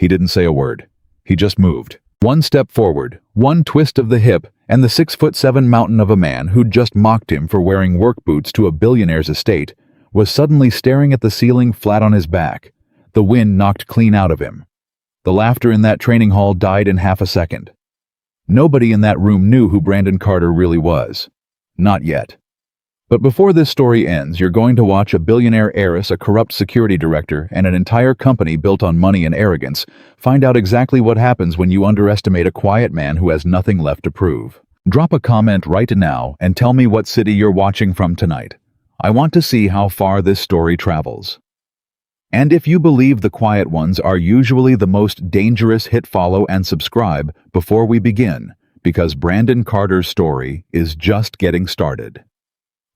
He didn't say a word. He just moved. One step forward, one twist of the hip, and the 6'7" mountain of a man who'd just mocked him for wearing work boots to a billionaire's estate was suddenly staring at the ceiling flat on his back, the wind knocked clean out of him. The laughter in that training hall died in half a second. Nobody in that room knew who Brandon Carter really was. Not yet. But before this story ends, you're going to watch a billionaire heiress, a corrupt security director, and an entire company built on money and arrogance find out exactly what happens when you underestimate a quiet man who has nothing left to prove. Drop a comment right now and tell me what city you're watching from tonight. I want to see how far this story travels. And if you believe the quiet ones are usually the most dangerous, hit follow and subscribe before we begin, because Brandon Carter's story is just getting started.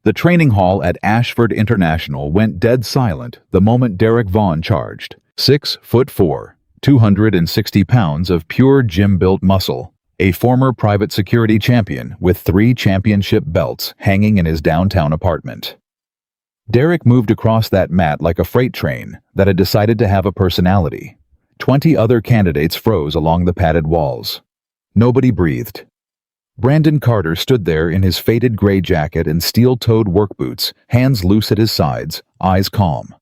The training hall at Ashford International went dead silent the moment Derek Vaughn charged. 6'4", 260 pounds of pure gym-built muscle, a former private security champion with 3 championship belts hanging in his downtown apartment. Derek moved across that mat like a freight train that had decided to have a personality. 20 other candidates froze along the padded walls. Nobody breathed. Brandon Carter stood there in his faded gray jacket and steel-toed work boots, hands loose at his sides, eyes calm.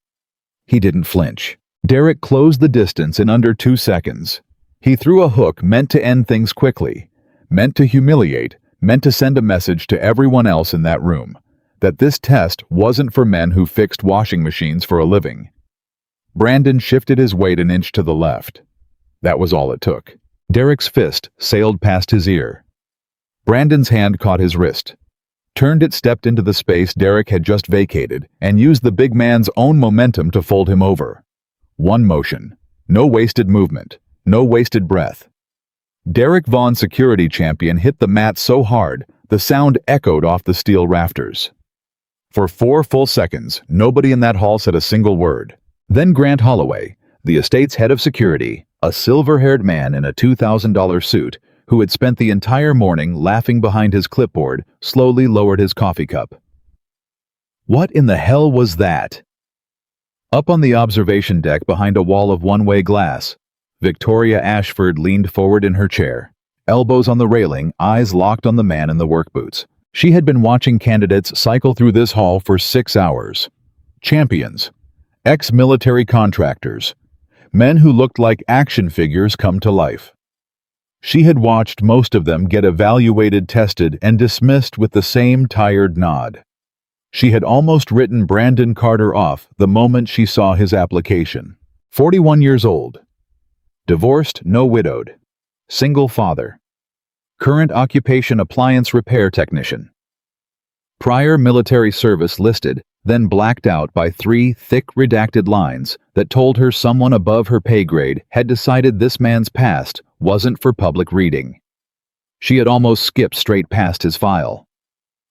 He didn't flinch. Derek closed the distance in under 2 seconds. He threw a hook meant to end things quickly, meant to humiliate, meant to send a message to everyone else in that room, that this test wasn't for men who fixed washing machines for a living. Brandon shifted his weight an inch to the left. That was all it took. Derek's fist sailed past his ear. Brandon's hand caught his wrist. Turned it stepped into the space Derek had just vacated and used the big man's own momentum to fold him over. One motion. No wasted movement. No wasted breath. Derek Vaughn, security champion, hit the mat so hard the sound echoed off the steel rafters. For 4 full seconds, nobody in that hall said a single word. Then Grant Holloway, the estate's head of security, a silver-haired man in a $2,000 suit, who had spent the entire morning laughing behind his clipboard, slowly lowered his coffee cup. What in the hell was that? Up on the observation deck behind a wall of one-way glass, Victoria Ashford leaned forward in her chair, elbows on the railing, eyes locked on the man in the work boots. She had been watching candidates cycle through this hall for 6 hours. Champions, ex-military contractors, men who looked like action figures come to life. She had watched most of them get evaluated, tested, and dismissed with the same tired nod. She had almost written Brandon Carter off the moment she saw his application. 41 years old. Divorced, no widowed. Single father. Current occupation appliance repair technician. Prior military service listed, then blacked out by 3 thick redacted lines that told her someone above her pay grade had decided this man's past wasn't for public reading. She had almost skipped straight past his file.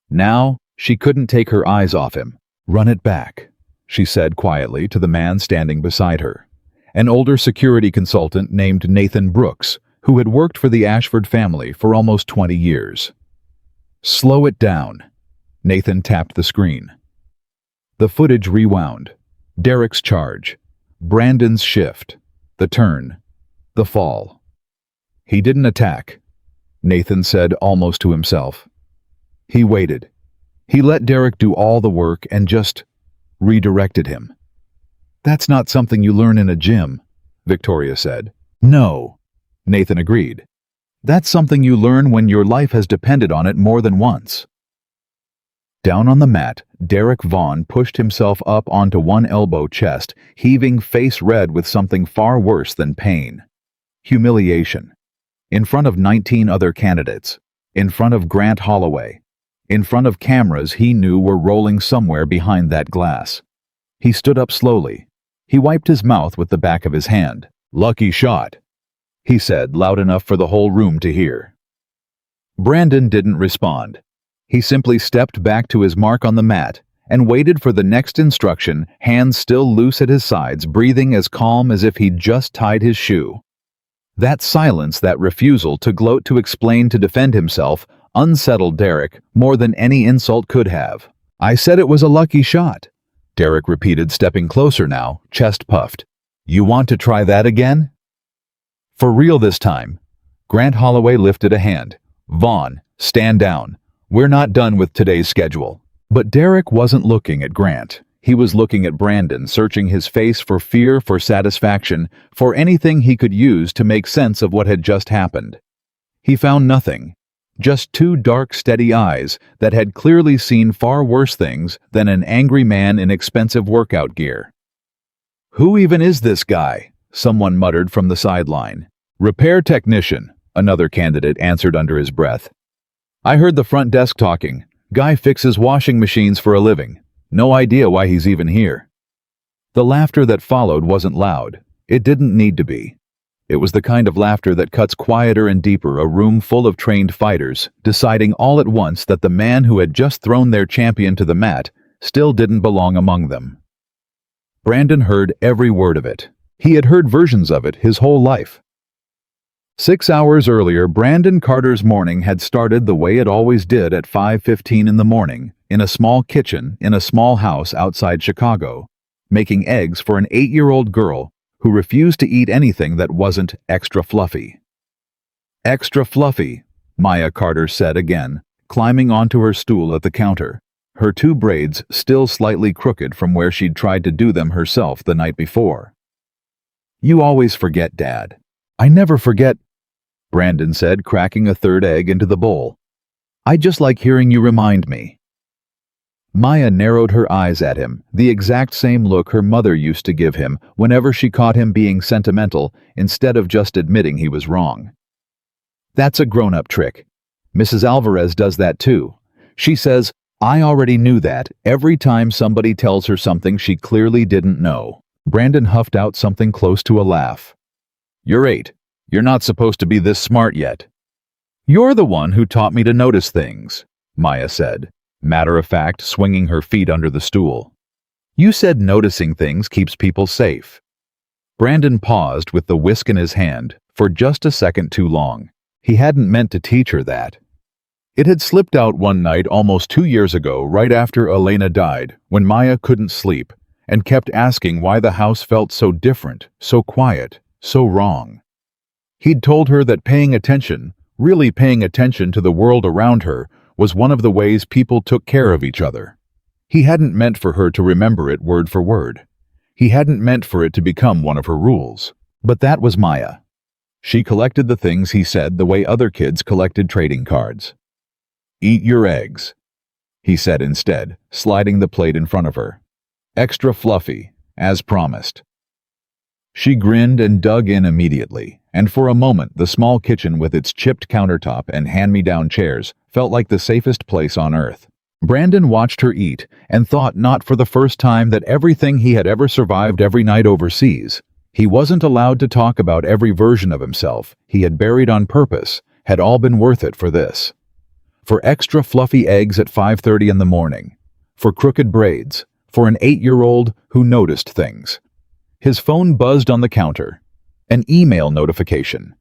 Now, she couldn't take her eyes off him. "Run it back," she said quietly to the man standing beside her, an older security consultant named Nathan Brooks, who had worked for the Ashford family for almost 20 years. "Slow it down." Nathan tapped the screen. The footage rewound. Derek's charge. Brandon's shift. The turn. The fall. "He didn't attack," Nathan said almost to himself. "He waited. He let Derek do all the work and just redirected him." "That's not something you learn in a gym," Victoria said. "No," Nathan agreed. "That's something you learn when your life has depended on it more than once." Down on the mat, Derek Vaughn pushed himself up onto one elbow chest, heaving face red with something far worse than pain. Humiliation. In front of 19 other candidates. In front of Grant Holloway. In front of cameras he knew were rolling somewhere behind that glass. He stood up slowly. He wiped his mouth with the back of his hand. "Lucky shot," he said, loud enough for the whole room to hear. Brandon didn't respond. He simply stepped back to his mark on the mat and waited for the next instruction, hands still loose at his sides, breathing as calm as if he'd just tied his shoe. That silence, that refusal to gloat, to explain, to defend himself, unsettled Derek more than any insult could have. "I said it was a lucky shot," Derek repeated, stepping closer now, chest puffed. "You want to try that again?" For real this time. Grant Holloway lifted a hand. Vaughn, stand down. We're not done with today's schedule. But Derek wasn't looking at Grant. He was looking at Brandon, searching his face for fear, for satisfaction, for anything he could use to make sense of what had just happened. He found nothing. Just two dark, steady eyes that had clearly seen far worse things than an angry man in expensive workout gear. "Who even is this guy?" someone muttered from the sideline. "Repair technician," another candidate answered under his breath. "I heard the front desk talking. Guy fixes washing machines for a living. No idea why he's even here." The laughter that followed wasn't loud. It didn't need to be. It was the kind of laughter that cuts quieter and deeper, a room full of trained fighters, deciding all at once that the man who had just thrown their champion to the mat still didn't belong among them. Brandon heard every word of it. He had heard versions of it his whole life. 6 hours earlier, Brandon Carter's morning had started the way it always did at 5:15 in the morning, in a small kitchen in a small house outside Chicago, making eggs for an 8-year-old girl who refused to eat anything that wasn't extra fluffy. "Extra fluffy," Maya Carter said again, climbing onto her stool at the counter, her two braids still slightly crooked from where she'd tried to do them herself the night before. "You always forget, Dad." "I never forget," Brandon said, cracking a third egg into the bowl. "I just like hearing you remind me." Maya narrowed her eyes at him, the exact same look her mother used to give him whenever she caught him being sentimental instead of just admitting he was wrong. "That's a grown-up trick. Mrs. Alvarez does that too. She says, 'I already knew that,' every time somebody tells her something she clearly didn't know." Brandon huffed out something close to a laugh. "You're 8. You're not supposed to be this smart yet." "You're the one who taught me to notice things," Maya said, matter of fact, swinging her feet under the stool. "You said noticing things keeps people safe." Brandon paused with the whisk in his hand for just a second too long. He hadn't meant to teach her that. It had slipped out one night almost 2 years ago, right after Elena died, when Maya couldn't sleep and kept asking why the house felt so different, so quiet, so wrong. He'd told her that paying attention, really paying attention to the world around her, was one of the ways people took care of each other. He hadn't meant for her to remember it word for word. He hadn't meant for it to become one of her rules. But that was Maya. She collected the things he said the way other kids collected trading cards. "Eat your eggs," he said instead, sliding the plate in front of her. "Extra fluffy, as promised." She grinned and dug in immediately, and for a moment the small kitchen with its chipped countertop and hand-me-down chairs felt like the safest place on earth. Brandon watched her eat and thought not for the first time that everything he had ever survived every night overseas, he wasn't allowed to talk about every version of himself he had buried on purpose, had all been worth it for this. For extra fluffy eggs at 5:30 in the morning, for crooked braids, for an 8-year-old who noticed things. His phone buzzed on the counter. An email notification.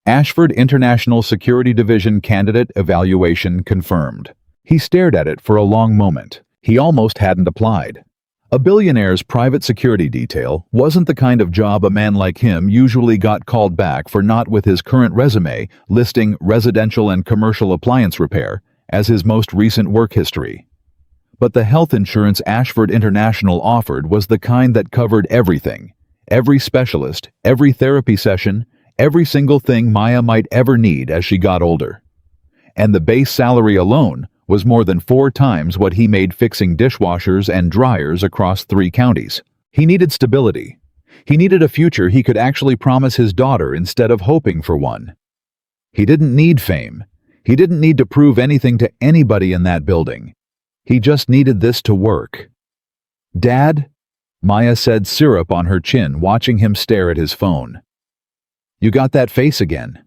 Ashford International Security Division candidate evaluation confirmed. He stared at it for a long moment. He almost hadn't applied. A billionaire's private security detail wasn't the kind of job a man like him usually got called back for, not with his current resume listing residential and commercial appliance repair as his most recent work history. But the health insurance Ashford International offered was the kind that covered everything. Every specialist, every therapy session, every single thing Maya might ever need as she got older. And the base salary alone was more than 4 times what he made fixing dishwashers and dryers across 3 counties. He needed stability. He needed a future he could actually promise his daughter instead of hoping for one. He didn't need fame. He didn't need to prove anything to anybody in that building. He just needed this to work. "Dad?" Maya said, syrup on her chin, watching him stare at his phone. "You got that face again."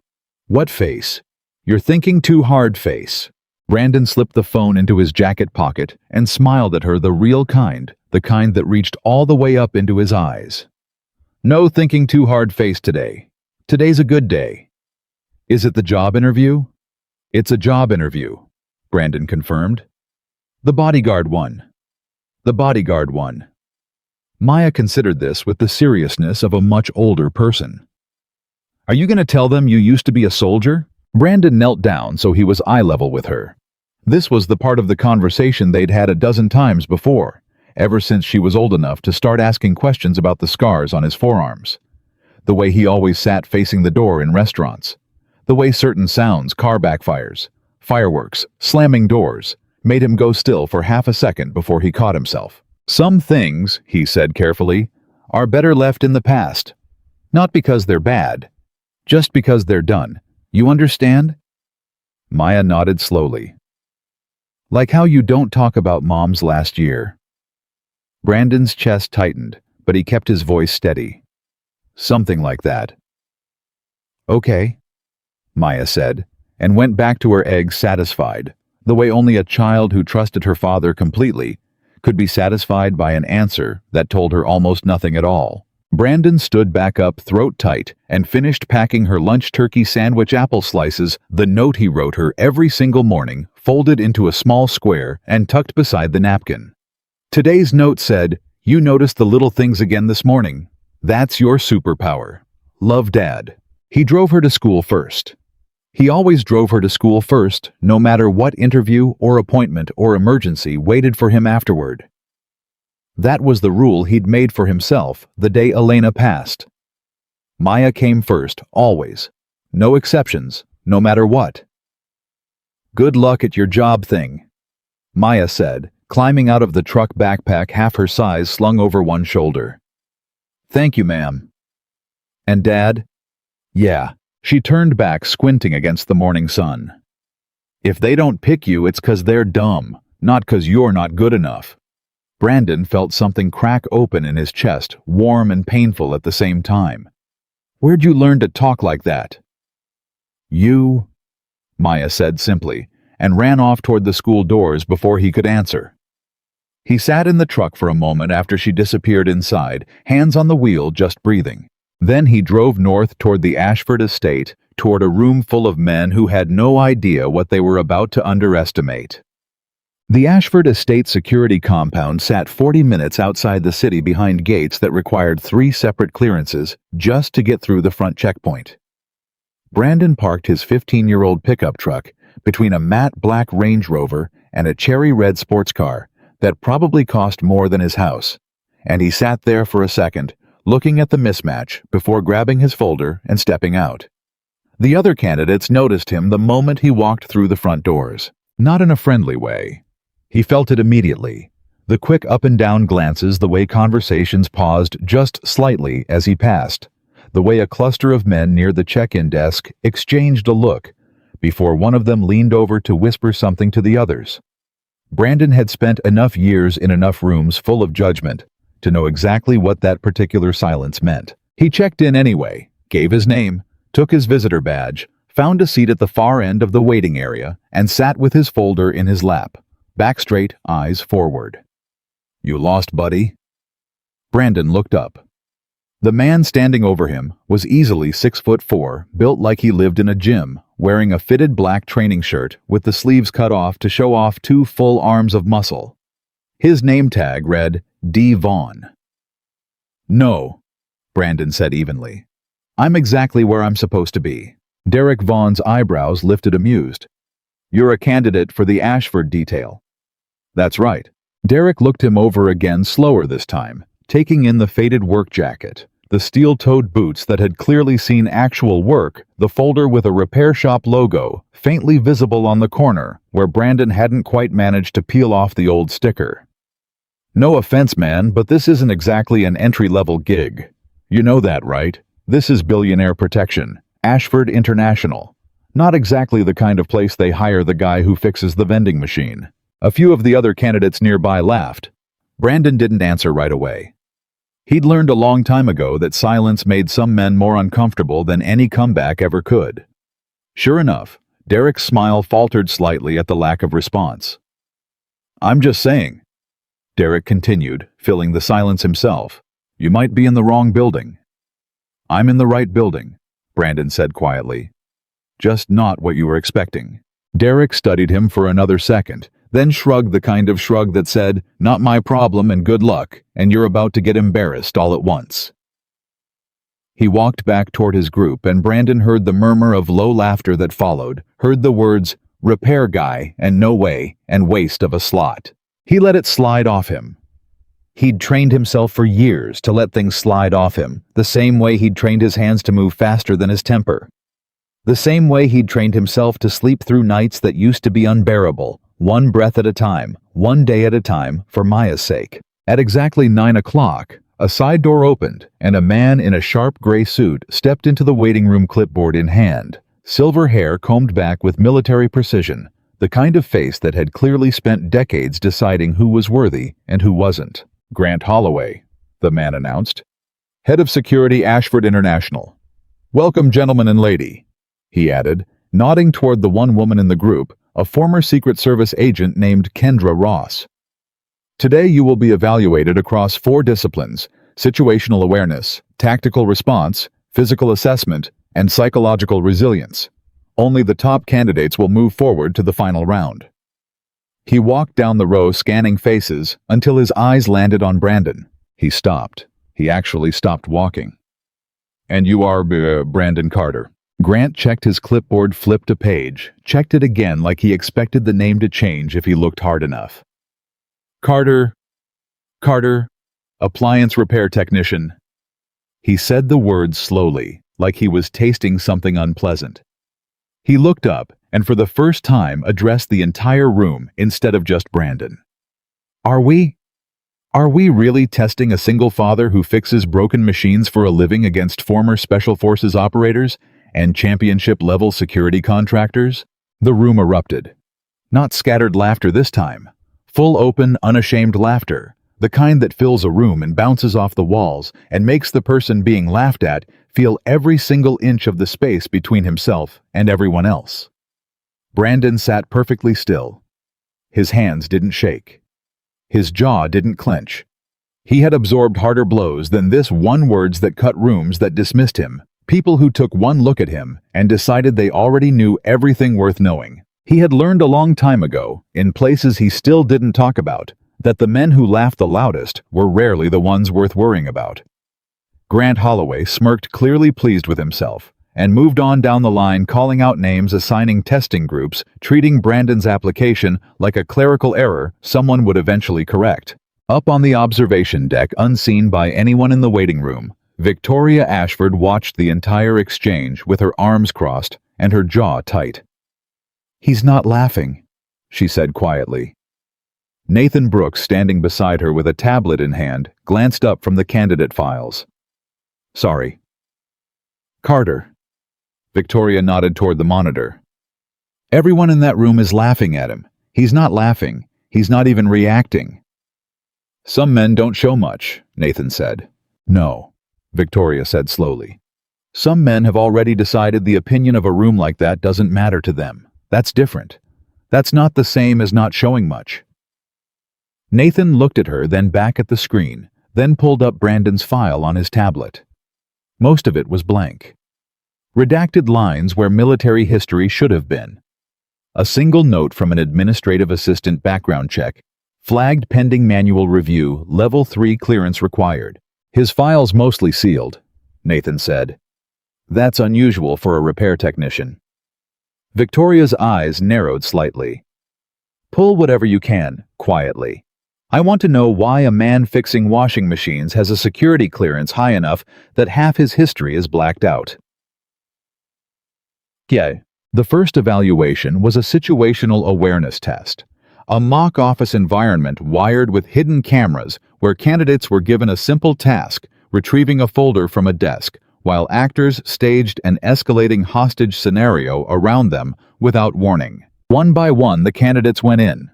"What face?" "You're thinking too hard face." Brandon slipped the phone into his jacket pocket and smiled at her, the real kind, the kind that reached all the way up into his eyes. "No thinking too hard face today. Today's a good day." "Is it the job interview?" "It's a job interview," Brandon confirmed. "The Bodyguard one." "The Bodyguard one." Maya considered this with the seriousness of a much older person. Are you going to tell them you used to be a soldier? Brandon knelt down so he was eye level with her. This was the part of the conversation they'd had a dozen times before, ever since she was old enough to start asking questions about the scars on his forearms. The way he always sat facing the door in restaurants. The way certain sounds, car backfires, fireworks, slamming doors, made him go still for half a second before he caught himself. Some things, he said carefully, are better left in the past. Not because they're bad, just because they're done. You understand? Maya nodded slowly. Like how you don't talk about Mom's last year. Brandon's chest tightened, but he kept his voice steady. Something like that. Okay, Maya said, and went back to her eggs satisfied, the way only a child who trusted her father completely could be satisfied by an answer that told her almost nothing at all. Brandon stood back up throat tight and finished packing her lunch turkey sandwich apple slices, the note he wrote her every single morning, folded into a small square and tucked beside the napkin. Today's note said, "You noticed the little things again this morning. That's your superpower. Love, Dad." He drove her to school first. He always drove her to school first, no matter what interview or appointment or emergency waited for him afterward. That was the rule he'd made for himself the day Elena passed. Maya came first, always. No exceptions, no matter what. "Good luck at your job thing," Maya said, climbing out of the truck backpack half her size slung over one shoulder. "Thank you, ma'am." "And Dad?" "Yeah." She turned back, squinting against the morning sun. "If they don't pick you, it's 'cause they're dumb, not 'cause you're not good enough." Brandon felt something crack open in his chest, warm and painful at the same time. "Where'd you learn to talk like that?" "You," Maya said simply, and ran off toward the school doors before he could answer. He sat in the truck for a moment after she disappeared inside, hands on the wheel, just breathing. Then he drove north toward the Ashford estate, toward a room full of men who had no idea what they were about to underestimate. The Ashford estate security compound sat 40 minutes outside the city behind gates that required 3 separate clearances just to get through the front checkpoint. Brandon parked his 15-year-old pickup truck between a matte black Range Rover and a cherry red sports car that probably cost more than his house, and he sat there for a second, looking at the mismatch before grabbing his folder and stepping out. The other candidates noticed him the moment he walked through the front doors, not in a friendly way. He felt it immediately, the quick up and down glances, the way conversations paused just slightly as he passed, the way a cluster of men near the check-in desk exchanged a look before one of them leaned over to whisper something to the others. Brandon had spent enough years in enough rooms full of judgment to know exactly what that particular silence meant. He checked in anyway, gave his name, took his visitor badge, found a seat at the far end of the waiting area, and sat with his folder in his lap, back straight, eyes forward. "You lost, buddy?" Brandon looked up. The man standing over him was easily 6'4", built like he lived in a gym, wearing a fitted black training shirt with the sleeves cut off to show off 2 full arms of muscle. His name tag read D. Vaughn. "No," Brandon said evenly. "I'm exactly where I'm supposed to be." Derek Vaughn's eyebrows lifted amused. "You're a candidate for the Ashford detail." "That's right." Derek looked him over again, slower this time, taking in the faded work jacket, the steel-toed boots that had clearly seen actual work, the folder with a repair shop logo, faintly visible on the corner, where Brandon hadn't quite managed to peel off the old sticker. "No offense, man, but this isn't exactly an entry-level gig. You know that, right? This is billionaire protection, Ashford International. Not exactly the kind of place they hire the guy who fixes the vending machine." A few of the other candidates nearby laughed. Brandon didn't answer right away. He'd learned a long time ago that silence made some men more uncomfortable than any comeback ever could. Sure enough, Derek's smile faltered slightly at the lack of response. "I'm just saying," Derek continued, filling the silence himself. "You might be in the wrong building." "I'm in the right building," Brandon said quietly. "Just not what you were expecting." Derek studied him for another second, then shrugged the kind of shrug that said, "Not my problem and good luck, and you're about to get embarrassed all at once." He walked back toward his group, and Brandon heard the murmur of low laughter that followed, heard the words, "repair guy," and "no way," and "waste of a slot." He let it slide off him. He'd trained himself for years to let things slide off him, the same way he'd trained his hands to move faster than his temper. The same way he'd trained himself to sleep through nights that used to be unbearable, one breath at a time, one day at a time, for Maya's sake. At exactly 9 o'clock, a side door opened, and a man in a sharp gray suit stepped into the waiting room, clipboard in hand. Silver hair combed back with military precision, the kind of face that had clearly spent decades deciding who was worthy and who wasn't. "Grant Holloway," the man announced. "Head of Security, Ashford International. Welcome, gentlemen and lady," he added, nodding toward the one woman in the group, a former Secret Service agent named Kendra Ross. "Today you will be evaluated across 4 disciplines: situational awareness, tactical response, physical assessment, and psychological resilience. Only the top candidates will move forward to the final round." He walked down the row, scanning faces, until his eyes landed on Brandon. He stopped. He actually stopped walking. "And you are Brandon Carter." Grant checked his clipboard, flipped a page, checked it again like he expected the name to change if he looked hard enough. Carter, appliance repair technician." He said the words slowly, like he was tasting something unpleasant. He looked up and for the first time addressed the entire room instead of just Brandon. Are we really testing a single father who fixes broken machines for a living against former Special Forces operators and championship-level security contractors?" The room erupted. Not scattered laughter this time. Full, open, unashamed laughter, the kind that fills a room and bounces off the walls and makes the person being laughed at feel every single inch of the space between himself and everyone else. Brandon sat perfectly still. His hands didn't shake. His jaw didn't clench. He had absorbed harder blows than this, words that cut rooms, that dismissed him, people who took one look at him and decided they already knew everything worth knowing. He had learned a long time ago, in places he still didn't talk about, that the men who laughed the loudest were rarely the ones worth worrying about. Grant Holloway smirked, clearly pleased with himself, and moved on down the line, calling out names, assigning testing groups, treating Brandon's application like a clerical error someone would eventually correct. Up on the observation deck, unseen by anyone in the waiting room, Victoria Ashford watched the entire exchange with her arms crossed and her jaw tight. "He's not laughing," she said quietly. Nathan Brooks, standing beside her with a tablet in hand, glanced up from the candidate files. "Sorry." "Carter." Victoria nodded toward the monitor. "Everyone in that room is laughing at him. He's not laughing. He's not even reacting." "Some men don't show much," Nathan said. "No," Victoria said slowly. "Some men have already decided the opinion of a room like that doesn't matter to them. That's different. That's not the same as not showing much." Nathan looked at her, then back at the screen, then pulled up Brandon's file on his tablet. Most of it was blank. Redacted lines where military history should have been. A single note from an administrative assistant, background check, flagged pending manual review, level 3 clearance required. "His file's mostly sealed," Nathan said. "That's unusual for a repair technician." Victoria's eyes narrowed slightly. "Pull whatever you can, quietly. I want to know why a man fixing washing machines has a security clearance high enough that half his history is blacked out." The first evaluation was a situational awareness test, a mock office environment wired with hidden cameras where candidates were given a simple task, retrieving a folder from a desk, while actors staged an escalating hostage scenario around them without warning. One by one, the candidates went in.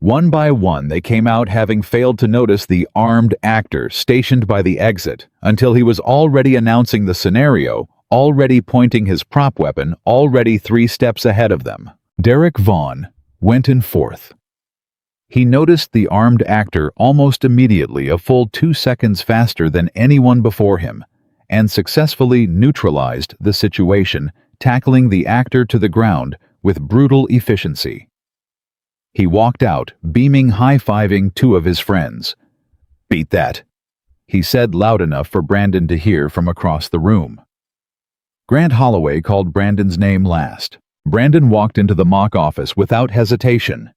One by one, they came out having failed to notice the armed actor stationed by the exit until he was already announcing the scenario, already pointing his prop weapon, already 3 steps ahead of them. Derek Vaughn went in fourth. He noticed the armed actor almost immediately, a full 2 seconds faster than anyone before him, and successfully neutralized the situation, tackling the actor to the ground with brutal efficiency. He walked out, beaming, high-fiving 2 of his friends. "Beat that." he said loud enough for Brandon to hear from across the room. Grant Holloway called Brandon's name last. Brandon walked into the mock office without hesitation.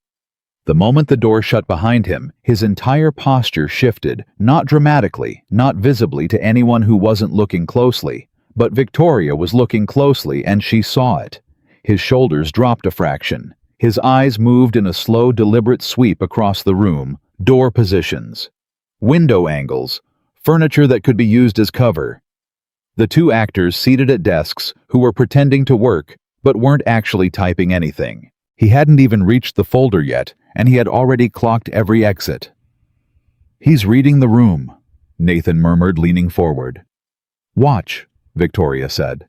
The moment the door shut behind him, his entire posture shifted, not dramatically, not visibly to anyone who wasn't looking closely, but Victoria was looking closely and she saw it. His shoulders dropped a fraction. His eyes moved in a slow, deliberate sweep across the room, door positions, window angles, furniture that could be used as cover. The two actors seated at desks who were pretending to work but weren't actually typing anything. He hadn't even reached the folder yet, and he had already clocked every exit. "He's reading the room," Nathan murmured, leaning forward. "Watch," Victoria said.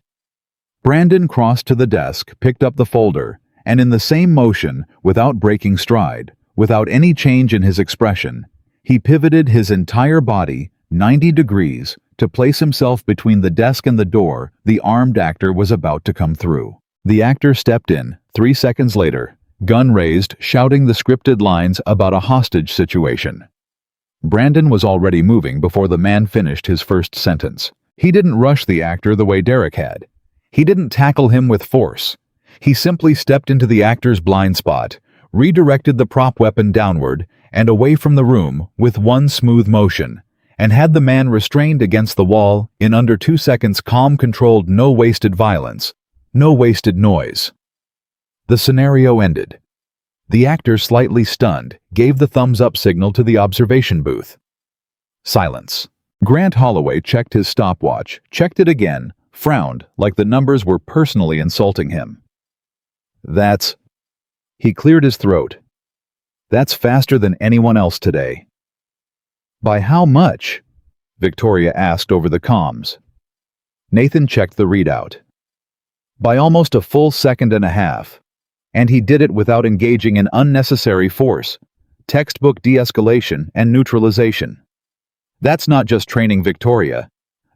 Brandon crossed to the desk, picked up the folder, and in the same motion, without breaking stride, without any change in his expression, he pivoted his entire body 90 degrees to place himself between the desk and the door the armed actor was about to come through. The actor stepped in, 3 seconds later, gun raised, shouting the scripted lines about a hostage situation. Brandon was already moving before the man finished his first sentence. He didn't rush the actor the way Derek had. He didn't tackle him with force. He simply stepped into the actor's blind spot, redirected the prop weapon downward and away from the room with one smooth motion, and had the man restrained against the wall in under 2 seconds. Calm, controlled, no wasted violence, no wasted noise. The scenario ended. The actor, slightly stunned, gave the thumbs-up signal to the observation booth. Silence. Grant Holloway checked his stopwatch, checked it again, frowned like the numbers were personally insulting him. "That's..." He cleared his throat. "That's faster than anyone else today." "By how much?" Victoria asked over the comms. Nathan checked the readout. "By almost a full second and a half. And he did it without engaging in unnecessary force, textbook de-escalation and neutralization. That's not just training, Victoria.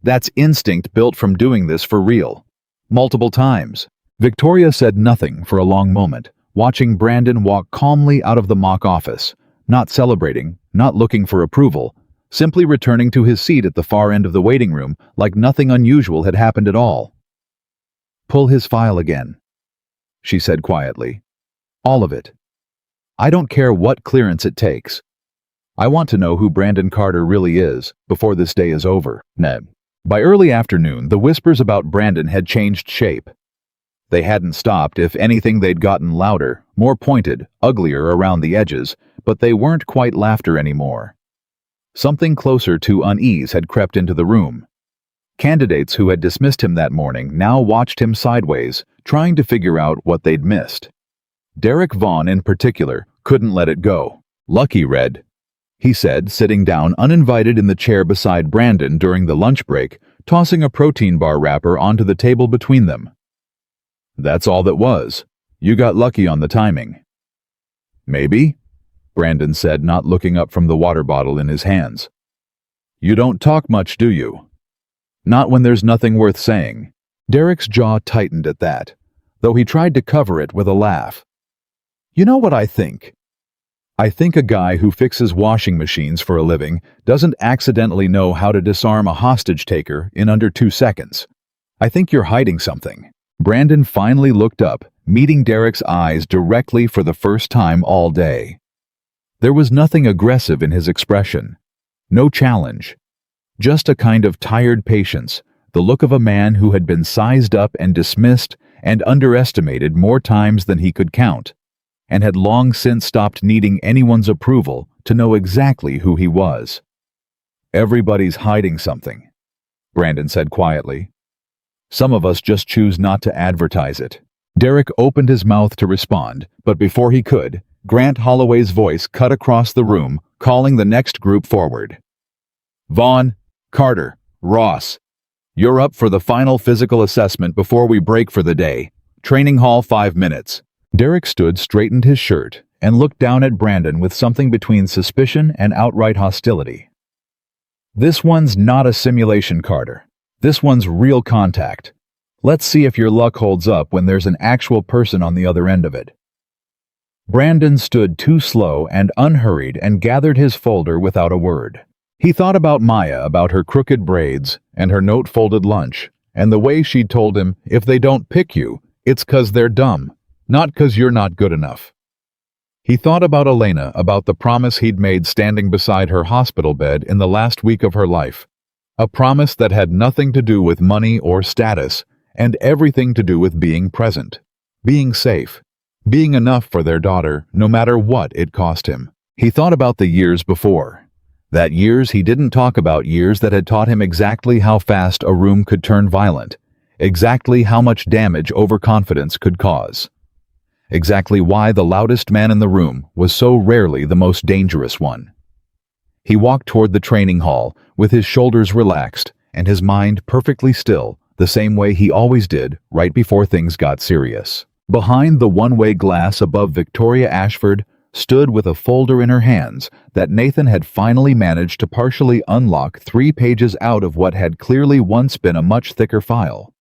That's instinct built from doing this for real. Multiple times." Victoria said nothing for a long moment, watching Brandon walk calmly out of the mock office, not celebrating, not looking for approval, simply returning to his seat at the far end of the waiting room like nothing unusual had happened at all. "Pull his file again," she said quietly. "All of it. I don't care what clearance it takes. I want to know who Brandon Carter really is before this day is over." By early afternoon, the whispers about Brandon had changed shape. They hadn't stopped. If anything, they'd gotten louder, more pointed, uglier around the edges, but they weren't quite laughter anymore. Something closer to unease had crept into the room. Candidates who had dismissed him that morning now watched him sideways, trying to figure out what they'd missed. Derek Vaughn, in particular, couldn't let it go. "Lucky, Red," he said, sitting down uninvited in the chair beside Brandon during the lunch break, tossing a protein bar wrapper onto the table between them. "That's all that was. You got lucky on the timing." "Maybe," Brandon said, not looking up from the water bottle in his hands. "You don't talk much, do you?" "Not when there's nothing worth saying." Derek's jaw tightened at that, though he tried to cover it with a laugh. "You know what I think? I think a guy who fixes washing machines for a living doesn't accidentally know how to disarm a hostage taker in under 2 seconds. I think you're hiding something." Brandon finally looked up, meeting Derek's eyes directly for the first time all day. There was nothing aggressive in his expression. No challenge. Just a kind of tired patience, the look of a man who had been sized up and dismissed and underestimated more times than he could count, and had long since stopped needing anyone's approval to know exactly who he was. "Everybody's hiding something," Brandon said quietly. "Some of us just choose not to advertise it." Derek opened his mouth to respond, but before he could, Grant Holloway's voice cut across the room, calling the next group forward. "Vaughn, Carter, Ross, you're up for the final physical assessment before we break for the day. Training hall, 5 minutes." Derek stood, straightened his shirt, and looked down at Brandon with something between suspicion and outright hostility. "This one's not a simulation, Carter. This one's real contact. Let's see if your luck holds up when there's an actual person on the other end of it." Brandon stood too slow and unhurried and gathered his folder without a word. He thought about Maya, about her crooked braids, and her note-folded lunch, and the way she'd told him, if they don't pick you, it's 'cause they're dumb, not 'cause you're not good enough. He thought about Elena, about the promise he'd made standing beside her hospital bed in the last week of her life. A promise that had nothing to do with money or status, and everything to do with being present, being safe, being enough for their daughter, no matter what it cost him. He thought about the years before. That years he didn't talk about, years that had taught him exactly how fast a room could turn violent, exactly how much damage overconfidence could cause, exactly why the loudest man in the room was so rarely the most dangerous one. He walked toward the training hall, with his shoulders relaxed and his mind perfectly still, the same way he always did right before things got serious. Behind the one-way glass above Victoria Ashford stood with a folder in her hands that Nathan had finally managed to partially unlock 3 pages out of what had clearly once been a much thicker file.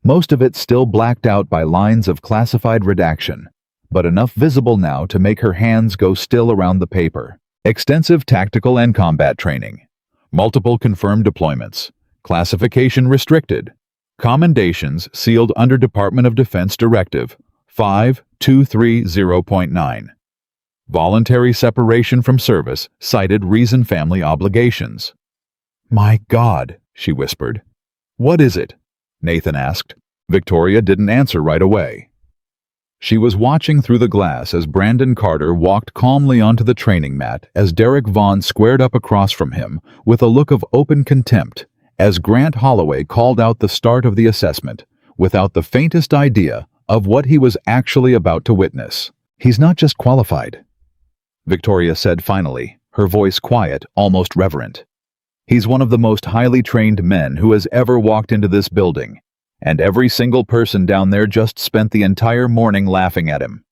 Most of it still blacked out by lines of classified redaction, but enough visible now to make her hands go still around the paper. Extensive tactical and combat training. Multiple confirmed deployments. Classification restricted. Commendations sealed under Department of Defense Directive 5230.9. Voluntary separation from service cited reason family obligations. "My God," she whispered. "What is it?" Nathan asked. Victoria didn't answer right away. She was watching through the glass as Brandon Carter walked calmly onto the training mat as Derek Vaughn squared up across from him with a look of open contempt as Grant Holloway called out the start of the assessment without the faintest idea of what he was actually about to witness. "He's not just qualified," Victoria said finally, her voice quiet, almost reverent. "He's one of the most highly trained men who has ever walked into this building. And every single person down there just spent the entire morning laughing at him."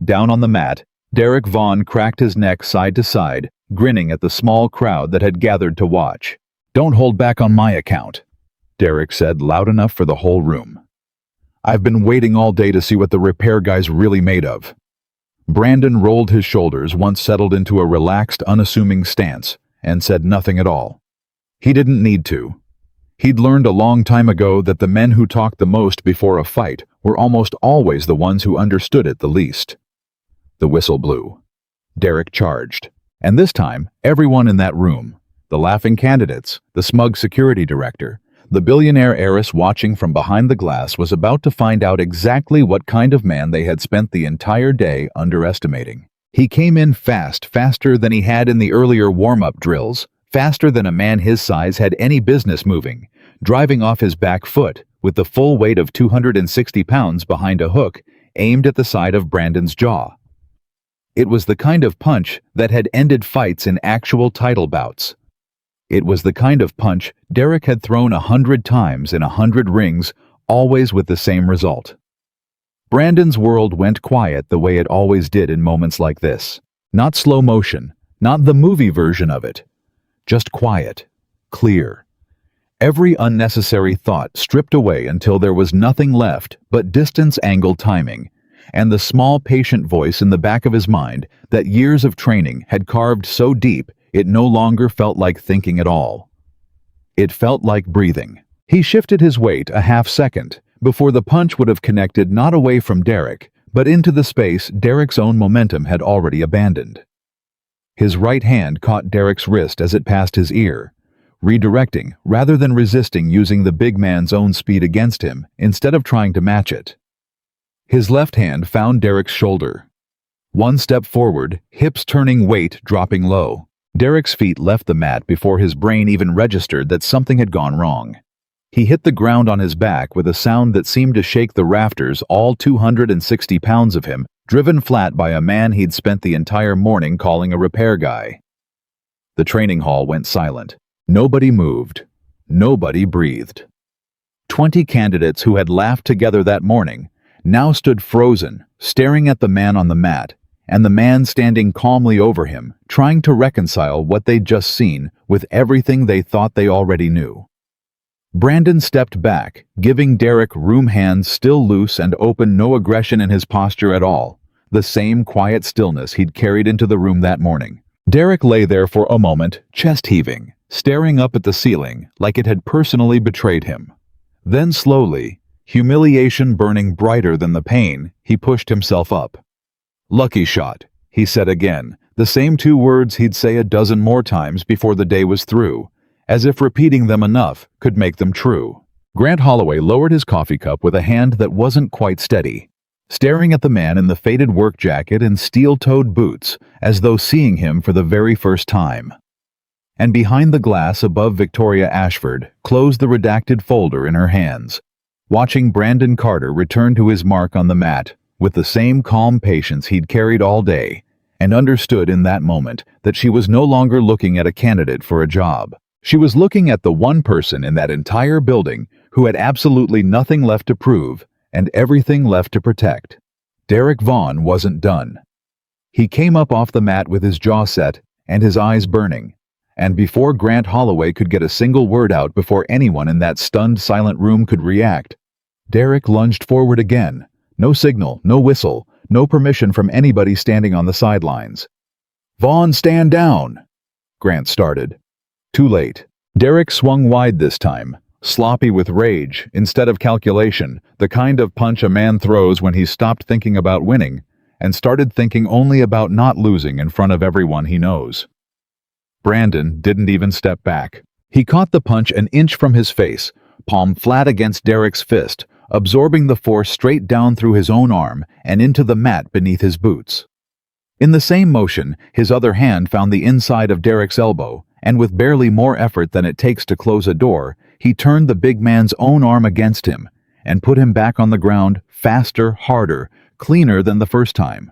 Down on the mat, Derek Vaughn cracked his neck side to side, grinning at the small crowd that had gathered to watch. "Don't hold back on my account," Derek said loud enough for the whole room. "I've been waiting all day to see what the repair guy's really made of." Brandon rolled his shoulders once settled into a relaxed, unassuming stance, and said nothing at all. He didn't need to. He'd learned a long time ago that the men who talked the most before a fight were almost always the ones who understood it the least. The whistle blew. Derek charged. And this time, everyone in that room, the laughing candidates, the smug security director, the billionaire heiress watching from behind the glass, was about to find out exactly what kind of man they had spent the entire day underestimating. He came in fast, faster than he had in the earlier warm-up drills, faster than a man his size had any business moving, driving off his back foot with the full weight of 260 pounds behind a hook aimed at the side of Brandon's jaw. It was the kind of punch that had ended fights in actual title bouts. It was the kind of punch Derek had thrown 100 times in 100 rings, always with the same result. Brandon's world went quiet the way it always did in moments like this. Not slow motion, not the movie version of it. Just quiet, clear. Every unnecessary thought stripped away until there was nothing left but distance-angle timing, and the small patient voice in the back of his mind that years of training had carved so deep it no longer felt like thinking at all. It felt like breathing. He shifted his weight a half second before the punch would have connected not away from Derek, but into the space Derek's own momentum had already abandoned. His right hand caught Derek's wrist as it passed his ear, redirecting rather than resisting, using the big man's own speed against him instead of trying to match it. His left hand found Derek's shoulder. One step forward, hips turning, weight dropping low. Derek's feet left the mat before his brain even registered that something had gone wrong. He hit the ground on his back with a sound that seemed to shake the rafters, all 260 pounds of him, driven flat by a man he'd spent the entire morning calling a repair guy. The training hall went silent. Nobody moved. Nobody breathed. 20 candidates who had laughed together that morning now stood frozen, staring at the man on the mat, and the man standing calmly over him, trying to reconcile what they'd just seen with everything they thought they already knew. Brandon stepped back, giving Derek room, hands still loose and open, no aggression in his posture at all, the same quiet stillness he'd carried into the room that morning. Derek lay there for a moment, chest heaving, staring up at the ceiling like it had personally betrayed him. Then slowly, humiliation burning brighter than the pain, he pushed himself up. "Lucky shot," he said again, the same 2 words he'd say a dozen more times before the day was through, as if repeating them enough could make them true. Grant Holloway lowered his coffee cup with a hand that wasn't quite steady, staring at the man in the faded work jacket and steel-toed boots as though seeing him for the very first time. And behind the glass above Victoria Ashford closed the redacted folder in her hands, watching Brandon Carter return to his mark on the mat with the same calm patience he'd carried all day, and understood in that moment that she was no longer looking at a candidate for a job. She was looking at the one person in that entire building who had absolutely nothing left to prove and everything left to protect. Derek Vaughn wasn't done. He came up off the mat with his jaw set and his eyes burning, and before Grant Holloway could get a single word out before anyone in that stunned, silent room could react, Derek lunged forward again. No signal, no whistle, no permission from anybody standing on the sidelines. "Vaughn, stand down!" Grant started. Too late. Derek swung wide this time, sloppy with rage instead of calculation, the kind of punch a man throws when he's stopped thinking about winning and started thinking only about not losing in front of everyone he knows. Brandon didn't even step back. He caught the punch an inch from his face, palm flat against Derek's fist, absorbing the force straight down through his own arm and into the mat beneath his boots. In the same motion, his other hand found the inside of Derek's elbow, and with barely more effort than it takes to close a door, he turned the big man's own arm against him and put him back on the ground faster, harder, cleaner than the first time.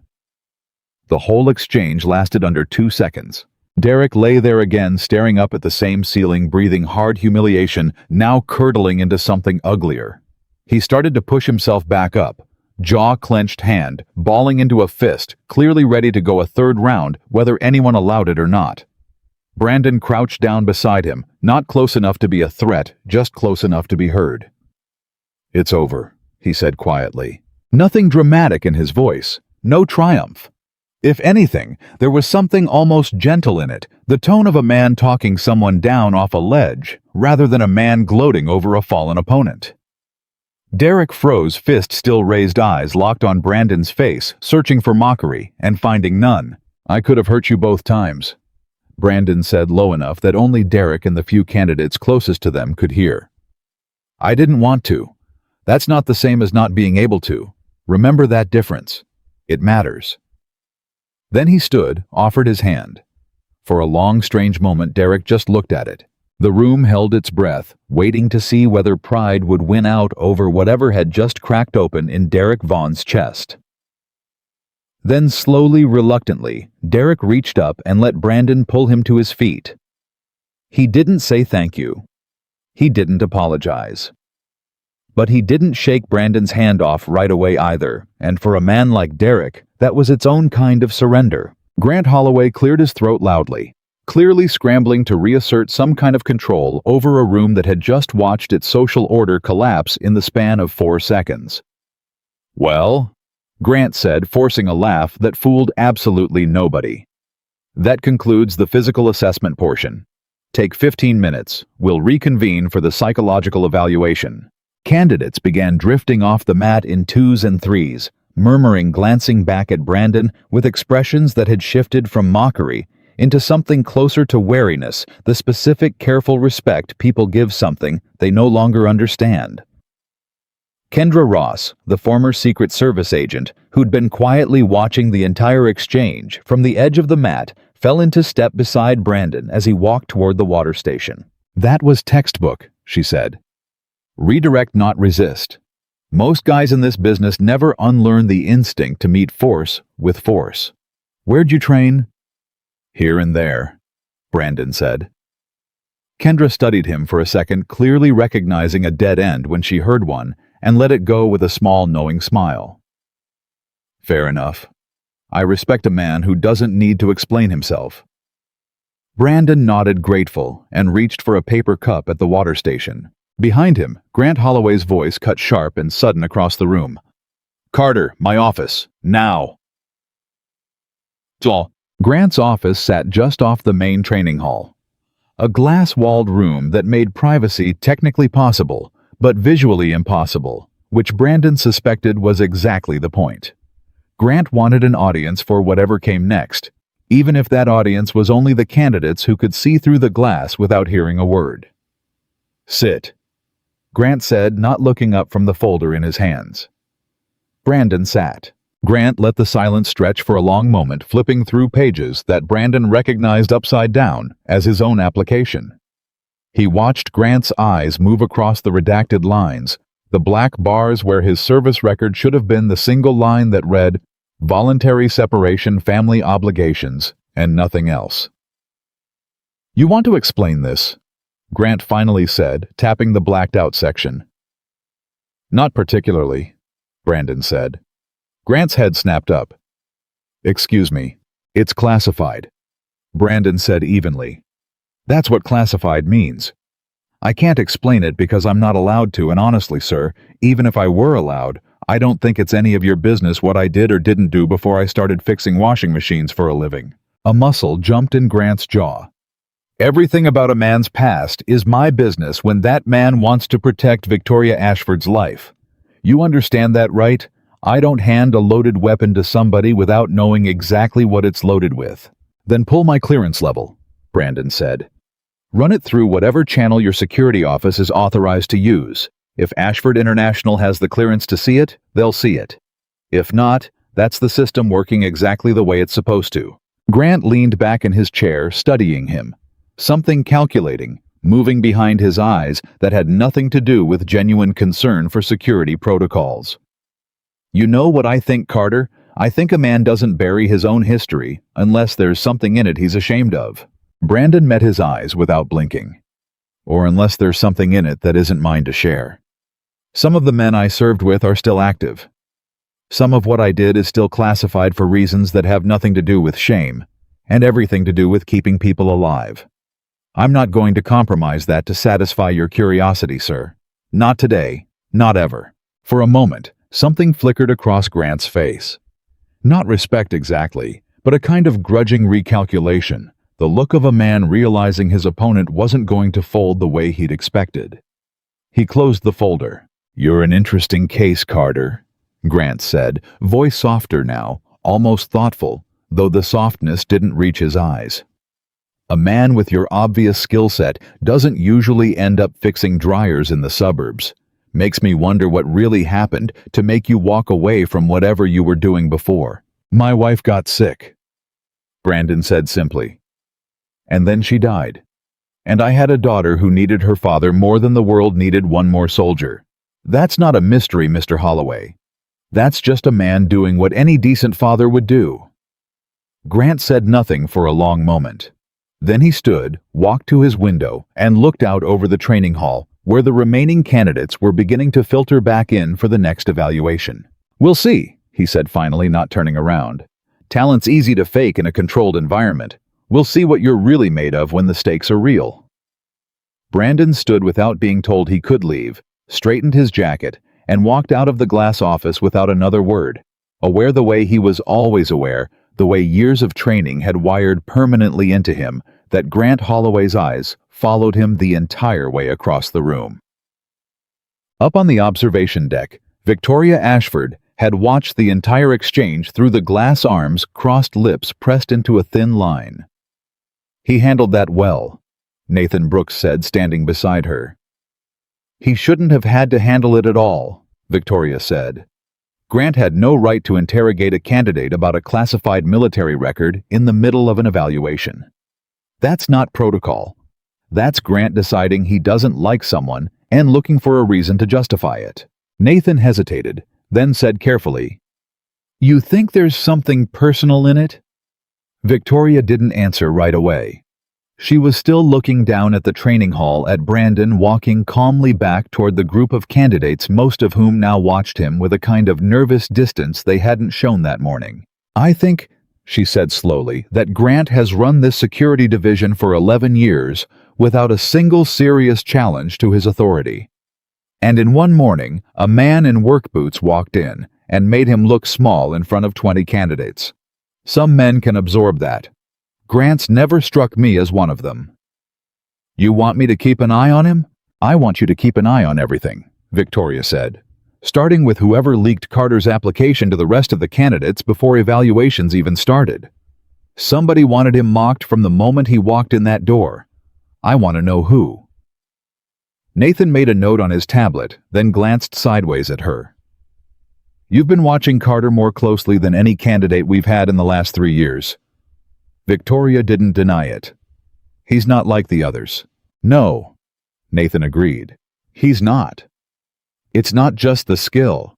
The whole exchange lasted under 2 seconds. Derek lay there again, staring up at the same ceiling, breathing hard humiliation, now curdling into something uglier. He started to push himself back up, jaw-clenched hand, balling into a fist, clearly ready to go a 3rd round, whether anyone allowed it or not. Brandon crouched down beside him, not close enough to be a threat, just close enough to be heard. "It's over," he said quietly. Nothing dramatic in his voice, no triumph. If anything, there was something almost gentle in it, the tone of a man talking someone down off a ledge, rather than a man gloating over a fallen opponent. Derek froze, fist still raised, eyes locked on Brandon's face, searching for mockery, and finding none. "I could have hurt you both times," Brandon said low enough that only Derek and the few candidates closest to them could hear. "I didn't want to. That's not the same as not being able to. Remember that difference. It matters." Then he stood, offered his hand. For a long, strange moment, Derek just looked at it. The room held its breath, waiting to see whether pride would win out over whatever had just cracked open in Derek Vaughn's chest. Then slowly, reluctantly, Derek reached up and let Brandon pull him to his feet. He didn't say thank you. He didn't apologize. But he didn't shake Brandon's hand off right away either, and for a man like Derek, that was its own kind of surrender. Grant Holloway cleared his throat loudly, clearly scrambling to reassert some kind of control over a room that had just watched its social order collapse in the span of 4 seconds. "Well," Grant said, forcing a laugh that fooled absolutely nobody. "That concludes the physical assessment portion. Take 15 minutes. We'll reconvene for the psychological evaluation." Candidates began drifting off the mat in 2s and 3s, murmuring, glancing back at Brandon with expressions that had shifted from mockery into something closer to wariness, the specific, careful respect people give something they no longer understand. Kendra Ross, the former Secret Service agent who'd been quietly watching the entire exchange from the edge of the mat, fell into step beside Brandon as he walked toward the water station. "That was textbook," she said. "Redirect, not resist. Most guys in this business never unlearn the instinct to meet force with force. Where'd you train?" "Here and there," Brandon said. Kendra studied him for a second, clearly recognizing a dead end when she heard one, and let it go with a small, knowing smile. "Fair enough. I respect a man who doesn't need to explain himself." Brandon nodded, grateful, and reached for a paper cup at the water station. Behind him, Grant Holloway's voice cut sharp and sudden across the room. "Carter, my office, now!" Grant's office sat just off the main training hall. A glass-walled room that made privacy technically possible, but visually impossible, which Brandon suspected was exactly the point. Grant wanted an audience for whatever came next, even if that audience was only the candidates who could see through the glass without hearing a word. "Sit," Grant said, not looking up from the folder in his hands. Brandon sat. Grant let the silence stretch for a long moment, flipping through pages that Brandon recognized upside down as his own application. He watched Grant's eyes move across the redacted lines, the black bars where his service record should have been the single line that read, "Voluntary separation, family obligations," and nothing else. "You want to explain this?" Grant finally said, tapping the blacked-out section. "Not particularly," Brandon said. Grant's head snapped up. "Excuse me, it's classified," Brandon said evenly. "That's what classified means. I can't explain it because I'm not allowed to, and honestly, sir, even if I were allowed, I don't think it's any of your business what I did or didn't do before I started fixing washing machines for a living." A muscle jumped in Grant's jaw. "Everything about a man's past is my business when that man wants to protect Victoria Ashford's life. You understand that, right? I don't hand a loaded weapon to somebody without knowing exactly what it's loaded with." "Then pull my clearance level," Brandon said. "Run it through whatever channel your security office is authorized to use. If Ashford International has the clearance to see it, they'll see it. If not, that's the system working exactly the way it's supposed to." Grant leaned back in his chair, studying him. Something calculating, moving behind his eyes that had nothing to do with genuine concern for security protocols. "You know what I think, Carter? I think a man doesn't bury his own history unless there's something in it he's ashamed of." Brandon met his eyes without blinking. "Or unless there's something in it that isn't mine to share. Some of the men I served with are still active. Some of what I did is still classified for reasons that have nothing to do with shame, and everything to do with keeping people alive. I'm not going to compromise that to satisfy your curiosity, sir. Not today, not ever." For a moment, something flickered across Grant's face. Not respect exactly, but a kind of grudging recalculation, the look of a man realizing his opponent wasn't going to fold the way he'd expected. He closed the folder. "You're an interesting case, Carter," Grant said, voice softer now, almost thoughtful, though the softness didn't reach his eyes. "A man with your obvious skill set doesn't usually end up fixing dryers in the suburbs. Makes me wonder what really happened to make you walk away from whatever you were doing before." "My wife got sick," Brandon said simply. "And then she died. And I had a daughter who needed her father more than the world needed one more soldier. That's not a mystery, Mr. Holloway. That's just a man doing what any decent father would do." Grant said nothing for a long moment. Then he stood, walked to his window, and looked out over the training hall, where the remaining candidates were beginning to filter back in for the next evaluation. "We'll see," he said finally, not turning around. "Talent's easy to fake in a controlled environment. We'll see what you're really made of when the stakes are real." Brandon stood without being told he could leave, straightened his jacket, and walked out of the glass office without another word, aware the way he was always aware, the way years of training had wired permanently into him, that Grant Holloway's eyes followed him the entire way across the room. Up on the observation deck, Victoria Ashford had watched the entire exchange through the glass arms, crossed lips pressed into a thin line. "He handled that well," Nathan Brooks said, standing beside her. "He shouldn't have had to handle it at all," Victoria said. "Grant had no right to interrogate a candidate about a classified military record in the middle of an evaluation. That's not protocol. That's Grant deciding he doesn't like someone and looking for a reason to justify it." Nathan hesitated, then said carefully, "You think there's something personal in it?" Victoria didn't answer right away. She was still looking down at the training hall at Brandon walking calmly back toward the group of candidates, most of whom now watched him with a kind of nervous distance they hadn't shown that morning. "I think," she said slowly, "that Grant has run this security division for 11 years without a single serious challenge to his authority. And in one morning, a man in work boots walked in and made him look small in front of 20 candidates. Some men can absorb that. Grant's never struck me as one of them. You want me to keep an eye on him? I want you to keep an eye on everything, Victoria said, starting with whoever leaked Carter's application to the rest of the candidates before evaluations even started. Somebody wanted him mocked from the moment he walked in that door. I want to know who. Nathan made a note on his tablet, then glanced sideways at her. You've been watching Carter more closely than any candidate we've had in the last 3 years. Victoria didn't deny it. He's not like the others. No, Nathan agreed. He's not. It's not just the skill,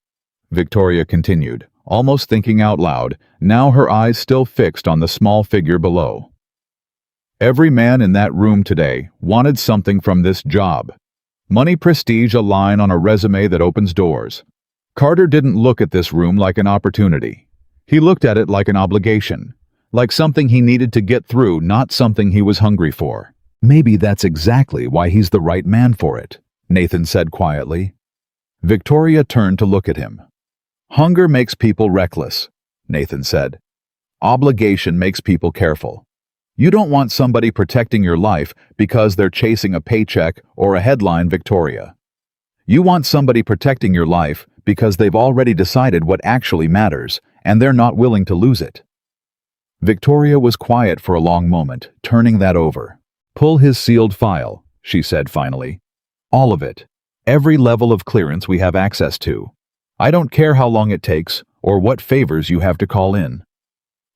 Victoria continued, almost thinking out loud, now her eyes still fixed on the small figure below. Every man in that room today wanted something from this job. Money, prestige, a line on a resume that opens doors. Carter didn't look at this room like an opportunity. He looked at it like an obligation, like something he needed to get through, not something he was hungry for. Maybe that's exactly why he's the right man for it, Nathan said quietly. Victoria turned to look at him. Hunger makes people reckless, Nathan said. Obligation makes people careful. You don't want somebody protecting your life because they're chasing a paycheck or a headline, Victoria. You want somebody protecting your life because they've already decided what actually matters, and they're not willing to lose it. Victoria was quiet for a long moment, turning that over. Pull his sealed file, she said finally. All of it. Every level of clearance we have access to. I don't care how long it takes or what favors you have to call in.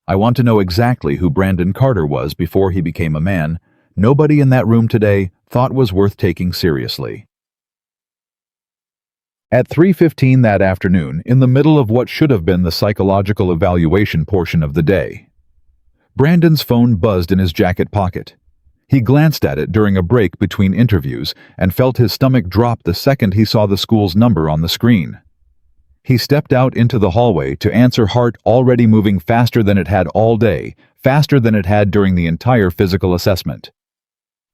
I want to know exactly who Brandon Carter was before he became a man nobody in that room today thought was worth taking seriously. At 3:15 that afternoon, in the middle of what should have been the psychological evaluation portion of the day, Brandon's phone buzzed in his jacket pocket. He glanced at it during a break between interviews and felt his stomach drop the second he saw the school's number on the screen. He stepped out into the hallway to answer, heart already moving faster than it had all day, faster than it had during the entire physical assessment.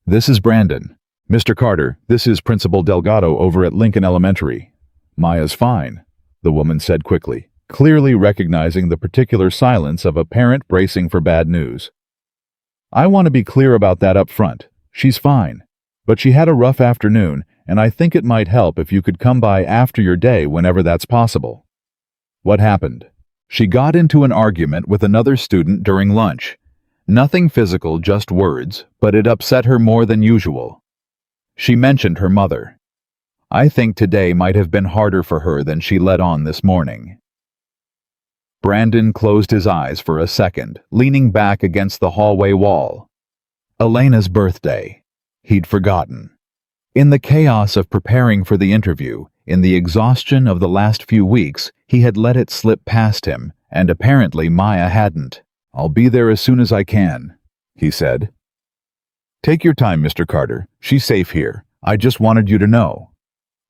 This is Brandon. Mr. Carter, this is Principal Delgado over at Lincoln Elementary. Maya's fine, the woman said quickly, clearly recognizing the particular silence of a parent bracing for bad news. I want to be clear about that up front. She's fine. But she had a rough afternoon, and I think it might help if you could come by after your day whenever that's possible. What happened? She got into an argument with another student during lunch. Nothing physical, just words, but it upset her more than usual. She mentioned her mother. I think today might have been harder for her than she let on this morning. Brandon closed his eyes for a second, leaning back against the hallway wall. Elena's birthday. He'd forgotten. In the chaos of preparing for the interview, in the exhaustion of the last few weeks, he had let it slip past him, and apparently Maya hadn't. I'll be there as soon as I can, he said. Take your time, Mr. Carter. She's safe here. I just wanted you to know.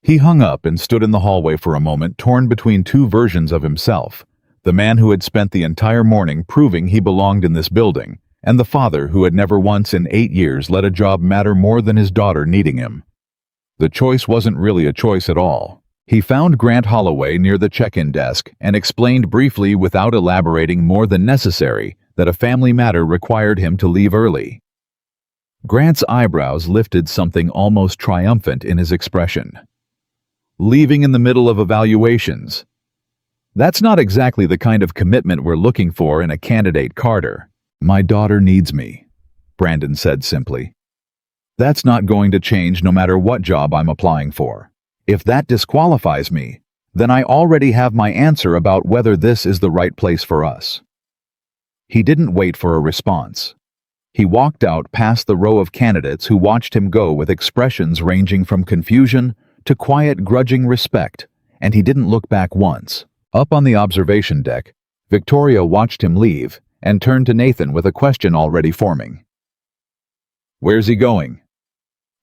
He hung up and stood in the hallway for a moment, torn between two versions of himself. The man who had spent the entire morning proving he belonged in this building, and the father who had never once in 8 years let a job matter more than his daughter needing him. The choice wasn't really a choice at all. He found Grant Holloway near the check-in desk and explained briefly, without elaborating more than necessary, that a family matter required him to leave early. Grant's eyebrows lifted, something almost triumphant in his expression. Leaving in the middle of evaluations. That's not exactly the kind of commitment we're looking for in a candidate, Carter. My daughter needs me, Brandon said simply. That's not going to change no matter what job I'm applying for. If that disqualifies me, then I already have my answer about whether this is the right place for us. He didn't wait for a response. He walked out past the row of candidates who watched him go with expressions ranging from confusion to quiet, grudging respect, and he didn't look back once. Up on the observation deck, Victoria watched him leave and turned to Nathan with a question already forming. Where's he going?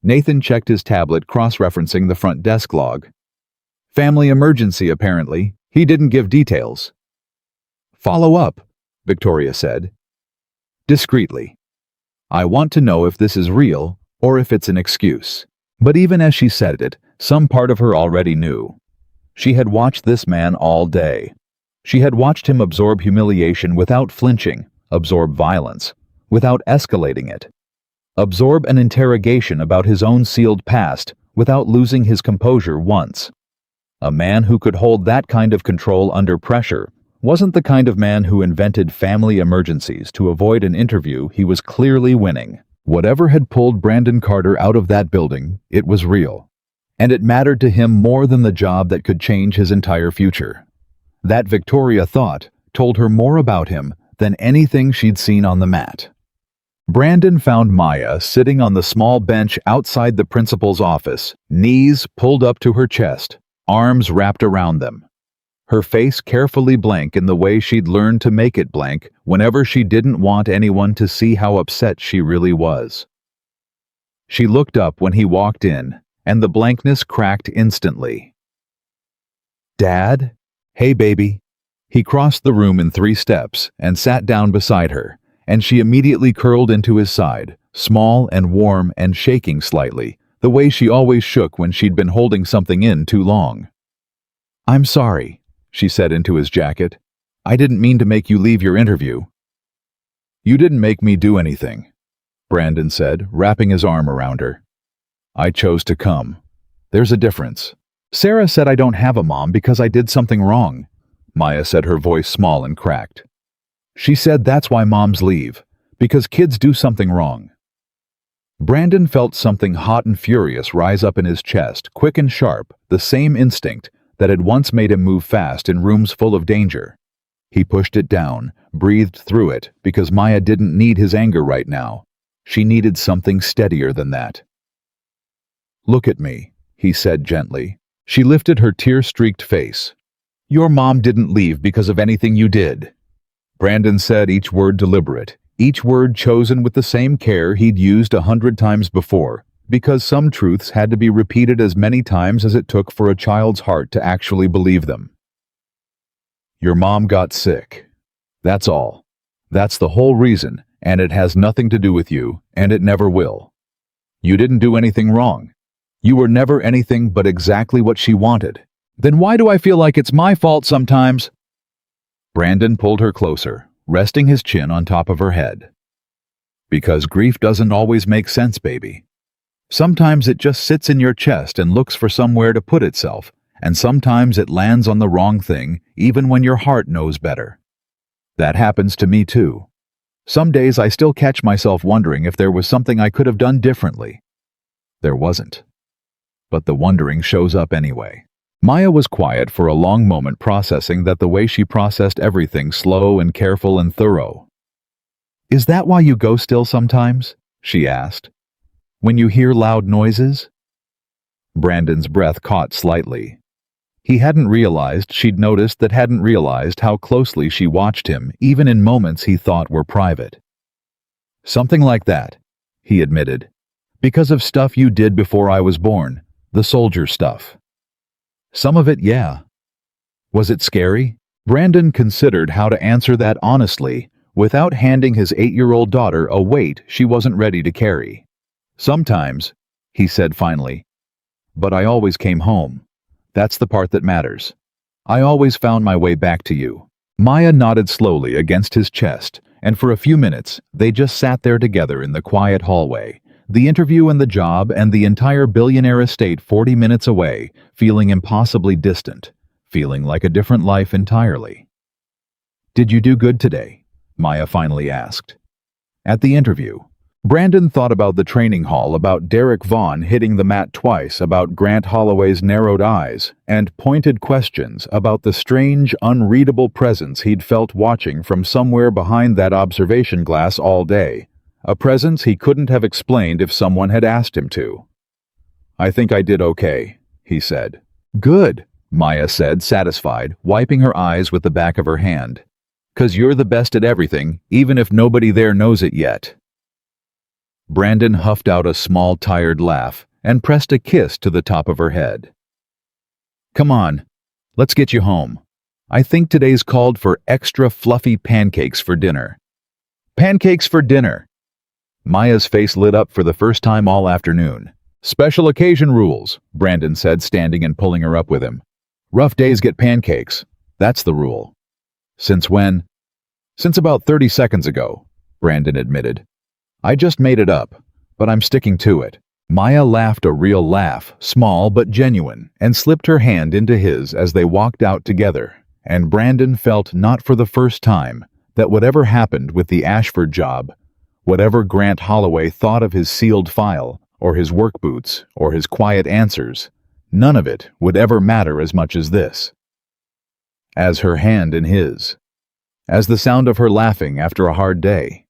Nathan checked his tablet, cross-referencing the front desk log. Family emergency, apparently. He didn't give details. Follow up, Victoria said. Discreetly. I want to know if this is real or if it's an excuse. But even as she said it, some part of her already knew. She had watched this man all day. She had watched him absorb humiliation without flinching, absorb violence, without escalating it, absorb an interrogation about his own sealed past without losing his composure once. A man who could hold that kind of control under pressure wasn't the kind of man who invented family emergencies to avoid an interview he was clearly winning. Whatever had pulled Brandon Carter out of that building, it was real. And it mattered to him more than the job that could change his entire future. That Victoria thought told her more about him than anything she'd seen on the mat. Brandon found Maya sitting on the small bench outside the principal's office, knees pulled up to her chest, arms wrapped around them. Her face carefully blank in the way she'd learned to make it blank whenever she didn't want anyone to see how upset she really was. She looked up when he walked in, and the blankness cracked instantly. "Dad? Hey, baby." He crossed the room in 3 steps and sat down beside her, and she immediately curled into his side, small and warm and shaking slightly, the way she always shook when she'd been holding something in too long. "I'm sorry," she said into his jacket. "I didn't mean to make you leave your interview." "You didn't make me do anything," Brandon said, wrapping his arm around her. "I chose to come. There's a difference. Sarah said I don't have a mom because I did something wrong," Maya said, her voice small and cracked. "She said that's why moms leave, because kids do something wrong." Brandon felt something hot and furious rise up in his chest, quick and sharp, the same instinct that had once made him move fast in rooms full of danger. He pushed it down, breathed through it, because Maya didn't need his anger right now. She needed something steadier than that. "Look at me," he said gently. She lifted her tear-streaked face. "Your mom didn't leave because of anything you did." Brandon said each word deliberate, each word chosen with the same care he'd used 100 times before, because some truths had to be repeated as many times as it took for a child's heart to actually believe them. "Your mom got sick. That's all. That's the whole reason, and it has nothing to do with you, and it never will. You didn't do anything wrong. You were never anything but exactly what she wanted. Then why do I feel like it's my fault sometimes?" Brandon pulled her closer, resting his chin on top of her head. "Because grief doesn't always make sense, baby. Sometimes it just sits in your chest and looks for somewhere to put itself, and sometimes it lands on the wrong thing, even when your heart knows better. That happens to me too. Some days I still catch myself wondering if there was something I could have done differently. There wasn't. But the wondering shows up anyway." Maya was quiet for a long moment, processing that the way she processed everything, slow and careful and thorough. "Is that why you go still sometimes?" she asked. "When you hear loud noises?" Brandon's breath caught slightly. He hadn't realized she'd noticed that hadn't realized how closely she watched him, even in moments he thought were private. "Something like that," he admitted. "Because of stuff you did before I was born, the soldier stuff." "Some of it, yeah." "Was it scary?" Brandon considered how to answer that honestly, without handing his 8-year-old daughter a weight she wasn't ready to carry. "Sometimes," he said finally. "But I always came home. That's the part that matters. I always found my way back to you." Maya nodded slowly against his chest, and for a few minutes they just sat there together in the quiet hallway, the interview and the job and the entire billionaire estate 40 minutes away, feeling impossibly distant, feeling like a different life entirely. "Did you do good today?" Maya finally asked. At the interview, Brandon thought about the training hall, about Derek Vaughn hitting the mat twice, about Grant Holloway's narrowed eyes, and pointed questions about the strange, unreadable presence he'd felt watching from somewhere behind that observation glass all day, a presence he couldn't have explained if someone had asked him to. "I think I did okay," he said. "Good," Maya said, satisfied, wiping her eyes with the back of her hand. "'Cause you're the best at everything, even if nobody there knows it yet." Brandon huffed out a small, tired laugh and pressed a kiss to the top of her head. "Come on, let's get you home. I think today's called for extra fluffy pancakes for dinner." "Pancakes for dinner!" Maya's face lit up for the first time all afternoon. "Special occasion rules," Brandon said, standing and pulling her up with him. "Rough days get pancakes. That's the rule." Since when? Since about 30 seconds ago, Brandon admitted. I just made it up, but I'm sticking to it. Maya laughed a real laugh, small but genuine, and slipped her hand into his as they walked out together, and Brandon felt not for the first time that whatever happened with the Ashford job, whatever Grant Holloway thought of his sealed file, or his work boots, or his quiet answers, none of it would ever matter as much as this. As her hand in his. As the sound of her laughing after a hard day.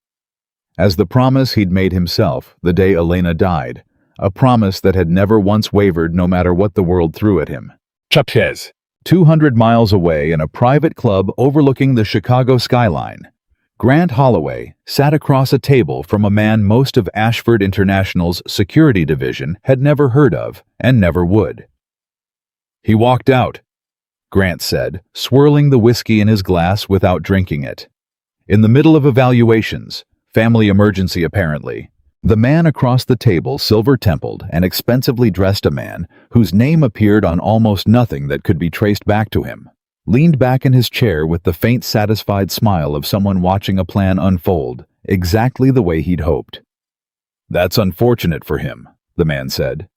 As the promise he'd made himself the day Elena died, a promise that had never once wavered no matter what the world threw at him. Chapez. 200 miles away in a private club overlooking the Chicago skyline, Grant Holloway sat across a table from a man most of Ashford International's security division had never heard of and never would. He walked out, Grant said, swirling the whiskey in his glass without drinking it. In the middle of evaluations, family emergency apparently, the man across the table, silver-templed and expensively dressed a man whose name appeared on almost nothing that could be traced back to him, leaned back in his chair with the faint satisfied smile of someone watching a plan unfold, exactly the way he'd hoped. That's unfortunate for him, the man said.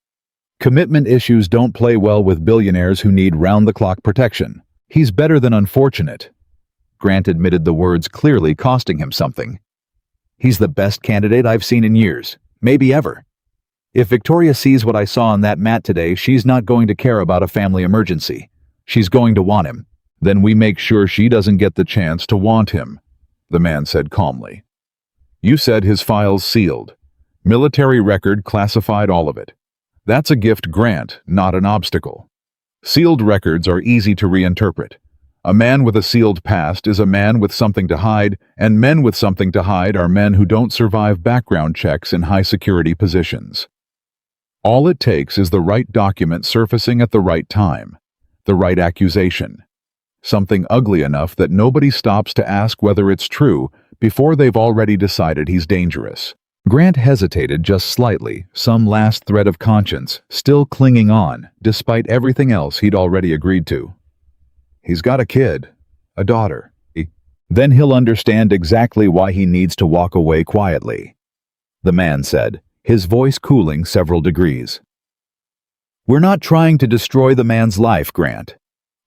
Commitment issues don't play well with billionaires who need round-the-clock protection. He's better than unfortunate. Grant admitted the words clearly costing him something. He's the best candidate I've seen in years, maybe ever. If Victoria sees what I saw on that mat today, she's not going to care about a family emergency. She's going to want him. Then we make sure she doesn't get the chance to want him, the man said calmly. You said his file's sealed. Military record classified, all of it. That's a gift, Grant, not an obstacle. Sealed records are easy to reinterpret. A man with a sealed past is a man with something to hide, and men with something to hide are men who don't survive background checks in high-security positions. All it takes is the right document surfacing at the right time, the right accusation. Something ugly enough that nobody stops to ask whether it's true before they've already decided he's dangerous. Grant hesitated just slightly, some last thread of conscience still clinging on, despite everything else he'd already agreed to. He's got a kid, a daughter. Then he'll understand exactly why he needs to walk away quietly, the man said, his voice cooling several degrees. We're not trying to destroy the man's life, Grant.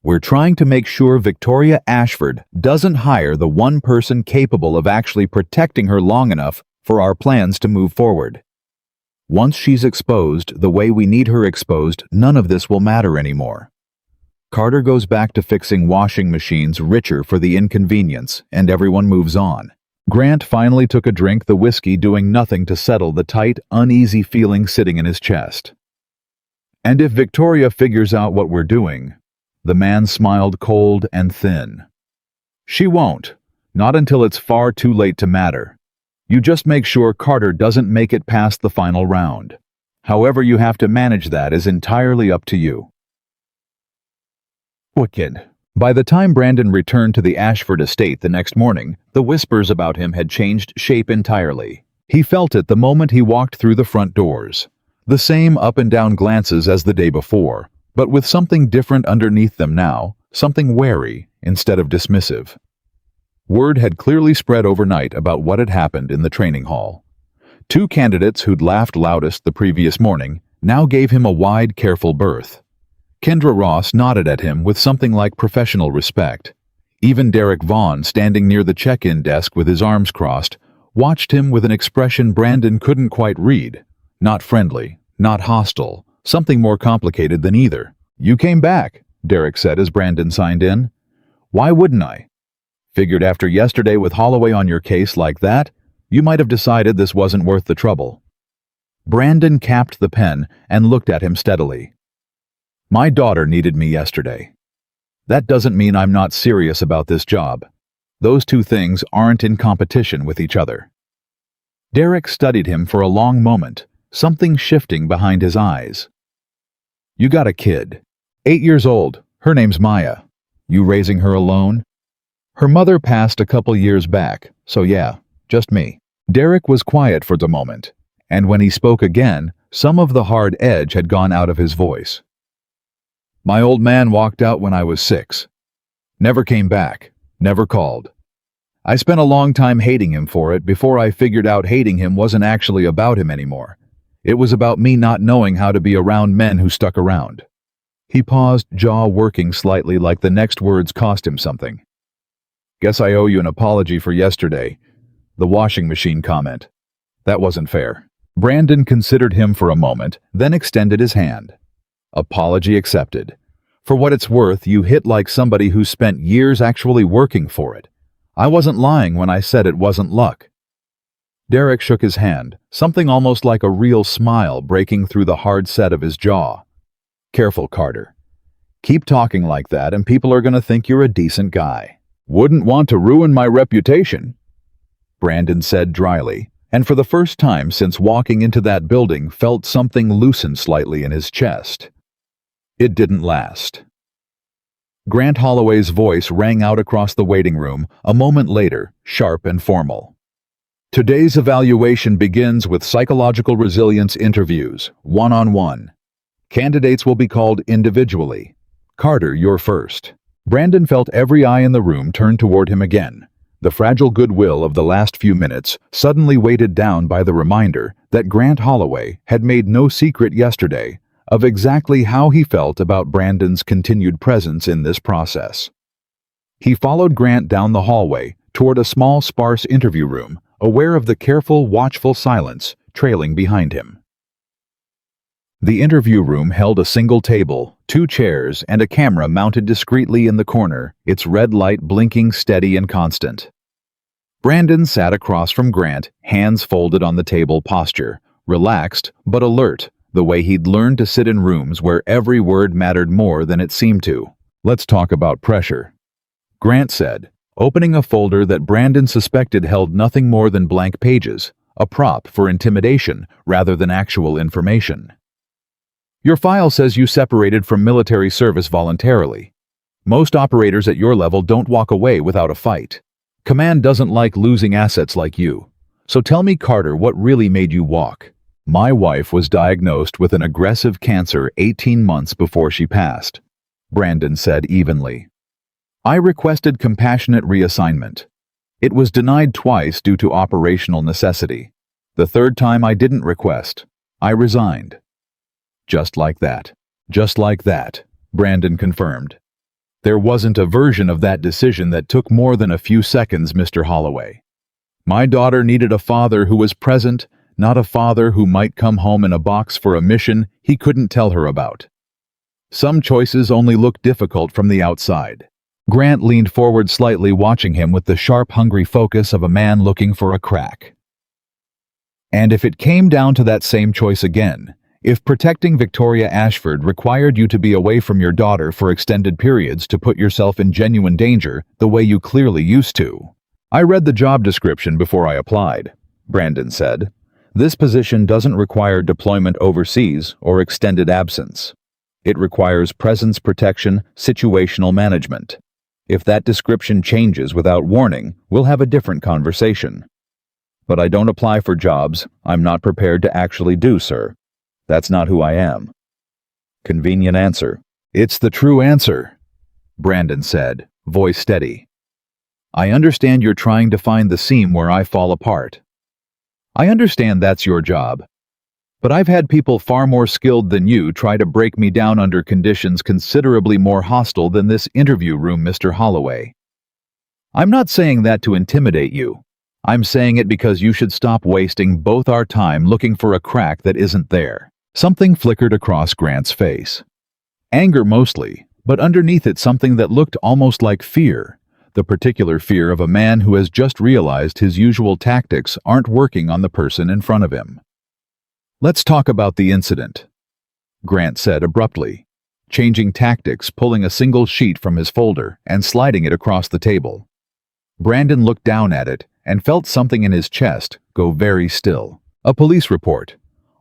We're trying to make sure Victoria Ashford doesn't hire the one person capable of actually protecting her long enough for our plans to move forward. Once she's exposed the way we need her exposed, none of this will matter anymore. Carter goes back to fixing washing machines richer for the inconvenience, and everyone moves on. Grant finally took a drink, the whiskey doing nothing to settle the tight, uneasy feeling sitting in his chest. And if Victoria figures out what we're doing, the man smiled cold and thin. She won't, not until it's far too late to matter. You just make sure Carter doesn't make it past the final round. However you have to manage that is entirely up to you. Wicked. By the time Brandon returned to the Ashford estate the next morning, the whispers about him had changed shape entirely. He felt it the moment he walked through the front doors. The same up and down glances as the day before, but with something different underneath them now, something wary instead of dismissive. Word had clearly spread overnight about what had happened in the training hall. Two candidates who'd laughed loudest the previous morning now gave him a wide, careful berth. Kendra Ross nodded at him with something like professional respect. Even Derek Vaughn, standing near the check-in desk with his arms crossed, watched him with an expression Brandon couldn't quite read. Not friendly, not hostile, something more complicated than either. You came back, Derek said as Brandon signed in. Why wouldn't I? Figured after yesterday with Holloway on your case like that, you might have decided this wasn't worth the trouble. Brandon capped the pen and looked at him steadily. My daughter needed me yesterday. That doesn't mean I'm not serious about this job. Those two things aren't in competition with each other. Derek studied him for a long moment, something shifting behind his eyes. You got a kid. 8 years old. Her name's Maya. You raising her alone? Her mother passed a couple years back, so yeah, just me. Derek was quiet for the moment, and when he spoke again, some of the hard edge had gone out of his voice. My old man walked out when I was 6. Never came back. Never called. I spent a long time hating him for it before I figured out hating him wasn't actually about him anymore. It was about me not knowing how to be around men who stuck around. He paused, jaw working slightly like the next words cost him something. Guess I owe you an apology for yesterday. The washing machine comment. That wasn't fair. Brandon considered him for a moment, then extended his hand. Apology accepted. For what it's worth, you hit like somebody who spent years actually working for it. I wasn't lying when I said it wasn't luck. Derek shook his hand, something almost like a real smile breaking through the hard set of his jaw. Careful, Carter. Keep talking like that and people are going to think you're a decent guy. Wouldn't want to ruin my reputation, Brandon said dryly, and for the first time since walking into that building felt something loosen slightly in his chest. It didn't last. Grant Holloway's voice rang out across the waiting room, a moment later, sharp and formal. Today's evaluation begins with psychological resilience interviews, one-on-one. Candidates will be called individually. Carter, you're first. Brandon felt every eye in the room turn toward him again. The fragile goodwill of the last few minutes suddenly weighted down by the reminder that Grant Holloway had made no secret yesterday of exactly how he felt about Brandon's continued presence in this process. He followed Grant down the hallway toward a small, sparse interview room, aware of the careful, watchful silence trailing behind him. The interview room held a single table, 2 chairs, and a camera mounted discreetly in the corner, its red light blinking steady and constant. Brandon sat across from Grant, hands folded on the table posture, relaxed but alert, the way he'd learned to sit in rooms where every word mattered more than it seemed to. Let's talk about pressure, Grant said, opening a folder that Brandon suspected held nothing more than blank pages, a prop for intimidation rather than actual information. Your file says you separated from military service voluntarily. Most operators at your level don't walk away without a fight. Command doesn't like losing assets like you. So tell me, Carter, what really made you walk? My wife was diagnosed with an aggressive cancer 18 months before she passed, Brandon said evenly. I requested compassionate reassignment. It was denied twice due to operational necessity. The third time I didn't request. I resigned. Just like that. Just like that, Brandon confirmed. There wasn't a version of that decision that took more than a few seconds, Mr. Holloway. My daughter needed a father who was present, not a father who might come home in a box for a mission he couldn't tell her about. Some choices only look difficult from the outside. Grant leaned forward slightly, watching him with the sharp, hungry focus of a man looking for a crack. And if it came down to that same choice again, if protecting Victoria Ashford required you to be away from your daughter for extended periods to put yourself in genuine danger the way you clearly used to. I read the job description before I applied, Brandon said. This position doesn't require deployment overseas or extended absence. It requires presence protection, situational management. If that description changes without warning, we'll have a different conversation. But I don't apply for jobs I'm not prepared to actually do, sir. That's not who I am. Convenient answer. It's the true answer, Brandon said, voice steady. I understand you're trying to find the seam where I fall apart. I understand that's your job. But I've had people far more skilled than you try to break me down under conditions considerably more hostile than this interview room, Mr. Holloway. I'm not saying that to intimidate you. I'm saying it because you should stop wasting both our time looking for a crack that isn't there. Something flickered across Grant's face. Anger mostly, but underneath it something that looked almost like fear, the particular fear of a man who has just realized his usual tactics aren't working on the person in front of him. Let's talk about the incident, Grant said abruptly, changing tactics, pulling a single sheet from his folder and sliding it across the table. Brandon looked down at it and felt something in his chest go very still. A police report.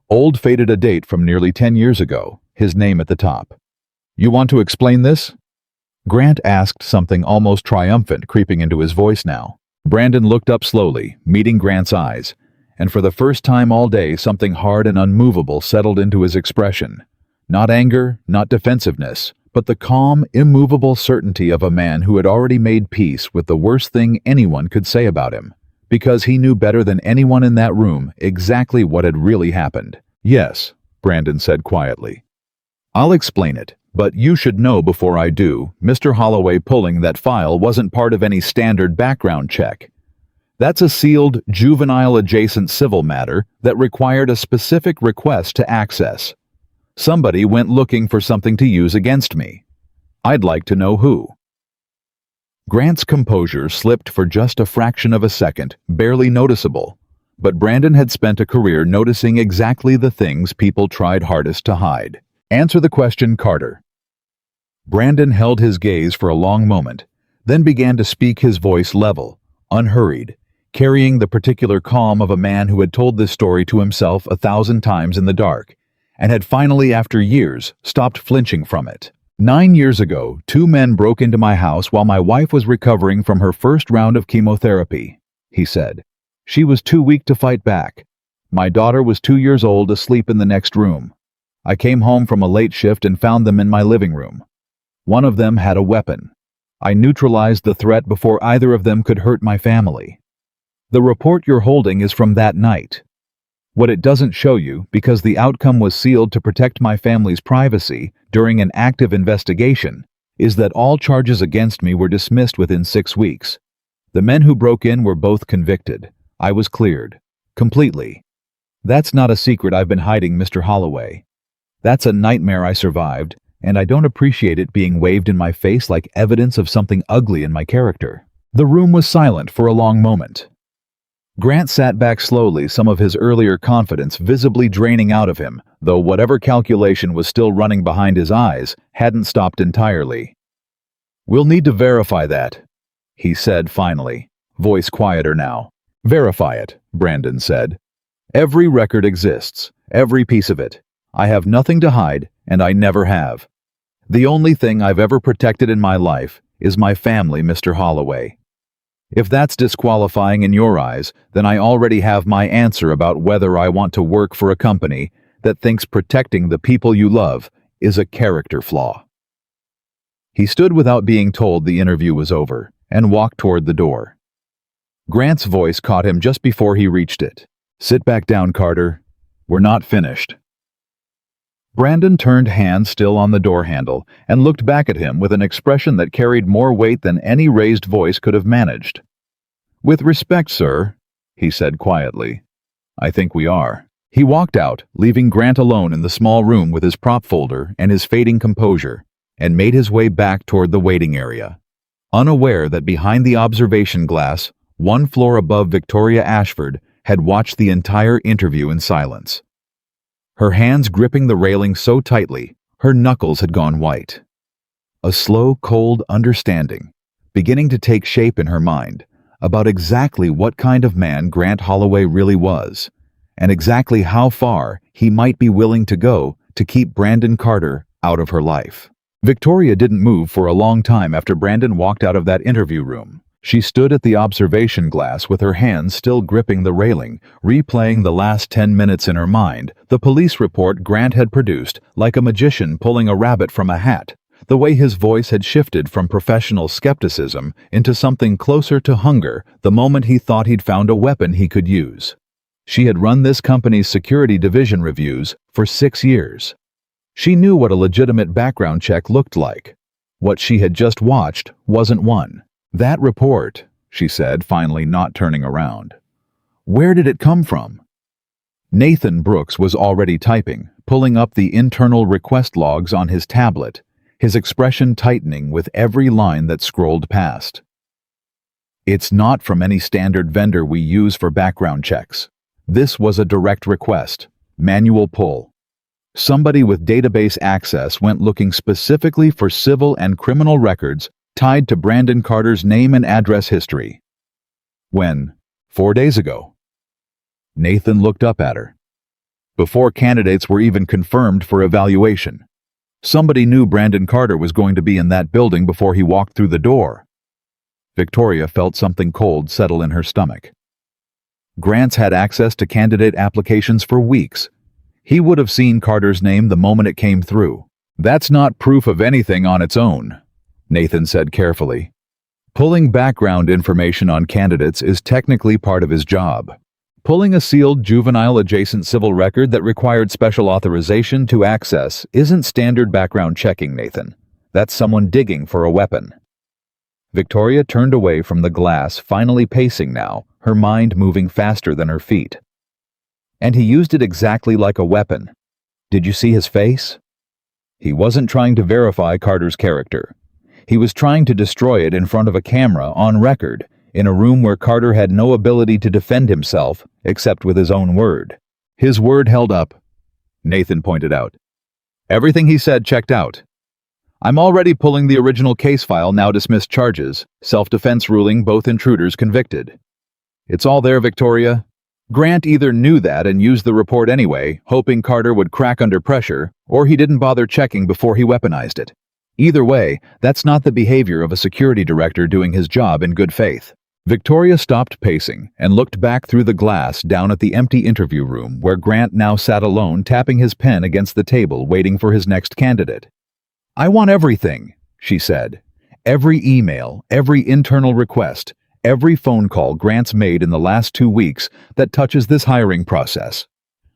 Old, faded, a date from nearly 10 years ago, his name at the top. You want to explain this? Grant asked, something almost triumphant creeping into his voice now. Brandon looked up slowly, meeting Grant's eyes, and for the first time all day something hard and unmovable settled into his expression. Not anger, not defensiveness, but the calm, immovable certainty of a man who had already made peace with the worst thing anyone could say about him, because he knew better than anyone in that room exactly what had really happened. "Yes," Brandon said quietly. "I'll explain it, but you should know before I do, Mr. Holloway pulling that file wasn't part of any standard background check. That's a sealed, juvenile-adjacent civil matter that required a specific request to access. Somebody went looking for something to use against me. I'd like to know who." Grant's composure slipped for just a fraction of a second, barely noticeable, but Brandon had spent a career noticing exactly the things people tried hardest to hide. "Answer the question, Carter." Brandon held his gaze for a long moment, then began to speak, his voice level, unhurried, carrying the particular calm of a man who had told this story to himself 1,000 times in the dark, and had finally, after years, stopped flinching from it. "9 years ago, 2 men broke into my house while my wife was recovering from her first round of chemotherapy," he said. "She was too weak to fight back. My daughter was 2 years old, asleep in the next room. I came home from a late shift and found them in my living room. One of them had a weapon. I neutralized the threat before either of them could hurt my family. The report you're holding is from that night. What it doesn't show you, because the outcome was sealed to protect my family's privacy during an active investigation, is that all charges against me were dismissed within 6 weeks. The men who broke in were both convicted. I was cleared. Completely. That's not a secret I've been hiding, Mr. Holloway. That's a nightmare I survived, and I don't appreciate it being waved in my face like evidence of something ugly in my character." The room was silent for a long moment. Grant sat back slowly, some of his earlier confidence visibly draining out of him, though whatever calculation was still running behind his eyes hadn't stopped entirely. "We'll need to verify that," he said finally, voice quieter now. "Verify it," Brandon said. "Every record exists, every piece of it. I have nothing to hide, and I never have. The only thing I've ever protected in my life is my family, Mr. Holloway. If that's disqualifying in your eyes, then I already have my answer about whether I want to work for a company that thinks protecting the people you love is a character flaw." He stood without being told the interview was over, and walked toward the door. Grant's voice caught him just before he reached it. "Sit back down, Carter. We're not finished." Brandon turned, hand still on the door handle, and looked back at him with an expression that carried more weight than any raised voice could have managed. "With respect, sir," he said quietly, "I think we are." He walked out, leaving Grant alone in the small room with his prop folder and his fading composure, and made his way back toward the waiting area, unaware that behind the observation glass, 1 floor above Victoria Ashford, had watched the entire interview in silence. Her hands gripping the railing so tightly, her knuckles had gone white. A slow, cold understanding, beginning to take shape in her mind, about exactly what kind of man Grant Holloway really was, and exactly how far he might be willing to go to keep Brandon Carter out of her life. Victoria didn't move for a long time after Brandon walked out of that interview room. She stood at the observation glass with her hands still gripping the railing, replaying the last 10 minutes in her mind, the police report Grant had produced, like a magician pulling a rabbit from a hat, the way his voice had shifted from professional skepticism into something closer to hunger the moment he thought he'd found a weapon he could use. She had run this company's security division reviews for 6 years. She knew what a legitimate background check looked like. What she had just watched wasn't one. "That report," she said, finally not turning around. "Where did it come from?" Nathan Brooks was already typing, pulling up the internal request logs on his tablet, his expression tightening with every line that scrolled past. "It's not from any standard vendor we use for background checks. This was a direct request, manual pull. Somebody with database access went looking specifically for civil and criminal records tied to Brandon Carter's name and address history." "When?" "4 days ago." Nathan looked up at her. "Before candidates were even confirmed for evaluation. Somebody knew Brandon Carter was going to be in that building before he walked through the door." Victoria felt something cold settle in her stomach. Grant's had access to candidate applications for weeks. He would have seen Carter's name the moment it came through. That's not proof of anything on its own, Nathan said carefully. Pulling background information on candidates is technically part of his job. Pulling a sealed juvenile-adjacent civil record that required special authorization to access isn't standard background checking, Nathan. That's someone digging for a weapon. Victoria turned away from the glass, finally pacing now, her mind moving faster than her feet. And he used it exactly like a weapon. Did you see his face? He wasn't trying to verify Carter's character. He was trying to destroy it in front of a camera, on record, in a room where Carter had no ability to defend himself, except with his own word. His word held up, Nathan pointed out. Everything he said checked out. I'm already pulling the original case file, now dismissed charges, self-defense ruling, both intruders convicted. It's all there, Victoria. Grant either knew that and used the report anyway, hoping Carter would crack under pressure, or he didn't bother checking before he weaponized it. Either way, that's not the behavior of a security director doing his job in good faith. Victoria stopped pacing and looked back through the glass down at the empty interview room where Grant now sat alone, tapping his pen against the table, waiting for his next candidate. I want everything, she said. Every email, every internal request, every phone call Grant's made in the last 2 weeks that touches this hiring process.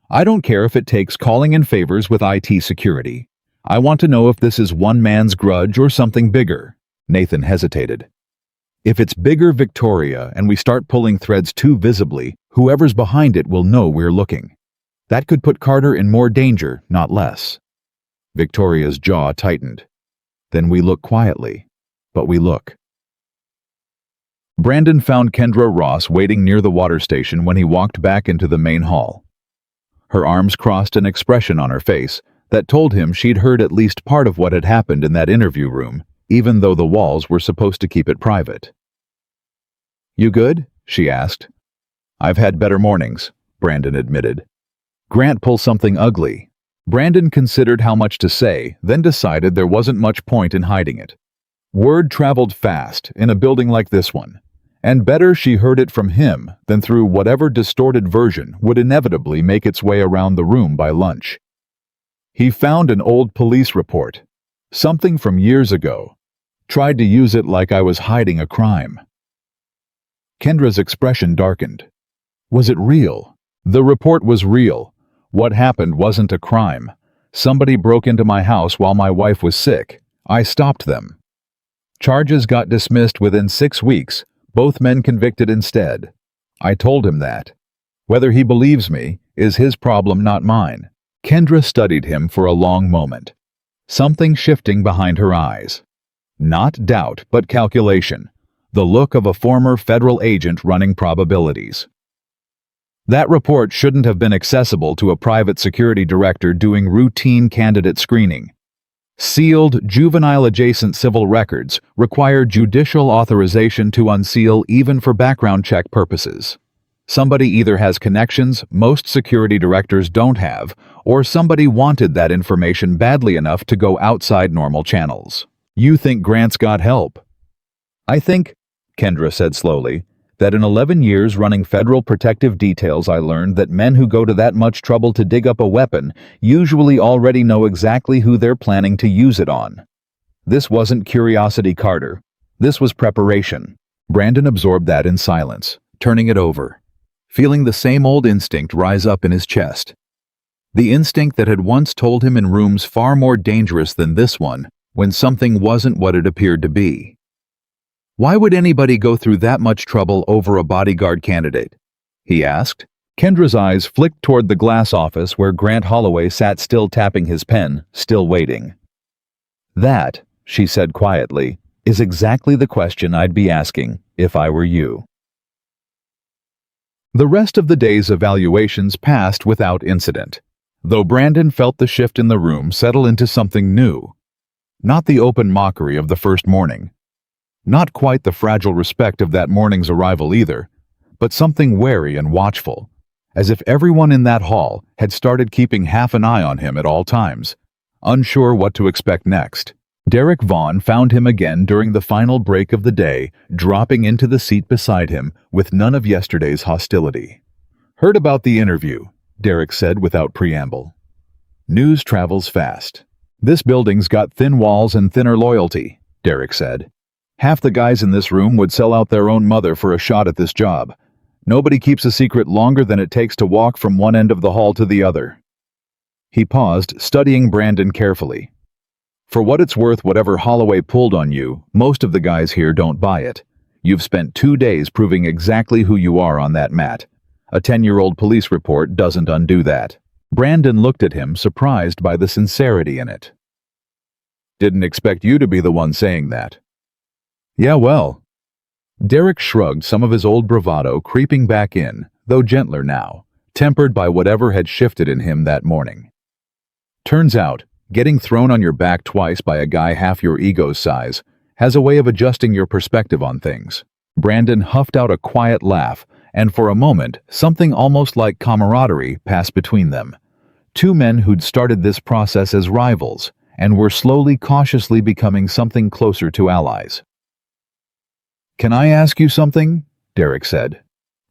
I don't care if it takes calling in favors with IT security. I want to know if this is one man's grudge or something bigger. Nathan hesitated. If it's bigger, Victoria, and we start pulling threads too visibly, whoever's behind it will know we're looking. That could put Carter in more danger, not less. Victoria's jaw tightened. Then we look quietly, but we look. Brandon found Kendra Ross waiting near the water station when he walked back into the main hall. Her arms crossed, an expression on her face that told him she'd heard at least part of what had happened in that interview room, even though the walls were supposed to keep it private. You good? She asked. I've had better mornings, Brandon admitted. Grant pulled something ugly. Brandon considered how much to say, then decided there wasn't much point in hiding it. Word traveled fast in a building like this one, and better she heard it from him than through whatever distorted version would inevitably make its way around the room by lunch. He found an old police report, something from years ago. Tried to use it like I was hiding a crime. Kendra's expression darkened. Was it real? The report was real. What happened wasn't a crime. Somebody broke into my house while my wife was sick. I stopped them. Charges got dismissed within 6 weeks, both men convicted instead. I told him that. Whether he believes me is his problem, not mine. Kendra studied him for a long moment, something shifting behind her eyes. Not doubt, but calculation, the look of a former federal agent running probabilities. That report shouldn't have been accessible to a private security director doing routine candidate screening. Sealed, juvenile-adjacent civil records require judicial authorization to unseal even for background check purposes. Somebody either has connections most security directors don't have, or somebody wanted that information badly enough to go outside normal channels. You think Grant's got help? I think, Kendra said slowly, that in 11 years running federal protective details I learned that men who go to that much trouble to dig up a weapon usually already know exactly who they're planning to use it on. This wasn't curiosity, Carter. This was preparation. Brandon absorbed that in silence, turning it over, feeling the same old instinct rise up in his chest. The instinct that had once told him in rooms far more dangerous than this one, when something wasn't what it appeared to be. Why would anybody go through that much trouble over a bodyguard candidate? He asked. Kendra's eyes flicked toward the glass office where Grant Holloway sat still tapping his pen, still waiting. That, she said quietly, is exactly the question I'd be asking if I were you. The rest of the day's evaluations passed without incident, though Brandon felt the shift in the room settle into something new. Not the open mockery of the first morning. Not quite the fragile respect of that morning's arrival either, but something wary and watchful, as if everyone in that hall had started keeping half an eye on him at all times, unsure what to expect next. Derek Vaughn found him again during the final break of the day, dropping into the seat beside him with none of yesterday's hostility. Heard about the interview, Derek said without preamble. News travels fast. "This building's got thin walls and thinner loyalty," Derek said. "Half the guys in this room would sell out their own mother for a shot at this job. Nobody keeps a secret longer than it takes to walk from one end of the hall to the other." He paused, studying Brandon carefully. "For what it's worth, whatever Holloway pulled on you, most of the guys here don't buy it. You've spent 2 days proving exactly who you are on that mat. A 10-year-old police report doesn't undo that." Brandon looked at him, surprised by the sincerity in it. "Didn't expect you to be the one saying that." "Yeah, well." Derek shrugged, some of his old bravado creeping back in, though gentler now, tempered by whatever had shifted in him that morning. "Turns out, getting thrown on your back twice by a guy half your ego's size has a way of adjusting your perspective on things." Brandon huffed out a quiet laugh, and for a moment, something almost like camaraderie passed between them. Two men who'd started this process as rivals, and were slowly, cautiously becoming something closer to allies. "Can I ask you something?" Derek said.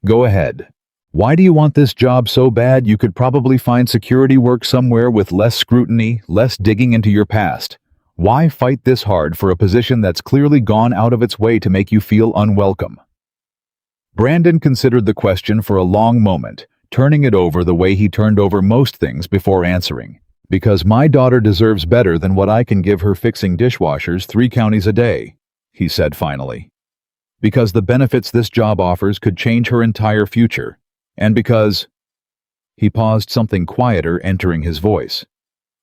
"Go ahead. Why do you want this job so bad? You could probably find security work somewhere with less scrutiny, less digging into your past. Why fight this hard for a position that's clearly gone out of its way to make you feel unwelcome?" Brandon considered the question for a long moment, turning it over the way he turned over most things before answering. "Because my daughter deserves better than what I can give her fixing dishwashers 3 counties a day," he said finally. "Because the benefits this job offers could change her entire future. And because—" He paused, something quieter entering his voice.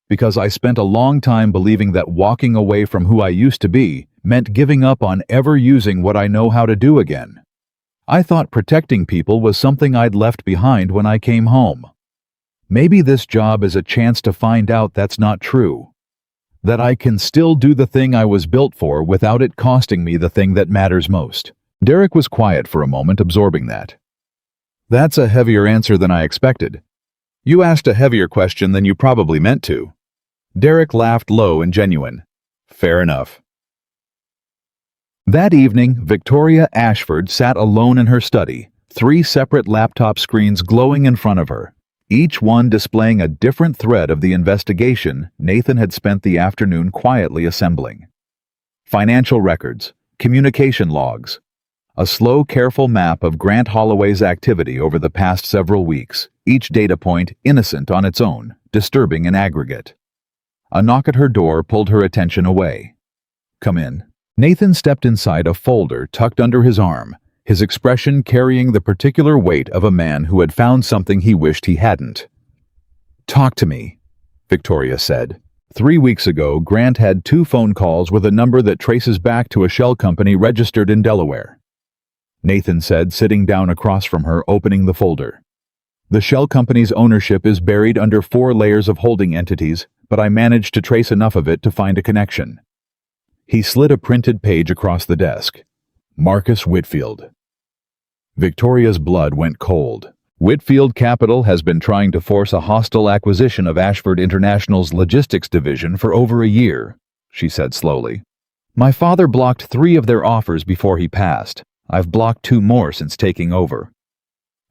"Because I spent a long time believing that walking away from who I used to be meant giving up on ever using what I know how to do again. I thought protecting people was something I'd left behind when I came home. Maybe this job is a chance to find out that's not true. That I can still do the thing I was built for without it costing me the thing that matters most." Derek was quiet for a moment, absorbing that. "That's a heavier answer than I expected. You asked a heavier question than you probably meant to." Derek laughed low and genuine. "Fair enough." That evening, Victoria Ashford sat alone in her study, 3 separate laptop screens glowing in front of her, each one displaying a different thread of the investigation Nathan had spent the afternoon quietly assembling. Financial records, communication logs, a slow, careful map of Grant Holloway's activity over the past several weeks, each data point innocent on its own, disturbing in aggregate. A knock at her door pulled her attention away. "Come in." Nathan stepped inside, a folder tucked under his arm, his expression carrying the particular weight of a man who had found something he wished he hadn't. "Talk to me," Victoria said. 3 weeks ago, Grant had 2 phone calls with a number that traces back to a shell company registered in Delaware. Nathan said, sitting down across from her, opening the folder. "The shell company's ownership is buried under 4 layers of holding entities, but I managed to trace enough of it to find a connection." He slid a printed page across the desk. "Marcus Whitfield." Victoria's blood went cold. "Whitfield Capital has been trying to force a hostile acquisition of Ashford International's logistics division for over a year," she said slowly. "My father blocked 3 of their offers before he passed. I've blocked 2 more since taking over.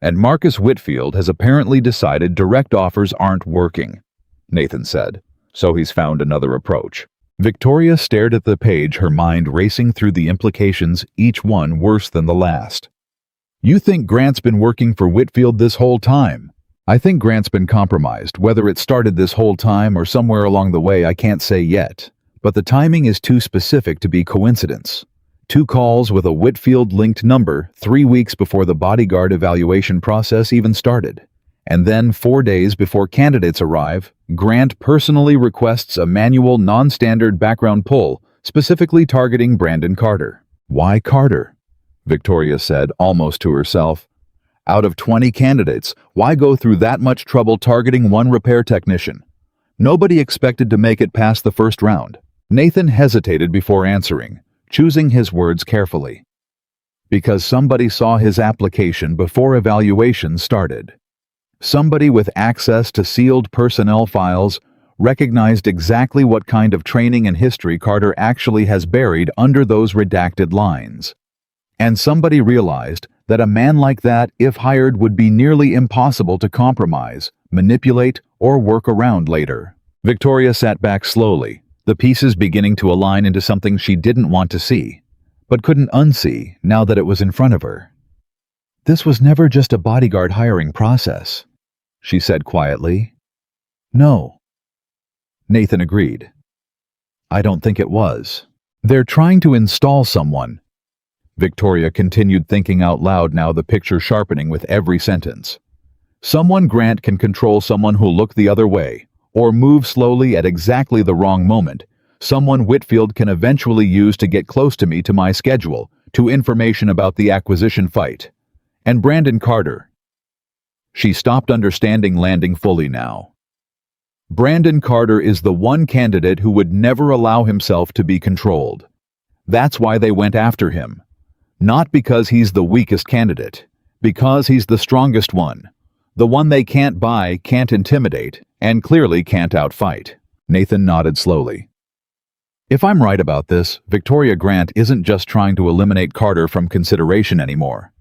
And Marcus Whitfield has apparently decided direct offers aren't working," Nathan said. "So he's found another approach." Victoria stared at the page, her mind racing through the implications, each one worse than the last. "You think Grant's been working for Whitfield this whole time?" "I think Grant's been compromised. Whether it started this whole time or somewhere along the way, I can't say yet. But the timing is too specific to be coincidence. 2 calls with a Whitfield-linked number 3 weeks before the Bodyguard evaluation process even started. And then 4 days before candidates arrive, Grant personally requests a manual, non-standard background pull, specifically targeting Brandon Carter." "Why Carter?" Victoria said, almost to herself. "Out of 20 candidates, why go through that much trouble targeting one repair technician? Nobody expected to make it past the first round." Nathan hesitated before answering, choosing his words carefully. "Because somebody saw his application before evaluation started. Somebody with access to sealed personnel files recognized exactly what kind of training and history Carter actually has buried under those redacted lines. And somebody realized that a man like that, if hired, would be nearly impossible to compromise, manipulate, or work around later. Victoria sat back slowly, the pieces beginning to align into something she didn't want to see, but couldn't unsee now that it was in front of her. "This was never just a bodyguard hiring process," she said quietly. "No." Nathan agreed. "I don't think it was. They're trying to install someone." Victoria continued, thinking out loud now, the picture sharpening with every sentence. "Someone Grant can control, someone who'll look the other way, or move slowly at exactly the wrong moment. Someone Whitfield can eventually use to get close to me, to my schedule, to information about the acquisition fight. And Brandon Carter." She stopped understanding, landing fully now. Brandon Carter is the one candidate who would never allow himself to be controlled. That's why they went after him. Not because he's the weakest candidate, because he's the strongest one. The one they can't buy, can't intimidate, and clearly can't outfight. Nathan nodded slowly. "If I'm right about this, Victoria, Grant isn't just trying to eliminate Carter from consideration anymore.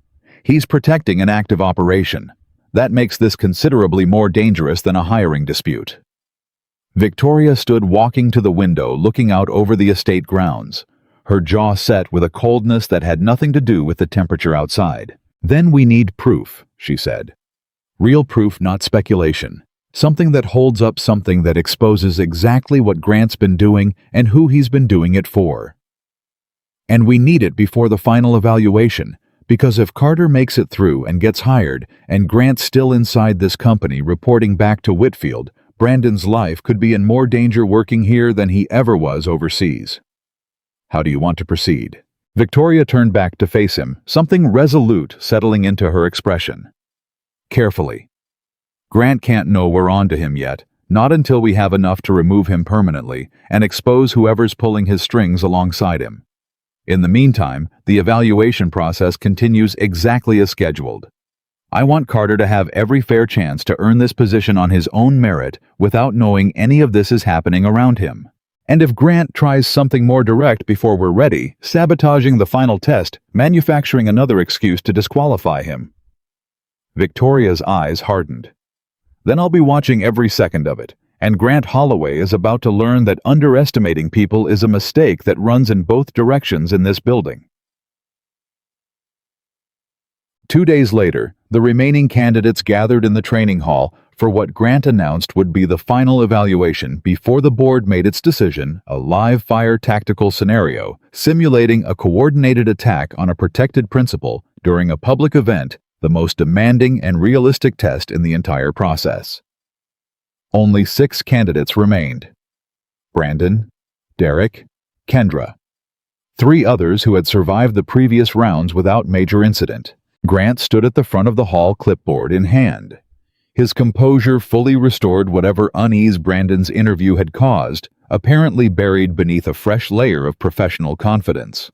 He's protecting an active operation. That makes this considerably more dangerous than a hiring dispute." Victoria stood walking to the window, looking out over the estate grounds, her jaw set with a coldness that had nothing to do with the temperature outside. "Then we need proof," she said. "Real proof, not speculation. Something that holds up, something that exposes exactly what Grant's been doing and who he's been doing it for. And we need it before the final evaluation, because if Carter makes it through and gets hired, and Grant's still inside this company reporting back to Whitfield, Brandon's life could be in more danger working here than he ever was overseas. How do you want to proceed?" Victoria turned back to face him, something resolute settling into her expression. "Carefully. Grant can't know we're on to him yet, not until we have enough to remove him permanently and expose whoever's pulling his strings alongside him. In the meantime, the evaluation process continues exactly as scheduled. I want Carter to have every fair chance to earn this position on his own merit without knowing any of this is happening around him. And if Grant tries something more direct before we're ready, sabotaging the final test, manufacturing another excuse to disqualify him." Victoria's eyes hardened. "Then I'll be watching every second of it, and Grant Holloway is about to learn that underestimating people is a mistake that runs in both directions in this building." 2 days later, the remaining candidates gathered in the training hall for what Grant announced would be the final evaluation before the board made its decision, a live-fire tactical scenario simulating a coordinated attack on a protected principal during a public event, the most demanding and realistic test in the entire process. Only 6 candidates remained: Brandon, Derek, Kendra. 3 others who had survived the previous rounds without major incident. Grant stood at the front of the hall, clipboard in hand. His composure fully restored, whatever unease Brandon's interview had caused, apparently buried beneath a fresh layer of professional confidence.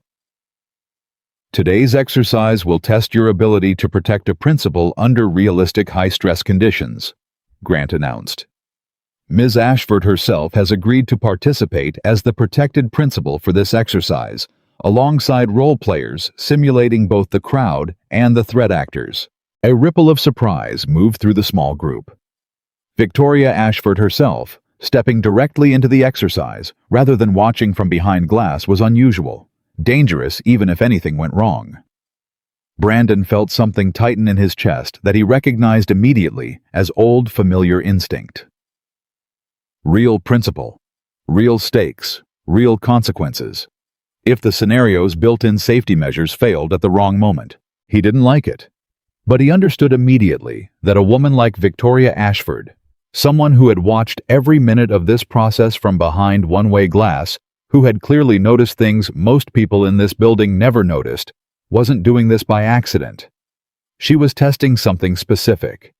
"Today's exercise will test your ability to protect a principal under realistic high-stress conditions," Grant announced. "Ms. Ashford herself has agreed to participate as the protected principal for this exercise, alongside role players simulating both the crowd and the threat actors." A ripple of surprise moved through the small group. Victoria Ashford herself, stepping directly into the exercise rather than watching from behind glass, was unusual. Dangerous even if anything went wrong. Brandon felt something tighten in his chest that he recognized immediately as old familiar instinct. Real principle, real stakes, real consequences. If the scenario's built-in safety measures failed at the wrong moment, he didn't like it. But he understood immediately that a woman like Victoria Ashford, someone who had watched every minute of this process from behind one-way glass, who had clearly noticed things most people in this building never noticed, wasn't doing this by accident. She was testing something specific.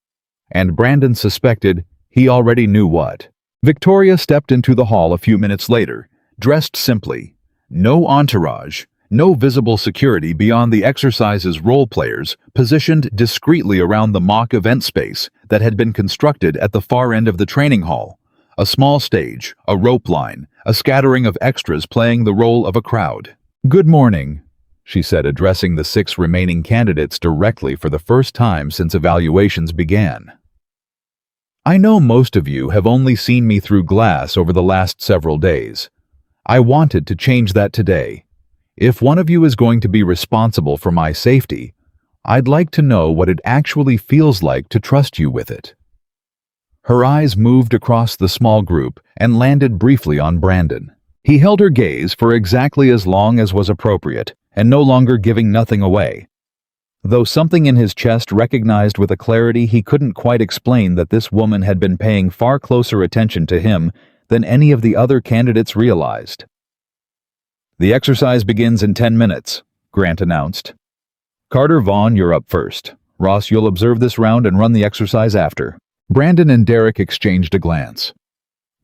And Brandon suspected he already knew what. Victoria stepped into the hall a few minutes later, dressed simply. No entourage, no visible security beyond the exercise's role players, positioned discreetly around the mock event space that had been constructed at the far end of the training hall. A small stage, a rope line, a scattering of extras playing the role of a crowd. "Good morning," she said, addressing the 6 remaining candidates directly for the first time since evaluations began. I know most of you have only seen me through glass over the last several days. I wanted to change that today. If one of you is going to be responsible for my safety, I'd like to know what it actually feels like to trust you with it." Her eyes moved across the small group and landed briefly on Brandon. He held her gaze for exactly as long as was appropriate, and no longer giving nothing away. Though something in his chest recognized with a clarity he couldn't quite explain that this woman had been paying far closer attention to him than any of the other candidates realized. "The exercise begins in 10 minutes, Grant announced. "Carter, Vaughn, you're up first. Ross, you'll observe this round and run the exercise after." Brandon and Derek exchanged a glance.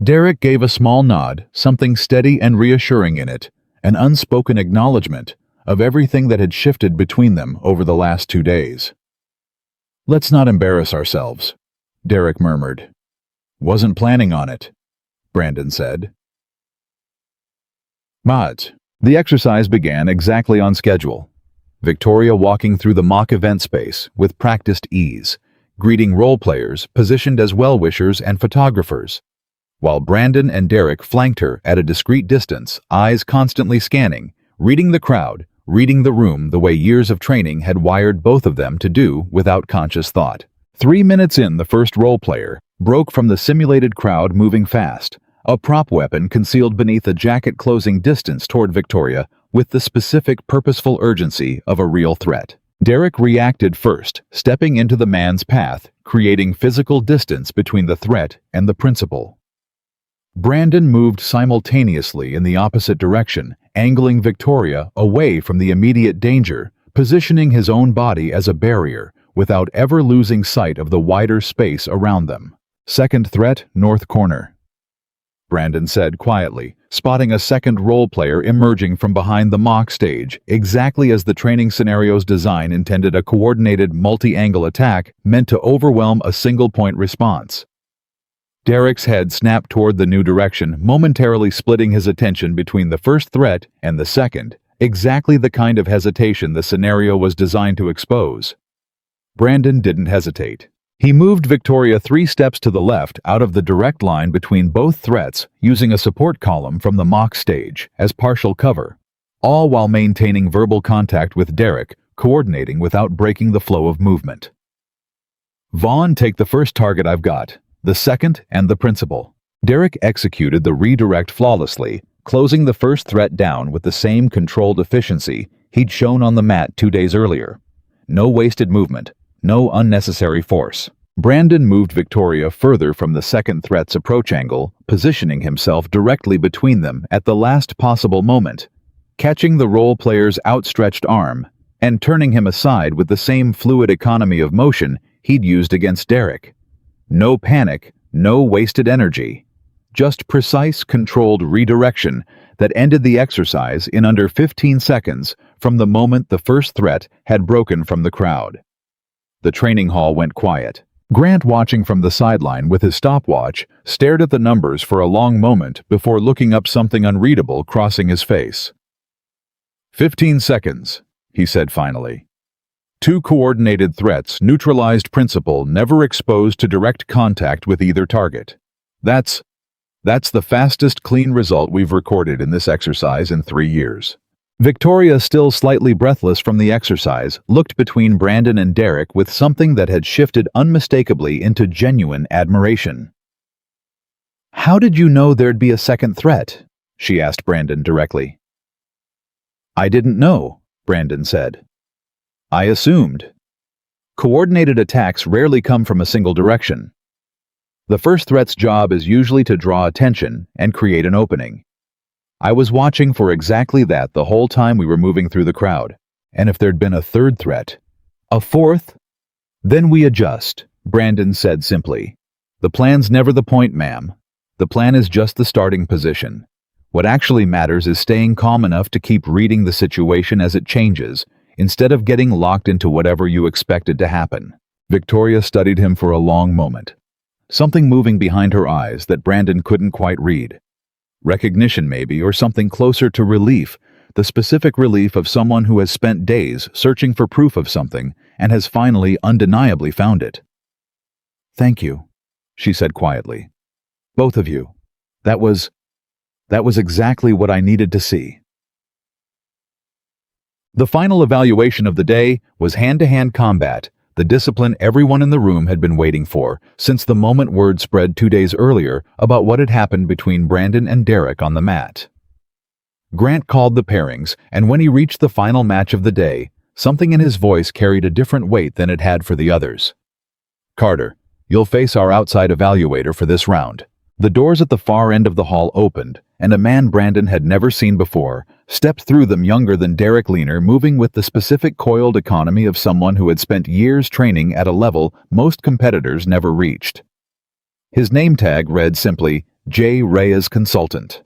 Derek gave a small nod, something steady and reassuring in it, an unspoken acknowledgement of everything that had shifted between them over the last 2 days. "Let's not embarrass ourselves," Derek murmured. "Wasn't planning on it," Brandon said. Mods. The exercise began exactly on schedule. Victoria walking through the mock event space with practiced ease, greeting role players positioned as well-wishers and photographers, while Brandon and Derek flanked her at a discreet distance, eyes constantly scanning, reading the crowd, reading the room the way years of training had wired both of them to do without conscious thought. 3 minutes in, the first role player broke from the simulated crowd moving fast, a prop weapon concealed beneath a jacket closing distance toward Victoria with the specific purposeful urgency of a real threat. Derek reacted first, stepping into the man's path, creating physical distance between the threat and the principal. Brandon moved simultaneously in the opposite direction, angling Victoria away from the immediate danger, positioning his own body as a barrier without ever losing sight of the wider space around them. "Second threat, north corner," Brandon said quietly, spotting a second role player emerging from behind the mock stage, exactly as the training scenario's design intended: a coordinated multi-angle attack meant to overwhelm a single-point response. Derek's head snapped toward the new direction, momentarily splitting his attention between the first threat and the second, exactly the kind of hesitation the scenario was designed to expose. Brandon didn't hesitate. He moved Victoria 3 steps to the left out of the direct line between both threats, using a support column from the mock stage as partial cover, all while maintaining verbal contact with Derek, coordinating without breaking the flow of movement. "Vaughn, take the first target I've got, the second and the principal." Derek executed the redirect flawlessly, closing the first threat down with the same controlled efficiency he'd shown on the mat 2 days earlier. No wasted movement, no unnecessary force. Brandon moved Victoria further from the second threat's approach angle, positioning himself directly between them at the last possible moment, catching the role player's outstretched arm and turning him aside with the same fluid economy of motion he'd used against Derek. No panic, no wasted energy. Just precise, controlled redirection that ended the exercise in under 15 seconds from the moment the first threat had broken from the crowd. The training hall went quiet. Grant, watching from the sideline with his stopwatch, stared at the numbers for a long moment before looking up something unreadable crossing his face. 15 seconds, he said finally. 2 coordinated threats neutralized principal, never exposed to direct contact with either target. That's the fastest clean result we've recorded in this exercise in 3 years. Victoria, still slightly breathless from the exercise, looked between Brandon and Derek with something that had shifted unmistakably into genuine admiration. "How did you know there'd be a second threat?" she asked Brandon directly. "I didn't know," Brandon said. "I assumed. Coordinated attacks rarely come from a single direction. The first threat's job is usually to draw attention and create an opening. I was watching for exactly that the whole time we were moving through the crowd. And if there'd been a third threat, a fourth, then we adjust," Brandon said simply. "The plan's never the point, ma'am. The plan is just the starting position. What actually matters is staying calm enough to keep reading the situation as it changes, instead of getting locked into whatever you expected to happen." Victoria studied him for a long moment. Something moving behind her eyes that Brandon couldn't quite read. Recognition maybe, or something closer to relief, the specific relief of someone who has spent days searching for proof of something and has finally undeniably found it. "Thank you," she said quietly. "Both of you. That was exactly what I needed to see." The final evaluation of the day was hand-to-hand combat, the discipline everyone in the room had been waiting for since the moment word spread 2 days earlier about what had happened between Brandon and Derek on the mat. Grant called the pairings, and when he reached the final match of the day, something in his voice carried a different weight than it had for the others. "Carter, you'll face our outside evaluator for this round." The doors at the far end of the hall opened, and a man Brandon had never seen before stepped through them, younger than Derek, leaner, moving with the specific coiled economy of someone who had spent years training at a level most competitors never reached. His name tag read simply, J. Reyes Consultant.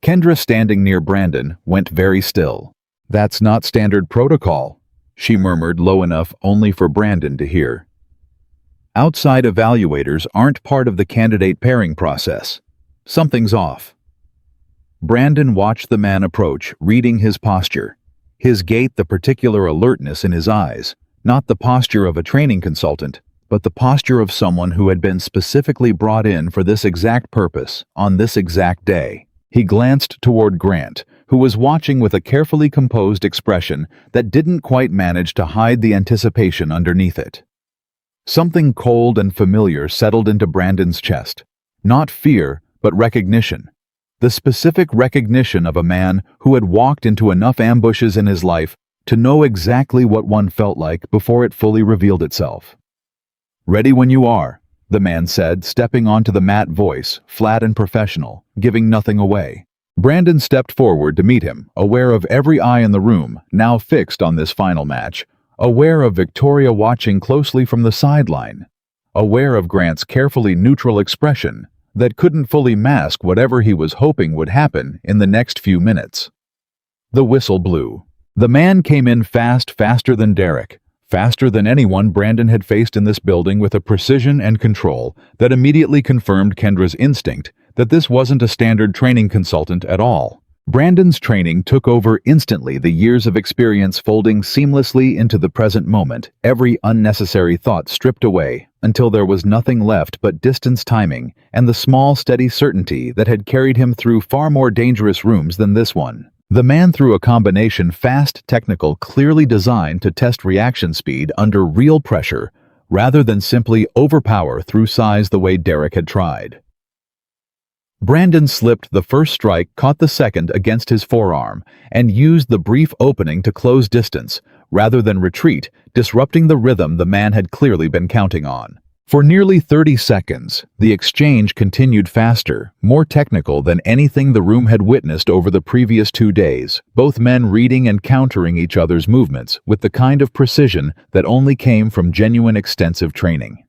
Kendra, standing near Brandon, went very still. "That's not standard protocol," she murmured low enough only for Brandon to hear. "Outside evaluators aren't part of the candidate pairing process. Something's off." Brandon watched the man approach, reading his posture. His gait, the particular alertness in his eyes, not the posture of a training consultant, but the posture of someone who had been specifically brought in for this exact purpose, on this exact day. He glanced toward Grant, who was watching with a carefully composed expression that didn't quite manage to hide the anticipation underneath it. Something cold and familiar settled into Brandon's chest. Not fear, but recognition. The specific recognition of a man who had walked into enough ambushes in his life to know exactly what one felt like before it fully revealed itself. "Ready when you are," the man said, stepping onto the mat, voice flat and professional, giving nothing away. Brandon stepped forward to meet him, aware of every eye in the room, now fixed on this final match, aware of Victoria watching closely from the sideline, aware of Grant's carefully neutral expression that couldn't fully mask whatever he was hoping would happen in the next few minutes. The whistle blew. The man came in faster than Derek, faster than anyone Brandon had faced in this building, with a precision and control that immediately confirmed Kendra's instinct that this wasn't a standard training consultant at all. Brandon's training took over instantly, the years of experience folding seamlessly into the present moment, every unnecessary thought stripped away, until there was nothing left but distance, timing, and the small, steady certainty that had carried him through far more dangerous rooms than this one. The man threw a combination fast, technical, clearly designed to test reaction speed under real pressure, rather than simply overpower through size the way Derek had tried. Brandon slipped the first strike, caught the second against his forearm, and used the brief opening to close distance, rather than retreat, disrupting the rhythm the man had clearly been counting on. For nearly 30 seconds, the exchange continued faster, more technical than anything the room had witnessed over the previous 2 days, both men reading and countering each other's movements with the kind of precision that only came from genuine extensive training.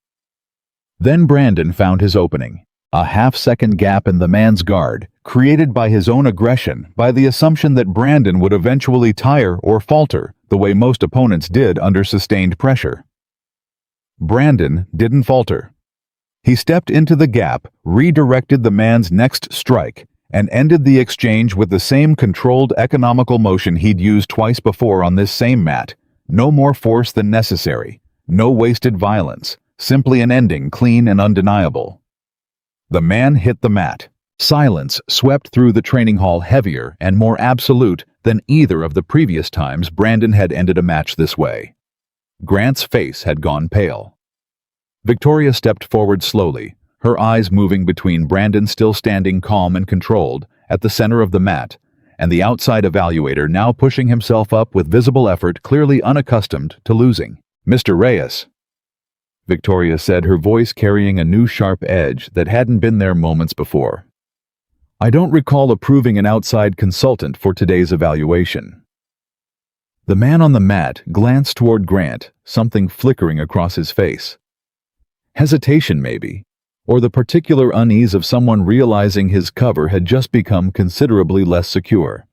Then Brandon found his opening. A half-second gap in the man's guard, created by his own aggression, by the assumption that Brandon would eventually tire or falter, the way most opponents did under sustained pressure. Brandon didn't falter. He stepped into the gap, redirected the man's next strike, and ended the exchange with the same controlled, economical motion he'd used twice before on this same mat. No more force than necessary, no wasted violence, simply an ending clean and undeniable. The man hit the mat. Silence swept through the training hall, heavier and more absolute than either of the previous times Brandon had ended a match this way. Grant's face had gone pale. Victoria stepped forward slowly, her eyes moving between Brandon, still standing calm and controlled at the center of the mat, and the outside evaluator now pushing himself up with visible effort, clearly unaccustomed to losing. "Mr. Reyes," Victoria said, her voice carrying a new sharp edge that hadn't been there moments before. "I don't recall approving an outside consultant for today's evaluation." The man on the mat glanced toward Grant, something flickering across his face. Hesitation, maybe, or the particular unease of someone realizing his cover had just become considerably less secure.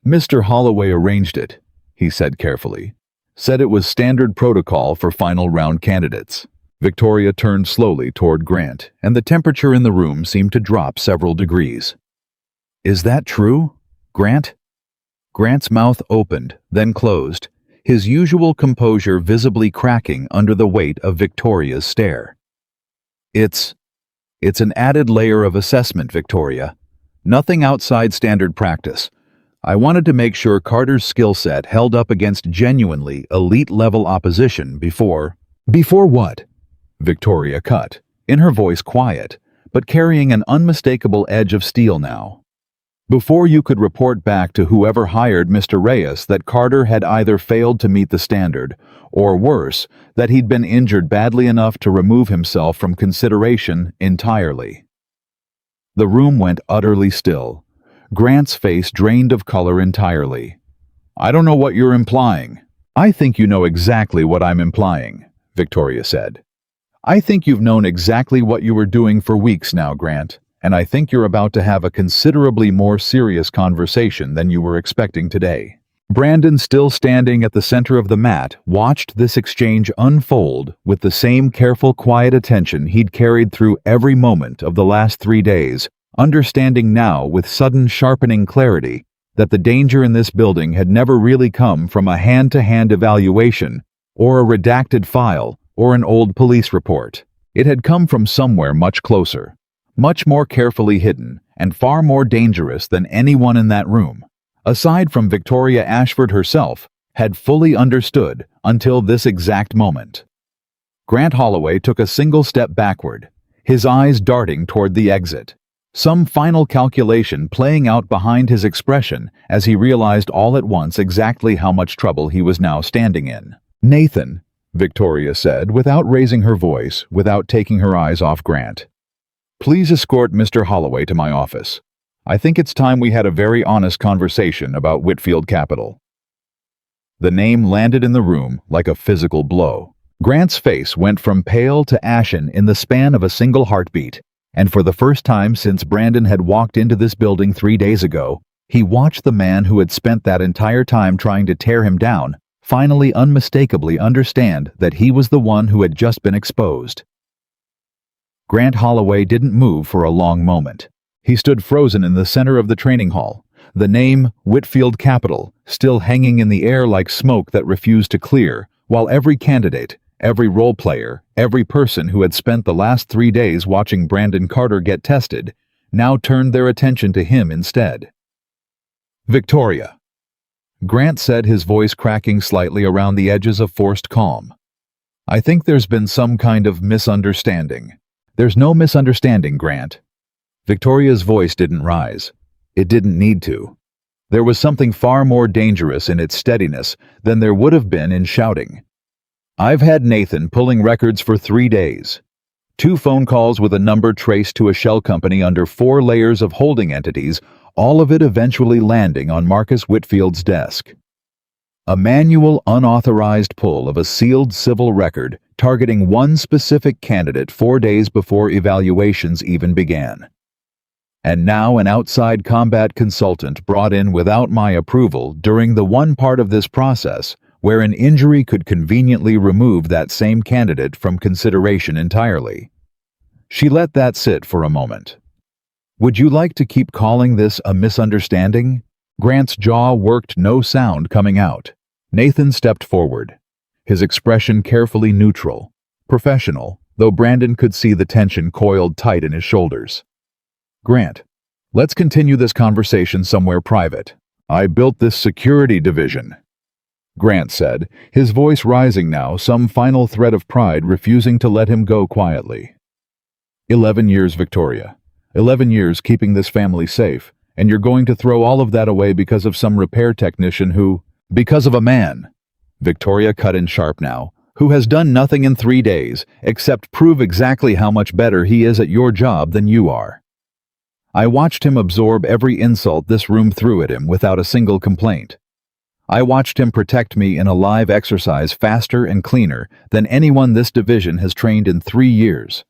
"Mr. Holloway arranged it," he said carefully. "Said it was standard protocol for final round candidates." Victoria turned slowly toward Grant, and the temperature in the room seemed to drop several degrees. "Is that true, Grant?" Grant's mouth opened, then closed, his usual composure visibly cracking under the weight of Victoria's stare. It's an added layer of assessment, Victoria. Nothing outside standard practice. I wanted to make sure Carter's skill set held up against genuinely elite-level opposition before... Before what? Victoria cut, in her voice quiet, but carrying an unmistakable edge of steel now. Before you could report back to whoever hired Mr. Reyes that Carter had either failed to meet the standard, or worse, that he'd been injured badly enough to remove himself from consideration entirely. The room went utterly still. Grant's face drained of color entirely. I don't know what you're implying. I think you know exactly what I'm implying, Victoria said. I think you've known exactly what you were doing for weeks now, Grant, and I think you're about to have a considerably more serious conversation than you were expecting today. Brandon, still standing at the center of the mat, watched this exchange unfold with the same careful, quiet attention he'd carried through every moment of the last 3 days, understanding now with sudden sharpening clarity that the danger in this building had never really come from a hand-to-hand evaluation or a redacted file or an old police report. It had come from somewhere much closer, much more carefully hidden, and far more dangerous than anyone in that room, aside from Victoria Ashford herself, had fully understood until this exact moment. Grant Holloway took a single step backward, his eyes darting toward the exit, some final calculation playing out behind his expression as he realized all at once exactly how much trouble he was now standing in. Nathan, Victoria said, without raising her voice, without taking her eyes off Grant. Please escort Mr. Holloway to my office. I think it's time we had a very honest conversation about Whitfield Capital. The name landed in the room like a physical blow. Grant's face went from pale to ashen in the span of a single heartbeat, and for the first time since Brandon had walked into this building 3 days ago, he watched the man who had spent that entire time trying to tear him down finally unmistakably understand that he was the one who had just been exposed. Grant Holloway didn't move for a long moment. He stood frozen in the center of the training hall, the name Whitfield Capital still hanging in the air like smoke that refused to clear, while every candidate, every role player, every person who had spent the last 3 days watching Brandon Carter get tested, now turned their attention to him instead. Victoria, Grant said, his voice cracking slightly around the edges of forced calm. I think there's been some kind of misunderstanding. There's no misunderstanding, Grant. Victoria's voice didn't rise. It didn't need to. There was something far more dangerous in its steadiness than there would have been in shouting. I've had Nathan pulling records for 3 days. 2 phone calls with a number traced to a shell company under 4 layers of holding entities, all of it eventually landing on Marcus Whitfield's desk. A manual, unauthorized pull of a sealed civil record targeting one specific candidate 4 days before evaluations even began. And now an outside combat consultant brought in without my approval during the one part of this process where an injury could conveniently remove that same candidate from consideration entirely. She let that sit for a moment. Would you like to keep calling this a misunderstanding? Grant's jaw worked, no sound coming out. Nathan stepped forward, his expression carefully neutral, professional, though Brandon could see the tension coiled tight in his shoulders. Grant, let's continue this conversation somewhere private. I built this security division, Grant said, his voice rising now, some final thread of pride refusing to let him go quietly. 11 years, Victoria. 11 years keeping this family safe, and you're going to throw all of that away because of some repair technician who... Because of a man, Victoria cut in sharp now, who has done nothing in 3 days except prove exactly how much better he is at your job than you are. I watched him absorb every insult this room threw at him without a single complaint. I watched him protect me in a live exercise faster and cleaner than anyone this division has trained in 3 years.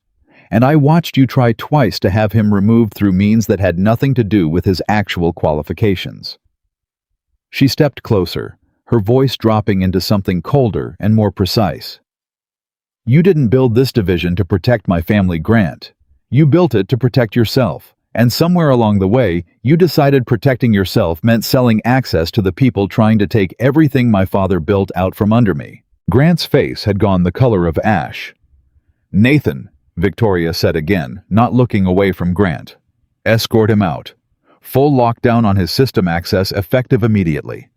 And I watched you try twice to have him removed through means that had nothing to do with his actual qualifications. She stepped closer, her voice dropping into something colder and more precise. You didn't build this division to protect my family, Grant. You built it to protect yourself, and somewhere along the way, you decided protecting yourself meant selling access to the people trying to take everything my father built out from under me. Grant's face had gone the color of ash. Nathan, Victoria said again, not looking away from Grant. Escort him out. Full lockdown on his system access effective immediately.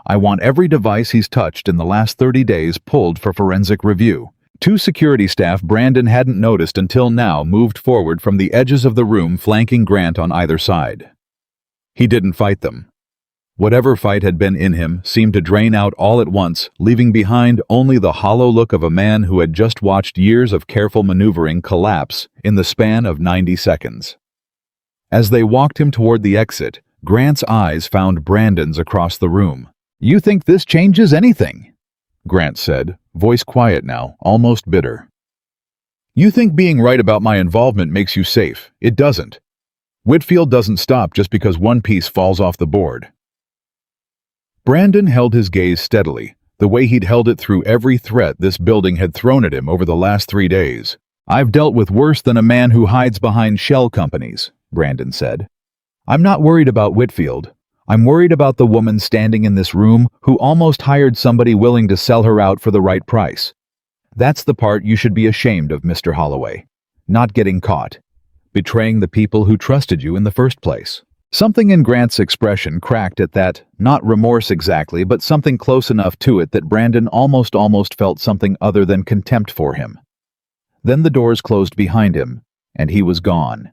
I want every device he's touched in the last 30 days pulled for forensic review. Two security staff Brandon hadn't noticed until now moved forward from the edges of the room, flanking Grant on either side. He didn't fight them. Whatever fight had been in him seemed to drain out all at once, leaving behind only the hollow look of a man who had just watched years of careful maneuvering collapse in the span of 90 seconds. As they walked him toward the exit, Grant's eyes found Brandon's across the room. "You think this changes anything?" Grant said, voice quiet now, almost bitter. "You think being right about my involvement makes you safe. It doesn't. Whitfield doesn't stop just because one piece falls off the board." Brandon held his gaze steadily, the way he'd held it through every threat this building had thrown at him over the last 3 days. "I've dealt with worse than a man who hides behind shell companies," Brandon said. "I'm not worried about Whitfield. I'm worried about the woman standing in this room who almost hired somebody willing to sell her out for the right price. That's the part you should be ashamed of, Mr. Holloway. Not getting caught. Betraying the people who trusted you in the first place." Something in Grant's expression cracked at that, not remorse exactly, but something close enough to it that Brandon almost felt something other than contempt for him. Then the doors closed behind him, and he was gone.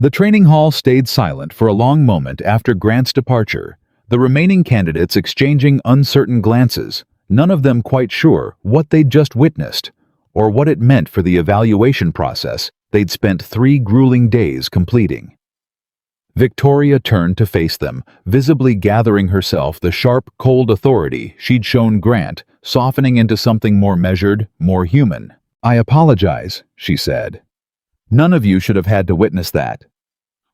The training hall stayed silent for a long moment after Grant's departure, the remaining candidates exchanging uncertain glances, none of them quite sure what they'd just witnessed, or what it meant for the evaluation process they'd spent 3 grueling days completing. Victoria turned to face them, visibly gathering herself the sharp, cold authority she'd shown Grant, softening into something more measured, more human. "I apologize," she said. "None of you should have had to witness that.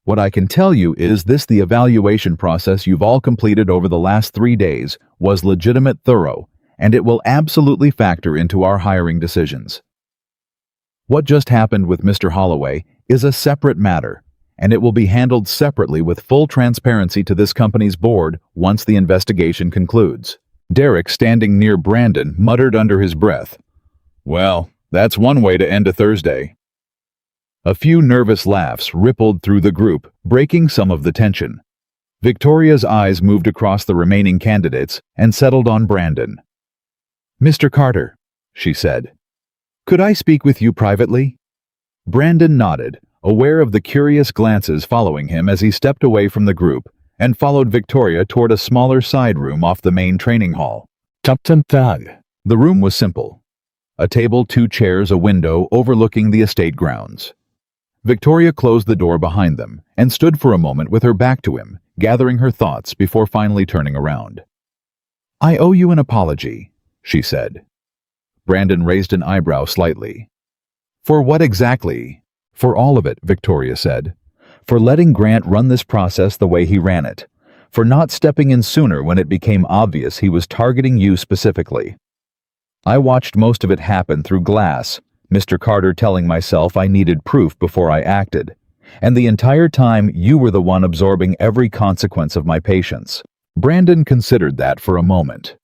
What I can tell you is the evaluation process you've all completed over the last 3 days was legitimate, thorough, and it will absolutely factor into our hiring decisions. What just happened with Mr. Holloway is a separate matter, and it will be handled separately with full transparency to this company's board once the investigation concludes." Derek, standing near Brandon, muttered under his breath, "Well, that's one way to end a Thursday." A few nervous laughs rippled through the group, breaking some of the tension. Victoria's eyes moved across the remaining candidates and settled on Brandon. "Mr. Carter," she said, "could I speak with you privately?" Brandon nodded, aware of the curious glances following him as he stepped away from the group and followed Victoria toward a smaller side room off the main training hall. The room was simple. A table, 2 chairs, a window overlooking the estate grounds. Victoria closed the door behind them and stood for a moment with her back to him, gathering her thoughts before finally turning around. "I owe you an apology," she said. Brandon raised an eyebrow slightly. "For what exactly?" "For all of it," Victoria said. "For letting Grant run this process the way he ran it. For not stepping in sooner when it became obvious he was targeting you specifically. I watched most of it happen through glass, Mr. Carter telling myself I needed proof before I acted. And the entire time you were the one absorbing every consequence of my patience." Brandon considered that for a moment.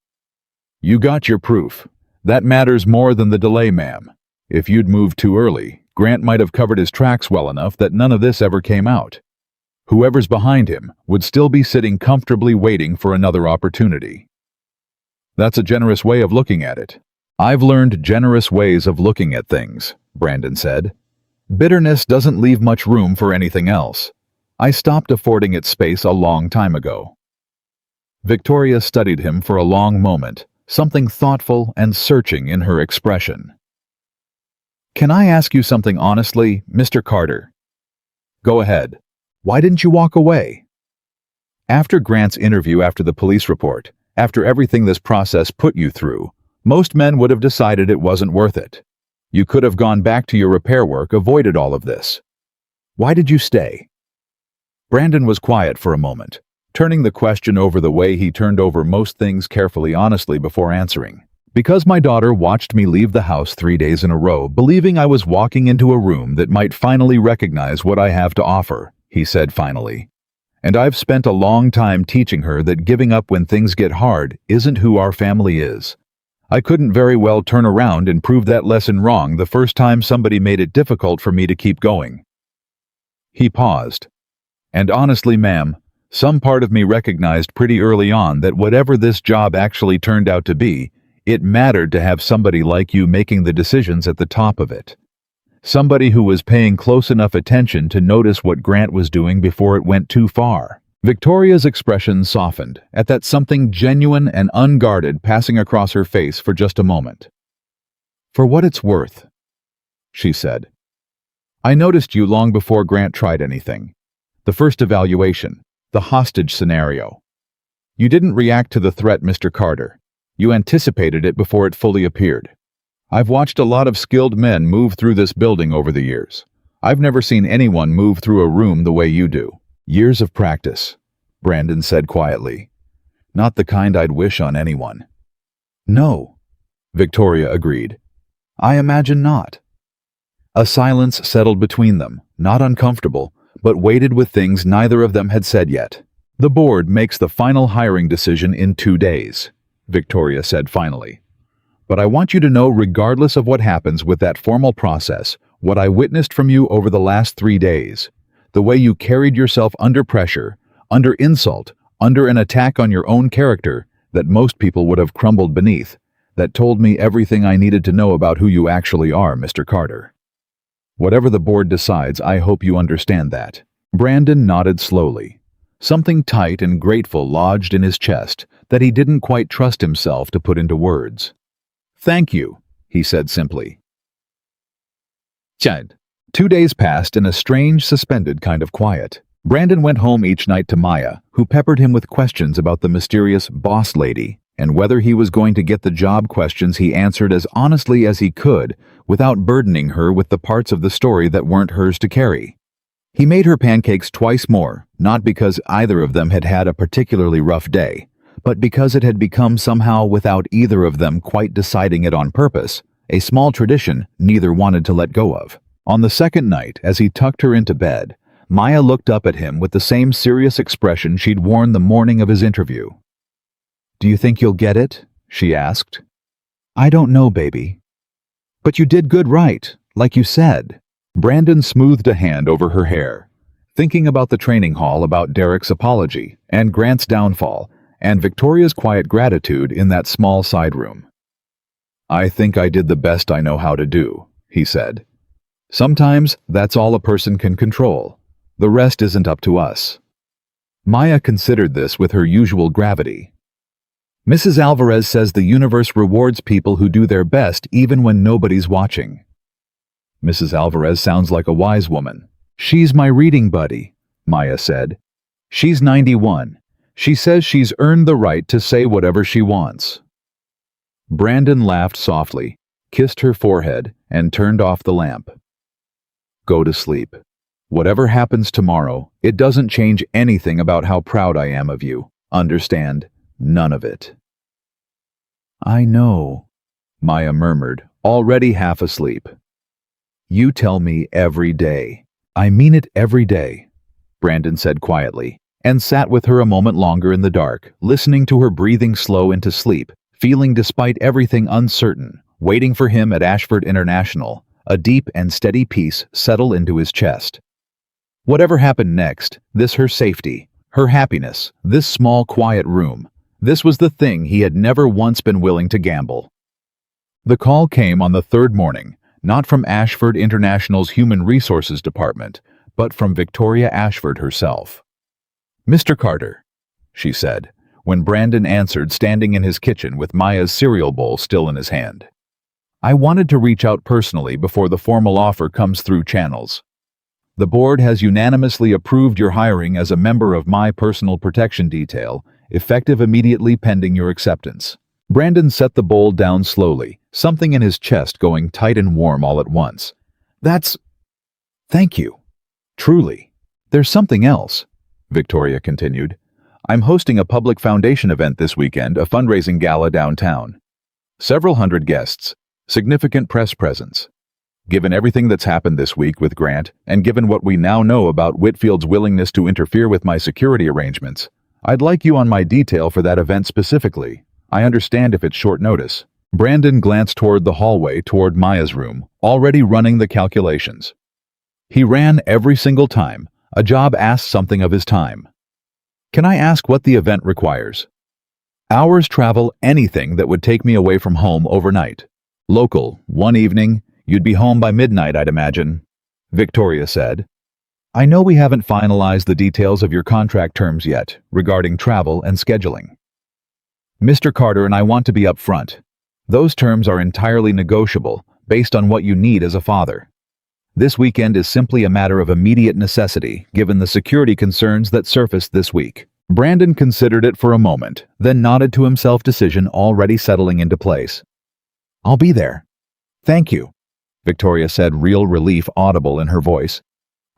"You got your proof. That matters more than the delay, ma'am. If you'd moved too early, Grant might have covered his tracks well enough that none of this ever came out. Whoever's behind him would still be sitting comfortably waiting for another opportunity." "That's a generous way of looking at it." "I've learned generous ways of looking at things," Brandon said. "Bitterness doesn't leave much room for anything else. I stopped affording it space a long time ago." Victoria studied him for a long moment, something thoughtful and searching in her expression. "Can I ask you something honestly, Mr. Carter?" "Go ahead. Why didn't you walk away?" "After Grant's interview, after the police report, after everything this process put you through, most men would have decided it wasn't worth it. You could have gone back to your repair work, avoided all of this. Why did you stay?" Brandon was quiet for a moment, turning the question over the way he turned over most things carefully, honestly, before answering. "Because my daughter watched me leave the house 3 days in a row, believing I was walking into a room that might finally recognize what I have to offer," he said finally. "And I've spent a long time teaching her that giving up when things get hard isn't who our family is. I couldn't very well turn around and prove that lesson wrong the first time somebody made it difficult for me to keep going." He paused. "And honestly, ma'am, some part of me recognized pretty early on that whatever this job actually turned out to be, it mattered to have somebody like you making the decisions at the top of it. Somebody who was paying close enough attention to notice what Grant was doing before it went too far." Victoria's expression softened at that something genuine and unguarded passing across her face for just a moment. "For what it's worth," she said, "I noticed you long before Grant tried anything. The first evaluation, the hostage scenario. You didn't react to the threat, Mr. Carter. You anticipated it before it fully appeared. I've watched a lot of skilled men move through this building over the years. I've never seen anyone move through a room the way you do." "Years of practice," Brandon said quietly. "Not the kind I'd wish on anyone." "No," Victoria agreed. "I imagine not." A silence settled between them, not uncomfortable, but weighted with things neither of them had said yet. "The board makes the final hiring decision in 2 days," Victoria said finally. "But I want you to know, regardless of what happens with that formal process, what I witnessed from you over the last 3 days. The way you carried yourself under pressure, under insult, under an attack on your own character that most people would have crumbled beneath, that told me everything I needed to know about who you actually are, Mr. Carter. Whatever the board decides, I hope you understand that." Brandon nodded slowly. Something tight and grateful lodged in his chest that he didn't quite trust himself to put into words. "Thank you," he said simply. Chad. 2 days passed in a strange, suspended kind of quiet. Brandon went home each night to Maya, who peppered him with questions about the mysterious boss lady, and whether he was going to get the job questions he answered as honestly as he could, without burdening her with the parts of the story that weren't hers to carry. He made her pancakes twice more, not because either of them had had a particularly rough day, but because it had become somehow, without either of them quite deciding it on purpose, a small tradition neither wanted to let go of. On the second night, as he tucked her into bed, Maya looked up at him with the same serious expression she'd worn the morning of his interview. "Do you think you'll get it?" she asked. "I don't know, baby." "But you did good, right? Like you said." Brandon smoothed a hand over her hair, thinking about the training hall, about Derek's apology, and Grant's downfall, and Victoria's quiet gratitude in that small side room. "I think I did the best I know how to do," he said. "Sometimes that's all a person can control. The rest isn't up to us." Maya considered this with her usual gravity. "Mrs. Alvarez says the universe rewards people who do their best even when nobody's watching." "Mrs. Alvarez sounds like a wise woman." "She's my reading buddy," Maya said. "She's 91. She says she's earned the right to say whatever she wants." Brandon laughed softly, kissed her forehead, and turned off the lamp. "Go to sleep. Whatever happens tomorrow, it doesn't change anything about how proud I am of you. Understand? None of it." "I know," Maya murmured, already half asleep. "You tell me every day." "I mean it every day," Brandon said quietly, and sat with her a moment longer in the dark, listening to her breathing slow into sleep, feeling despite everything uncertain, waiting for him at Ashford International, a deep and steady peace settle into his chest. Whatever happened next, this her safety, her happiness, this small quiet room, this was the thing he had never once been willing to gamble. The call came on the third morning, not from Ashford International's Human Resources Department, but from Victoria Ashford herself. "Mr. Carter," she said, when Brandon answered, standing in his kitchen with Maya's cereal bowl still in his hand. "I wanted to reach out personally before the formal offer comes through channels. The board has unanimously approved your hiring as a member of my personal protection detail, effective immediately pending your acceptance." Brandon set the bowl down slowly, something in his chest going tight and warm all at once. Thank you. Truly. There's something else," Victoria continued. "I'm hosting a public foundation event this weekend, a fundraising gala downtown. Several hundred guests, significant press presence. Given everything that's happened this week with Grant, and given what we now know about Whitfield's willingness to interfere with my security arrangements, I'd like you on my detail for that event specifically. I understand if it's short notice." Brandon glanced toward the hallway toward Maya's room, already running the calculations. He ran every single time a job asked something of his time. Can I ask what the event requires? Hours travel, anything that would take me away from home overnight. Local, one evening, you'd be home by midnight, I'd imagine, Victoria said. I know we haven't finalized the details of your contract terms yet, regarding travel and scheduling. Mr. Carter and I want to be upfront. Those terms are entirely negotiable, based on what you need as a father. This weekend is simply a matter of immediate necessity, given the security concerns that surfaced this week. Brandon considered it for a moment, then nodded to himself, decision already settling into place. I'll be there. Thank you, Victoria said, real relief audible in her voice.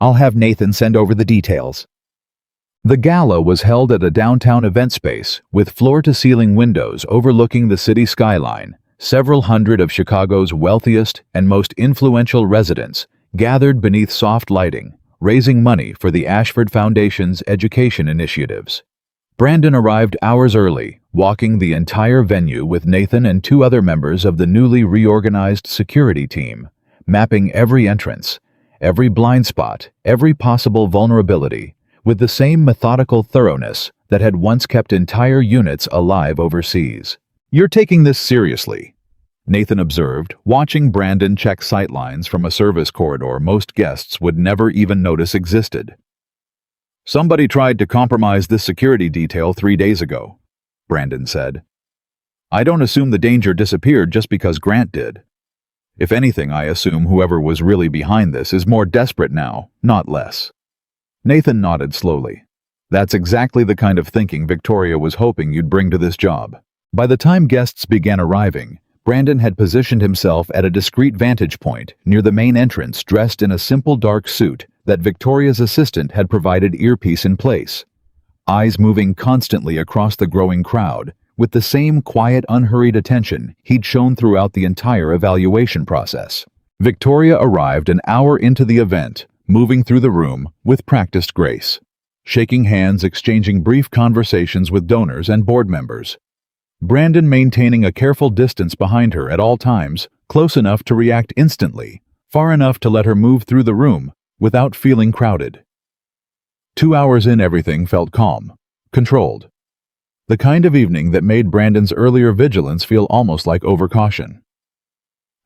I'll have Nathan send over the details. The gala was held at a downtown event space with floor-to-ceiling windows overlooking the city skyline. Several hundred of Chicago's wealthiest and most influential residents gathered beneath soft lighting, raising money for the Ashford Foundation's education initiatives. Brandon arrived hours early, walking the entire venue with Nathan and two other members of the newly reorganized security team, mapping every entrance, every blind spot, every possible vulnerability, with the same methodical thoroughness that had once kept entire units alive overseas. You're taking this seriously, Nathan observed, watching Brandon check sightlines from a service corridor most guests would never even notice existed. Somebody tried to compromise this security detail 3 days ago, Brandon said. I don't assume the danger disappeared just because Grant did. If anything, I assume whoever was really behind this is more desperate now, not less. Nathan nodded slowly. That's exactly the kind of thinking Victoria was hoping you'd bring to this job. By the time guests began arriving, Brandon had positioned himself at a discreet vantage point near the main entrance, dressed in a simple dark suit that Victoria's assistant had provided earpiece in place, eyes moving constantly across the growing crowd with the same quiet, unhurried attention he'd shown throughout the entire evaluation process. Victoria arrived an hour into the event, moving through the room with practiced grace, shaking hands, exchanging brief conversations with donors and board members. Brandon maintaining a careful distance behind her at all times, close enough to react instantly, far enough to let her move through the room without feeling crowded. 2 hours in, everything felt calm, controlled. The kind of evening that made Brandon's earlier vigilance feel almost like overcaution.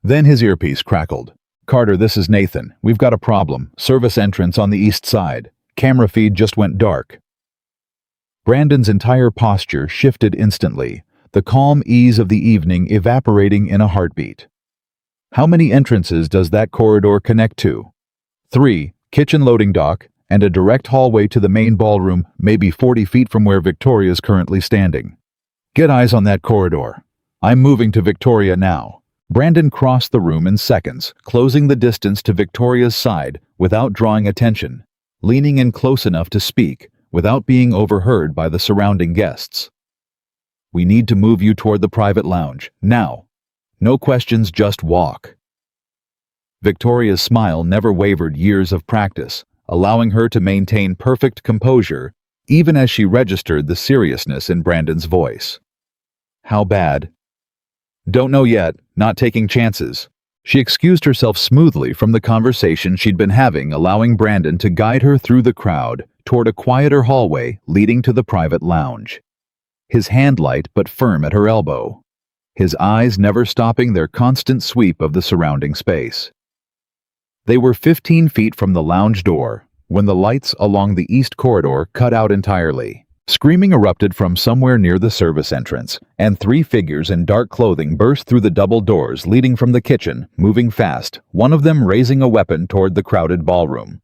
Then his earpiece crackled. Carter, this is Nathan. We've got a problem. Service entrance on the east side. Camera feed just went dark. Brandon's entire posture shifted instantly, the calm ease of the evening evaporating in a heartbeat. How many entrances does that corridor connect to? 3, kitchen loading dock, and a direct hallway to the main ballroom, maybe 40 feet from where Victoria's currently standing. Get eyes on that corridor. I'm moving to Victoria now. Brandon crossed the room in seconds, closing the distance to Victoria's side without drawing attention, leaning in close enough to speak without being overheard by the surrounding guests. We need to move you toward the private lounge, now. No questions, just walk. Victoria's smile never wavered, years of practice, allowing her to maintain perfect composure even as she registered the seriousness in Brandon's voice. How bad? Don't know yet, not taking chances. She excused herself smoothly from the conversation she'd been having, allowing Brandon to guide her through the crowd toward a quieter hallway leading to the private lounge. His hand light but firm at her elbow, his eyes never stopping their constant sweep of the surrounding space. They were 15 feet from the lounge door when the lights along the east corridor cut out entirely. Screaming erupted from somewhere near the service entrance, and 3 figures in dark clothing burst through the double doors leading from the kitchen, moving fast, one of them raising a weapon toward the crowded ballroom.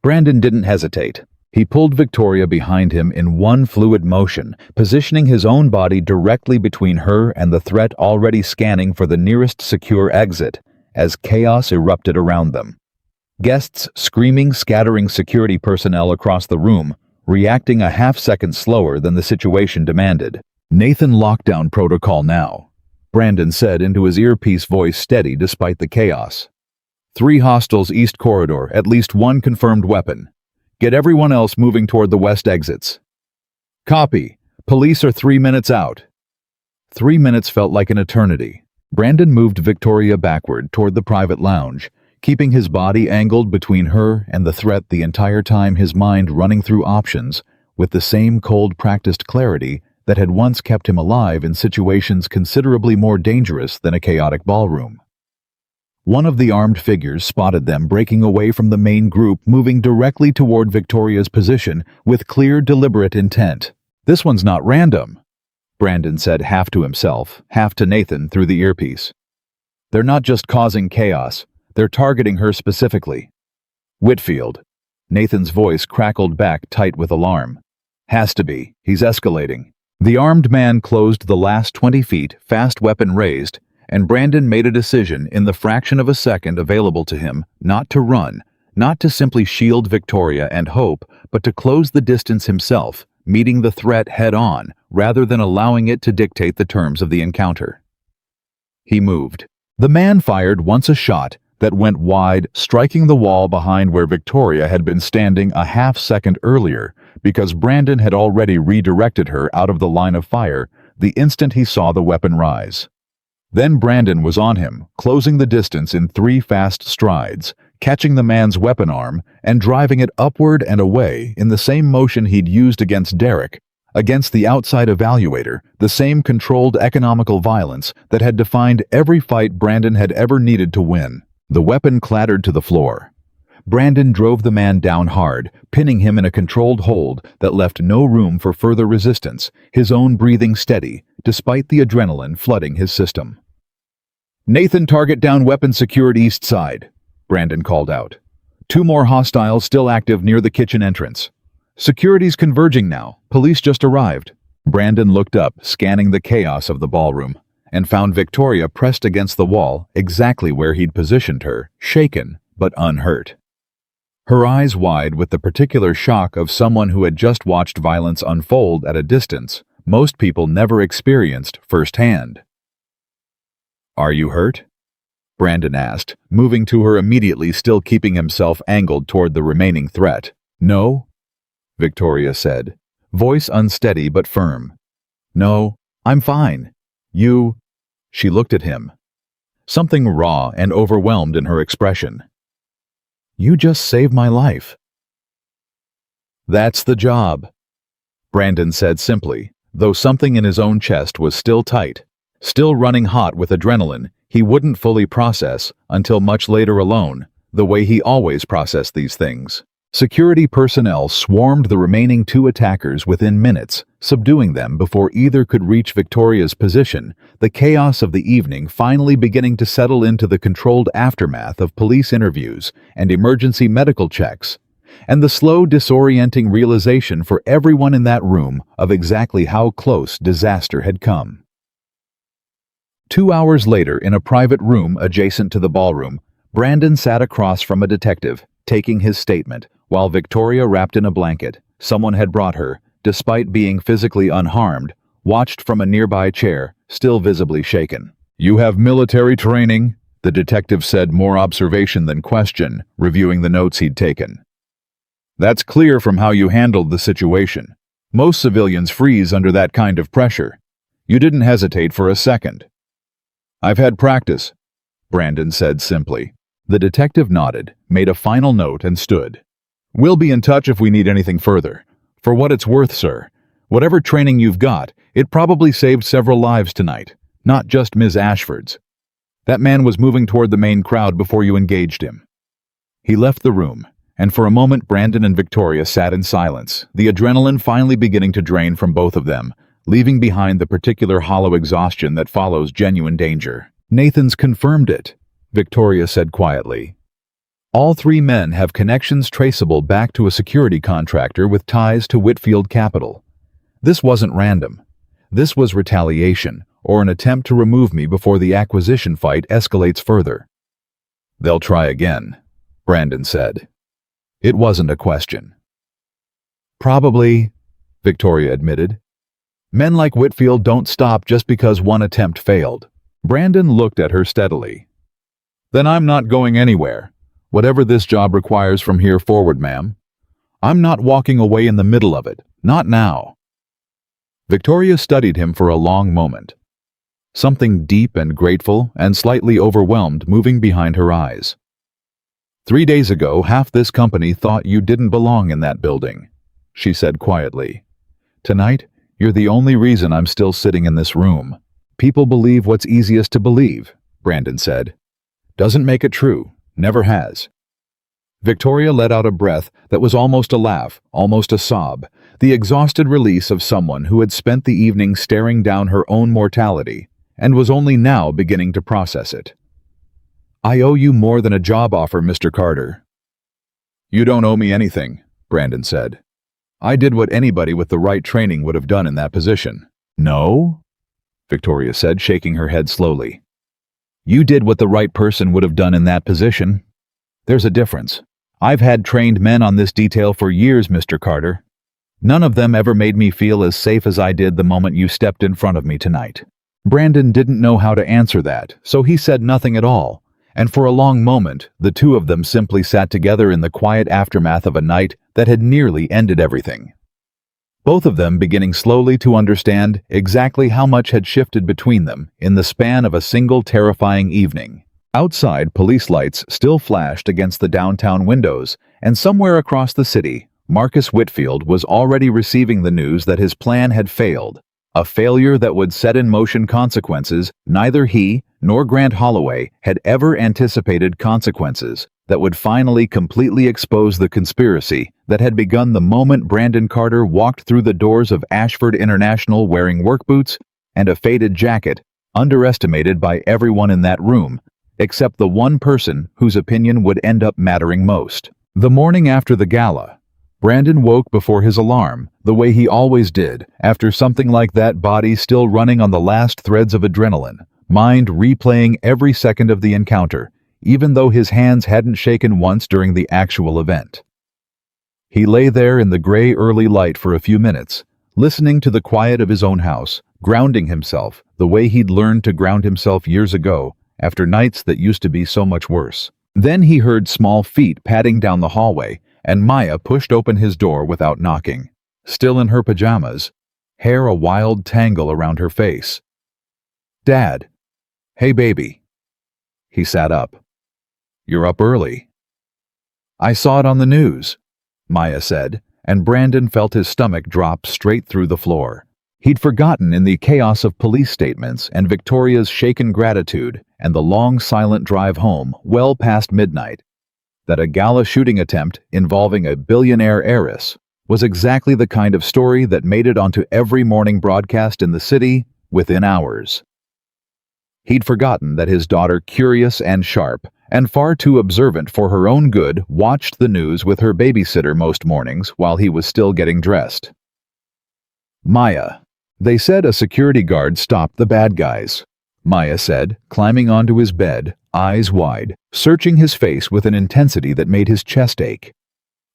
Brandon didn't hesitate. He pulled Victoria behind him in one fluid motion, positioning his own body directly between her and the threat already scanning for the nearest secure exit, as chaos erupted around them. Guests screaming, scattering security personnel across the room, reacting a half-second slower than the situation demanded. Nathan, lockdown protocol now, Brandon said into his earpiece, voice steady despite the chaos. 3 hostiles east corridor, at least 1 confirmed weapon. Get everyone else moving toward the west exits. Copy. Police are 3 minutes out. 3 minutes felt like an eternity. Brandon moved Victoria backward toward the private lounge, keeping his body angled between her and the threat the entire time, his mind running through options with the same cold, practiced clarity that had once kept him alive in situations considerably more dangerous than a chaotic ballroom. One of the armed figures spotted them breaking away from the main group, moving directly toward Victoria's position with clear, deliberate intent. "This one's not random," Brandon said, half to himself, half to Nathan through the earpiece. "They're not just causing chaos, they're targeting her specifically." "Whitfield." Nathan's voice crackled back tight with alarm. "Has to be. He's escalating." The armed man closed the last 20 feet, fast weapon raised, and Brandon made a decision in the fraction of a second available to him not to run, not to simply shield Victoria and hope, but to close the distance himself, meeting the threat head-on rather than allowing it to dictate the terms of the encounter. He moved. The man fired once a shot that went wide, striking the wall behind where Victoria had been standing a half-second earlier, because Brandon had already redirected her out of the line of fire the instant he saw the weapon rise. Then Brandon was on him, closing the distance in 3 fast strides, catching the man's weapon arm and driving it upward and away in the same motion he'd used against Derek, against the outside evaluator, the same controlled economical violence that had defined every fight Brandon had ever needed to win. The weapon clattered to the floor. Brandon drove the man down hard, pinning him in a controlled hold that left no room for further resistance, his own breathing steady, despite the adrenaline flooding his system. "Nathan, target down, weapon secured east side," Brandon called out. 2 more hostiles still active near the kitchen entrance. "Security's converging now. Police just arrived." Brandon looked up, scanning the chaos of the ballroom, and found Victoria pressed against the wall, exactly where he'd positioned her, shaken but unhurt. Her eyes wide with the particular shock of someone who had just watched violence unfold at a distance most people never experienced firsthand. "Are you hurt?" Brandon asked, moving to her immediately, still keeping himself angled toward the remaining threat. "No," Victoria said, voice unsteady but firm. "No, I'm fine. You—" She looked at him, something raw and overwhelmed in her expression. "You just saved my life." "That's the job," Brandon said simply, though something in his own chest was still tight, still running hot with adrenaline he wouldn't fully process until much later alone, the way he always processed these things. Security personnel swarmed the remaining 2 attackers within minutes, subduing them before either could reach Victoria's position, the chaos of the evening finally beginning to settle into the controlled aftermath of police interviews and emergency medical checks, and the slow, disorienting realization for everyone in that room of exactly how close disaster had come. 2 hours later, in a private room adjacent to the ballroom, Brandon sat across from a detective, taking his statement, while Victoria, wrapped in a blanket someone had brought her, despite being physically unharmed, watched from a nearby chair, still visibly shaken. "You have military training," the detective said, more observation than question, reviewing the notes he'd taken. "That's clear from how you handled the situation. Most civilians freeze under that kind of pressure. You didn't hesitate for a second." "I've had practice," Brandon said simply. The detective nodded, made a final note, and stood. "We'll be in touch if we need anything further. For what it's worth, sir, whatever training you've got, it probably saved several lives tonight, not just Ms. Ashford's. That man was moving toward the main crowd before you engaged him." He left the room, and for a moment Brandon and Victoria sat in silence, the adrenaline finally beginning to drain from both of them, leaving behind the particular hollow exhaustion that follows genuine danger. "Nathan's confirmed it," Victoria said quietly. "All 3 men have connections traceable back to a security contractor with ties to Whitfield Capital. This wasn't random. This was retaliation, or an attempt to remove me before the acquisition fight escalates further." "They'll try again," Brandon said. It wasn't a question. "Probably," Victoria admitted. "Men like Whitfield don't stop just because one attempt failed." Brandon looked at her steadily. "Then I'm not going anywhere. Whatever this job requires from here forward, ma'am. I'm not walking away in the middle of it. Not now." Victoria studied him for a long moment. something deep and grateful and slightly overwhelmed moving behind her eyes. 3 days ago, half this company thought you didn't belong in that building, she said quietly. Tonight, you're the only reason I'm still sitting in this room. People believe what's easiest to believe, Brandon said. Doesn't make it true. Never has. Victoria let out a breath that was almost a laugh, almost a sob, the exhausted release of someone who had spent the evening staring down her own mortality and was only now beginning to process it. I owe you more than a job offer, Mr. Carter. You don't owe me anything, Brandon said. I did what anybody with the right training would have done in that position. No? Victoria said, shaking her head slowly. You did what the right person would have done in that position. There's a difference. I've had trained men on this detail for years, Mr. Carter. None of them ever made me feel as safe as I did the moment you stepped in front of me tonight. Brandon didn't know how to answer that, so he said nothing at all, and for a long moment, the two of them simply sat together in the quiet aftermath of a night that had nearly ended everything. Both of them beginning slowly to understand exactly how much had shifted between them in the span of a single terrifying evening. Outside, police lights still flashed against the downtown windows, and somewhere across the city, Marcus Whitfield was already receiving the news that his plan had failed, a failure that would set in motion consequences neither he nor Grant Holloway had ever anticipated, consequences that would finally completely expose the conspiracy that had begun the moment Brandon Carter walked through the doors of Ashford International wearing work boots and a faded jacket, underestimated by everyone in that room, except the one person whose opinion would end up mattering most. The morning after the gala, Brandon woke before his alarm, the way he always did, after something like that, body still running on the last threads of adrenaline, mind replaying every second of the encounter, even though his hands hadn't shaken once during the actual event. He lay there in the gray early light for a few minutes, listening to the quiet of his own house, grounding himself the way he'd learned to ground himself years ago, after nights that used to be so much worse. Then he heard small feet padding down the hallway, and Maya pushed open his door without knocking, still in her pajamas, hair a wild tangle around her face. Dad. Hey, baby. He sat up. You're up early. I saw it on the news, Maya said, and Brandon felt his stomach drop straight through the floor. He'd forgotten in the chaos of police statements and Victoria's shaken gratitude and the long silent drive home well past midnight that a gala shooting attempt involving a billionaire heiress was exactly the kind of story that made it onto every morning broadcast in the city within hours. He'd forgotten that his daughter, curious and sharp, and far too observant for her own good, watched the news with her babysitter most mornings while he was still getting dressed. Maya. They said a security guard stopped the bad guys, Maya said, climbing onto his bed, eyes wide, searching his face with an intensity that made his chest ache.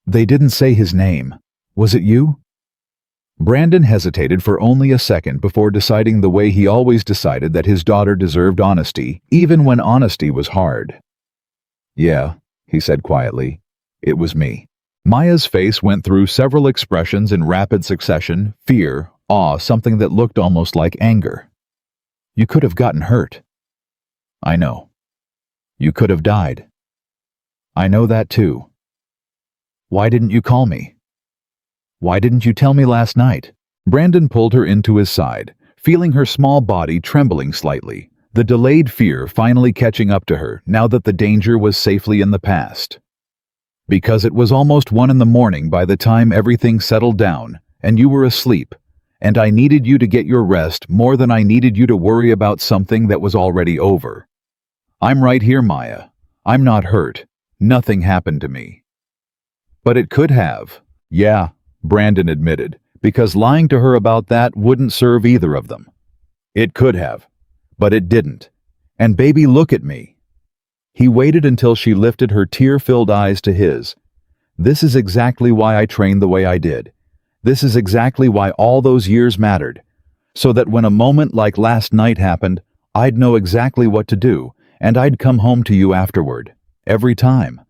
They didn't say his name. Was it you? Brandon hesitated for only a second before deciding the way he always decided, that his daughter deserved honesty, even when honesty was hard. Yeah, he said quietly. It was me. Maya's face went through several expressions in rapid succession: fear, awe, something that looked almost like anger. You could have gotten hurt. I know. You could have died. I know that too. Why didn't you call me? Why didn't you tell me last night? Brandon pulled her into his side, feeling her small body trembling slightly, the delayed fear finally catching up to her now that the danger was safely in the past. Because it was almost 1 a.m. by the time everything settled down, and you were asleep, and I needed you to get your rest more than I needed you to worry about something that was already over. I'm right here, Maya. I'm not hurt. Nothing happened to me. But it could have. Yeah, Brandon admitted, because lying to her about that wouldn't serve either of them. It could have, but it didn't. And baby, look at me. He waited until she lifted her tear-filled eyes to his. This is exactly why I trained the way I did. This is exactly why all those years mattered. So that when a moment like last night happened, I'd know exactly what to do, and I'd come home to you afterward. Every time.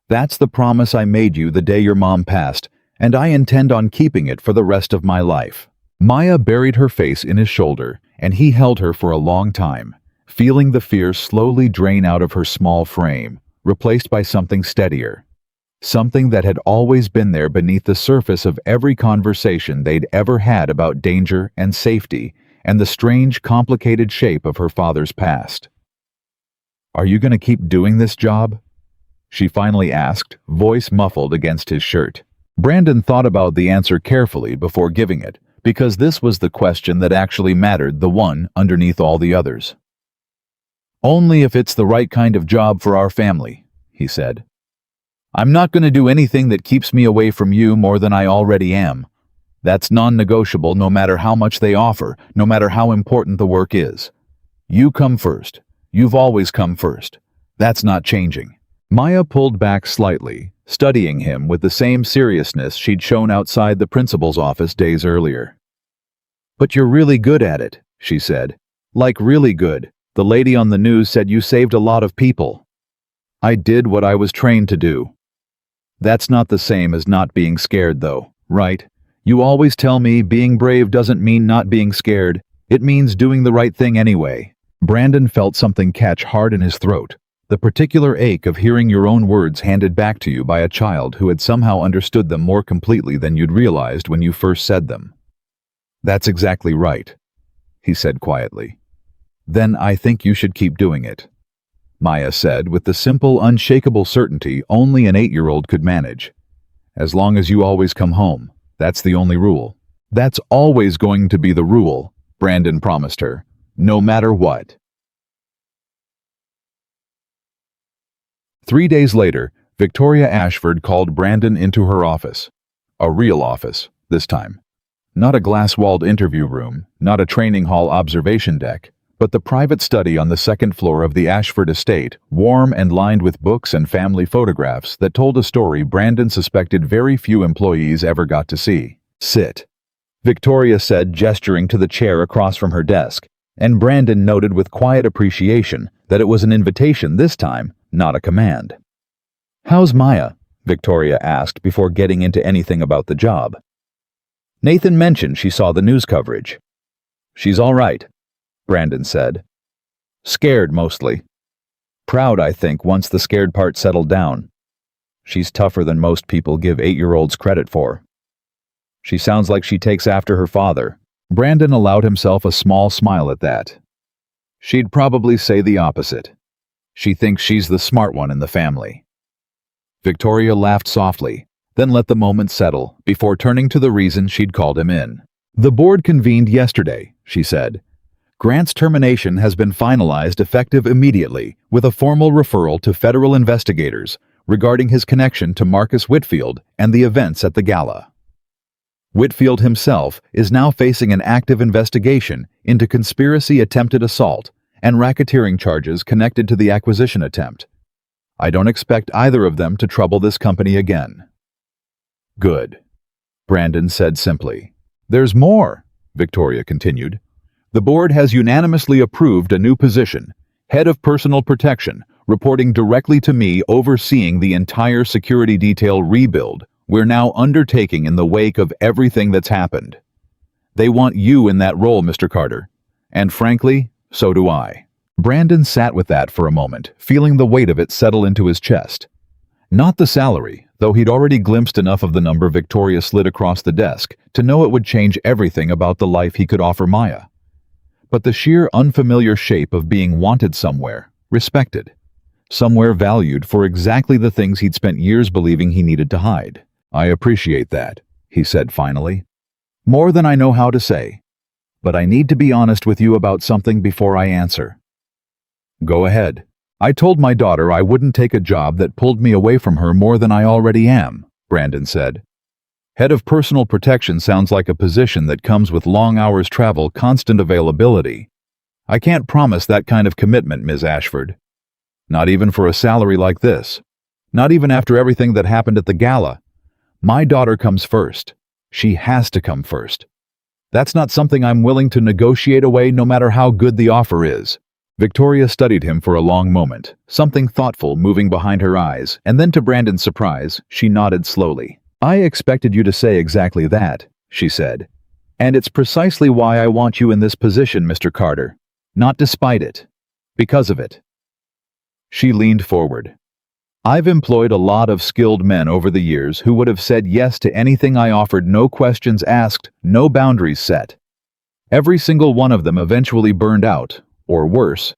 That's the promise I made you the day your mom passed, and I intend on keeping it for the rest of my life. Maya buried her face in his shoulder and he held her for a long time, feeling the fear slowly drain out of her small frame, replaced by something steadier. Something that had always been there beneath the surface of every conversation they'd ever had about danger and safety and the strange, complicated shape of her father's past. "Are you going to keep doing this job?" she finally asked, voice muffled against his shirt. Brandon thought about the answer carefully before giving it, because this was the question that actually mattered, the one underneath all the others. "Only if it's the right kind of job for our family," he said. "I'm not going to do anything that keeps me away from you more than I already am. That's non-negotiable no matter how much they offer, no matter how important the work is. You come first. You've always come first. That's not changing." Maya pulled back slightly, studying him with the same seriousness she'd shown outside the principal's office days earlier. "But you're really good at it," she said. "Like really good. The lady on the news said you saved a lot of people." "I did what I was trained to do." "That's not the same as not being scared, though, right? You always tell me being brave doesn't mean not being scared. It means doing the right thing anyway." Brandon felt something catch hard in his throat, the particular ache of hearing your own words handed back to you by a child who had somehow understood them more completely than you'd realized when you first said them. "That's exactly right," he said quietly. "Then I think you should keep doing it," Maya said with the simple, unshakable certainty only an 8-year-old could manage. "As long as you always come home, that's the only rule." "That's always going to be the rule," Brandon promised her, "no matter what." 3 days later, Victoria Ashford called Brandon into her office. A real office, this time. Not a glass-walled interview room, not a training hall observation deck, but the private study on the second floor of the Ashford estate, warm and lined with books and family photographs that told a story Brandon suspected very few employees ever got to see. "Sit," Victoria said, gesturing to the chair across from her desk, and Brandon noted with quiet appreciation that it was an invitation this time, not a command. "How's Maya?" Victoria asked before getting into anything about the job. "Nathan mentioned she saw the news coverage." "She's all right," Brandon said. "Scared, mostly. Proud, I think, once the scared part settled down. She's tougher than most people give 8-year-olds credit for. She sounds like she takes after her father." Brandon allowed himself a small smile at that. "She'd probably say the opposite. She thinks she's the smart one in the family." Victoria laughed softly, then let the moment settle before turning to the reason she'd called him in. "The board convened yesterday," she said. "Grant's termination has been finalized effective immediately with a formal referral to federal investigators regarding his connection to Marcus Whitfield and the events at the gala. Whitfield himself is now facing an active investigation into conspiracy, attempted assault, and racketeering charges connected to the acquisition attempt. I don't expect either of them to trouble this company again." "Good," Brandon said simply. "There's more," Victoria continued. "The board has unanimously approved a new position, head of personal protection, reporting directly to me, overseeing the entire security detail rebuild we're now undertaking in the wake of everything that's happened. They want you in that role, Mr. Carter. And frankly, so do I." Brandon sat with that for a moment, feeling the weight of it settle into his chest. Not the salary, though he'd already glimpsed enough of the number Victoria slid across the desk to know it would change everything about the life he could offer Maya. But the sheer unfamiliar shape of being wanted somewhere, respected, somewhere valued for exactly the things he'd spent years believing he needed to hide. "I appreciate that," he said finally. "More than I know how to say. But I need to be honest with you about something before I answer." "Go ahead." "I told my daughter I wouldn't take a job that pulled me away from her more than I already am," Brandon said. "Head of personal protection sounds like a position that comes with long hours travel, constant availability. I can't promise that kind of commitment, Ms. Ashford. Not even for a salary like this. Not even after everything that happened at the gala. My daughter comes first. She has to come first. That's not something I'm willing to negotiate away no matter how good the offer is." Victoria studied him for a long moment, something thoughtful moving behind her eyes, and then to Brandon's surprise, she nodded slowly. "I expected you to say exactly that," she said. And it's precisely why I want you in this position, Mr. Carter. Not despite it. Because of it. She leaned forward. I've employed a lot of skilled men over the years who would have said yes to anything I offered, no questions asked, no boundaries set. Every single one of them eventually burned out, or worse,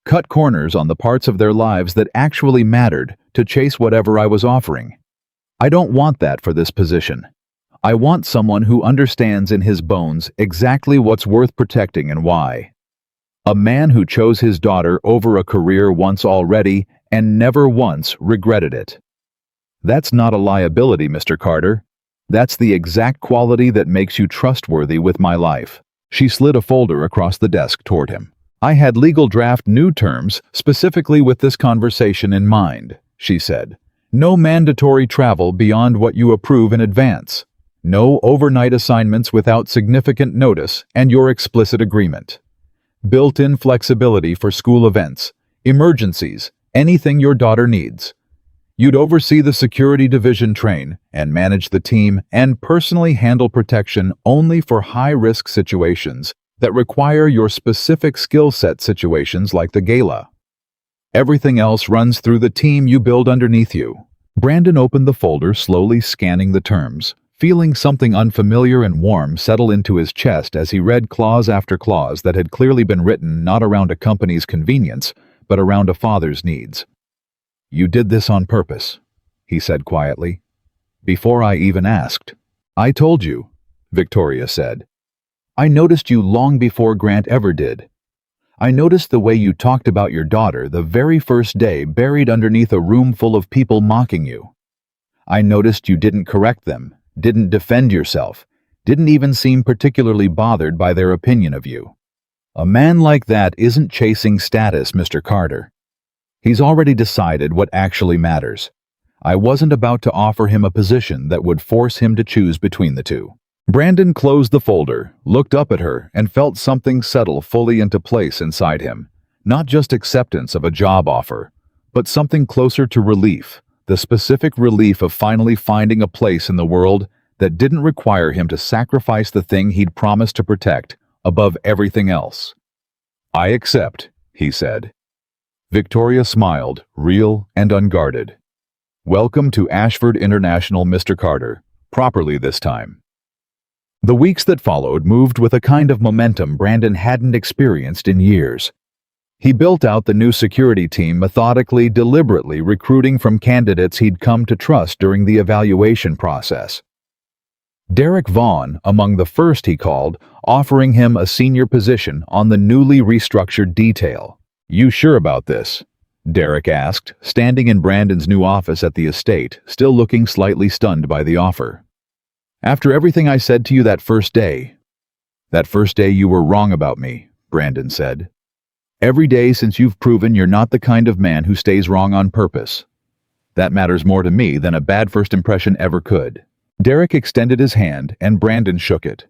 cut corners on the parts of their lives that actually mattered to chase whatever I was offering. I don't want that for this position. I want someone who understands in his bones exactly what's worth protecting and why. A man who chose his daughter over a career once already and never once regretted it. That's not a liability, Mr. Carter. That's the exact quality that makes you trustworthy with my life. She slid a folder across the desk toward him. I had legal draft new terms specifically with this conversation in mind, she said. No mandatory travel beyond what you approve in advance. No overnight assignments without significant notice and your explicit agreement. Built-in flexibility for school events, emergencies, anything your daughter needs. You'd oversee the security division train and manage the team and personally handle protection only for high-risk situations that require your specific skill set, situations like the gala. Everything else runs through the team you build underneath you. Brandon opened the folder, slowly scanning the terms, feeling something unfamiliar and warm settle into his chest as he read clause after clause that had clearly been written not around a company's convenience, but around a father's needs. You did this on purpose, he said quietly. Before I even asked. I told you, Victoria said. I noticed you long before Grant ever did. I noticed the way you talked about your daughter the very first day, buried underneath a room full of people mocking you. I noticed you didn't correct them, didn't defend yourself, didn't even seem particularly bothered by their opinion of you. A man like that isn't chasing status, Mr. Carter. He's already decided what actually matters. I wasn't about to offer him a position that would force him to choose between the two. Brandon closed the folder, looked up at her, and felt something settle fully into place inside him. Not just acceptance of a job offer, but something closer to relief, the specific relief of finally finding a place in the world that didn't require him to sacrifice the thing he'd promised to protect above everything else. I accept, he said. Victoria smiled, real and unguarded. Welcome to Ashford International, Mr. Carter, properly this time. The weeks that followed moved with a kind of momentum Brandon hadn't experienced in years. He built out the new security team methodically, deliberately recruiting from candidates he'd come to trust during the evaluation process. Derek Vaughn, among the first he called, offering him a senior position on the newly restructured detail. You sure about this? Derek asked, standing in Brandon's new office at the estate, still looking slightly stunned by the offer. After everything I said to you that first day you were wrong about me, Brandon said. Every day since you've proven you're not the kind of man who stays wrong on purpose. That matters more to me than a bad first impression ever could. Derek extended his hand and Brandon shook it.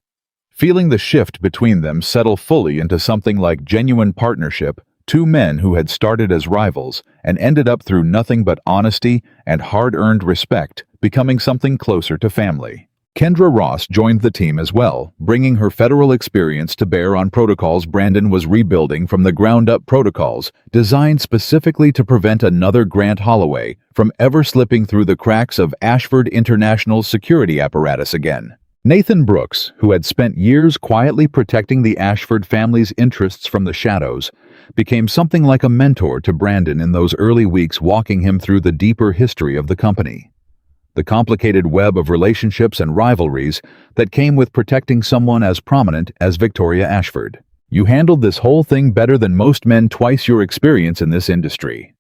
Feeling the shift between them settle fully into something like genuine partnership, two men who had started as rivals and ended up through nothing but honesty and hard-earned respect becoming something closer to family. Kendra Ross joined the team as well, bringing her federal experience to bear on protocols Brandon was rebuilding from the ground up, protocols designed specifically to prevent another Grant Holloway from ever slipping through the cracks of Ashford International's security apparatus again. Nathan Brooks, who had spent years quietly protecting the Ashford family's interests from the shadows, became something like a mentor to Brandon in those early weeks, walking him through the deeper history of the company. The complicated web of relationships and rivalries that came with protecting someone as prominent as Victoria Ashford. You handled this whole thing better than most men twice your experience in this industry.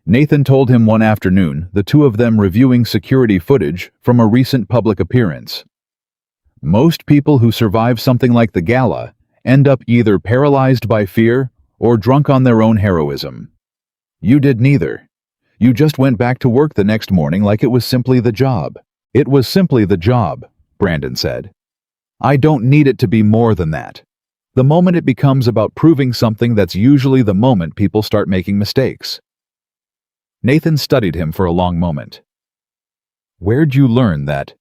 Nathan told him one afternoon, the two of them reviewing security footage from a recent public appearance. Most people who survive something like the gala end up either paralyzed by fear or drunk on their own heroism. You did neither. You just went back to work the next morning like it was simply the job. It was simply the job, Brandon said. I don't need it to be more than that. The moment it becomes about proving something, that's usually the moment people start making mistakes. Nathan studied him for a long moment. Where'd you learn that?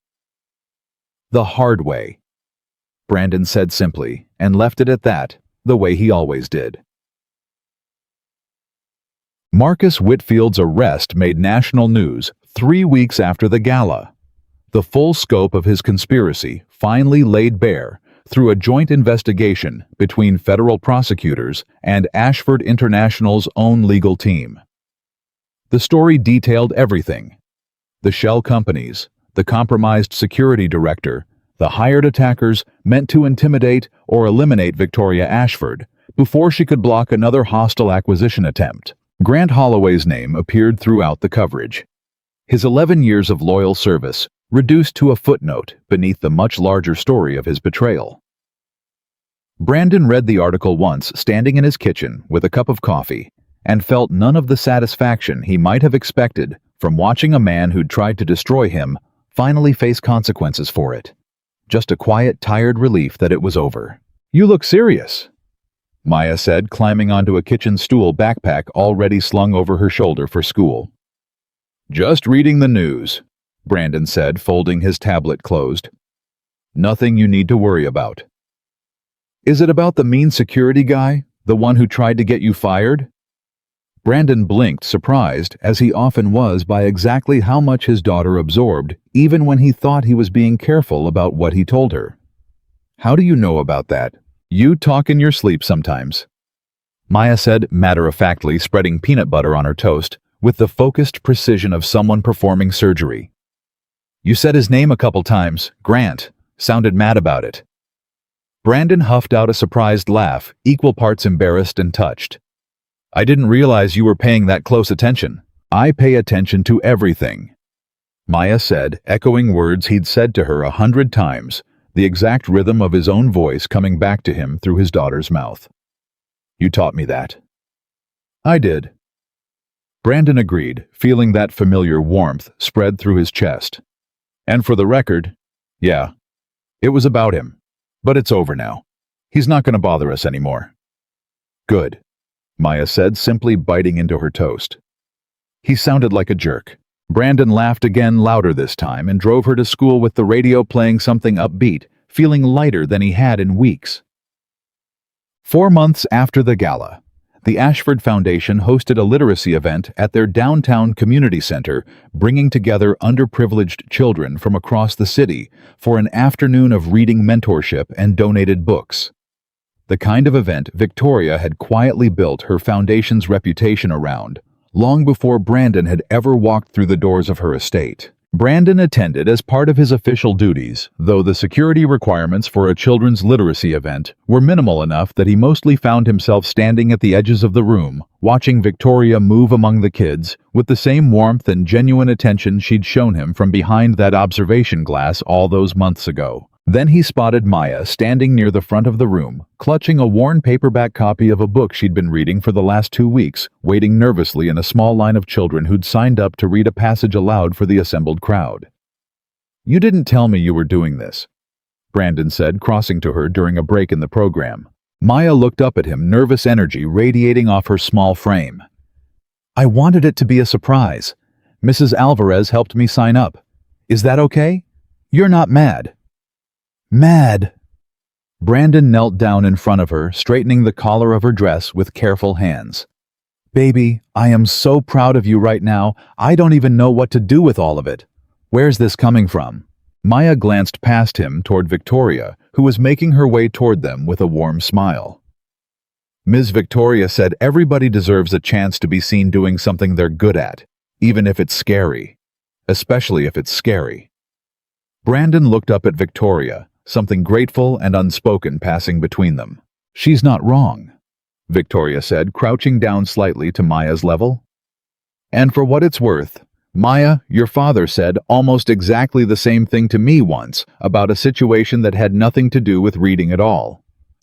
The hard way. Brandon said simply, and left it at that, the way he always did. Marcus Whitfield's arrest made national news 3 weeks after the gala. The full scope of his conspiracy finally laid bare through a joint investigation between federal prosecutors and Ashford International's own legal team. The story detailed everything: the shell companies, the compromised security director, the hired attackers meant to intimidate or eliminate Victoria Ashford before she could block another hostile acquisition attempt. Grant Holloway's name appeared throughout the coverage. His 11 years of loyal service reduced to a footnote beneath the much larger story of his betrayal. Brandon read the article once standing in his kitchen with a cup of coffee and felt none of the satisfaction he might have expected from watching a man who'd tried to destroy him finally face consequences for it. Just a quiet, tired relief that it was over. "You look serious," Maya said, climbing onto a kitchen stool backpack already slung over her shoulder for school. "Just reading the news," Brandon said, folding his tablet closed. "Nothing you need to worry about." "Is it about the mean security guy, the one who tried to get you fired?" Brandon blinked, surprised, as he often was, by exactly how much his daughter absorbed, even when he thought he was being careful about what he told her. "How do you know about that? You talk in your sleep sometimes," Maya said matter-of-factly, spreading peanut butter on her toast with the focused precision of someone performing surgery. "You said his name a couple times, Grant. Sounded mad about it." Brandon huffed out a surprised laugh, equal parts embarrassed and touched. "I didn't realize you were paying that close attention." "I pay attention to everything," Maya said, echoing words he'd said to her 100 times, the exact rhythm of his own voice coming back to him through his daughter's mouth. "You taught me that." "I did." Brandon agreed, feeling that familiar warmth spread through his chest. "And for the record, yeah, it was about him. But it's over now. He's not going to bother us anymore." "Good," Maya said, simply biting into her toast. He sounded like a jerk. Brandon laughed again, louder this time, and drove her to school with the radio playing something upbeat, feeling lighter than he had in weeks. 4 months after the gala, the Ashford Foundation hosted a literacy event at their downtown community center, bringing together underprivileged children from across the city for an afternoon of reading mentorship and donated books. The kind of event Victoria had quietly built her foundation's reputation around, long before Brandon had ever walked through the doors of her estate. Brandon attended as part of his official duties, though the security requirements for a children's literacy event were minimal enough that he mostly found himself standing at the edges of the room, watching Victoria move among the kids with the same warmth and genuine attention she'd shown him from behind that observation glass all those months ago. Then he spotted Maya standing near the front of the room, clutching a worn paperback copy of a book she'd been reading for the last 2 weeks, waiting nervously in a small line of children who'd signed up to read a passage aloud for the assembled crowd. "You didn't tell me you were doing this," Brandon said, crossing to her during a break in the program. Maya looked up at him, nervous energy radiating off her small frame. "I wanted it to be a surprise. Mrs. Alvarez helped me sign up. Is that okay? You're not mad?" "Mad." Brandon knelt down in front of her, straightening the collar of her dress with careful hands. "Baby, I am so proud of you right now, I don't even know what to do with all of it. Where's this coming from?" Maya glanced past him toward Victoria, who was making her way toward them with a warm smile. Ms. Victoria said everybody deserves a chance to be seen doing something they're good at, even if it's scary. Especially if it's scary. Brandon looked up at Victoria, something grateful and unspoken passing between them. "She's not wrong," Victoria said, crouching down slightly to Maya's level. "And for what it's worth, Maya, your father said almost exactly the same thing to me once about a situation that had nothing to do with reading at all.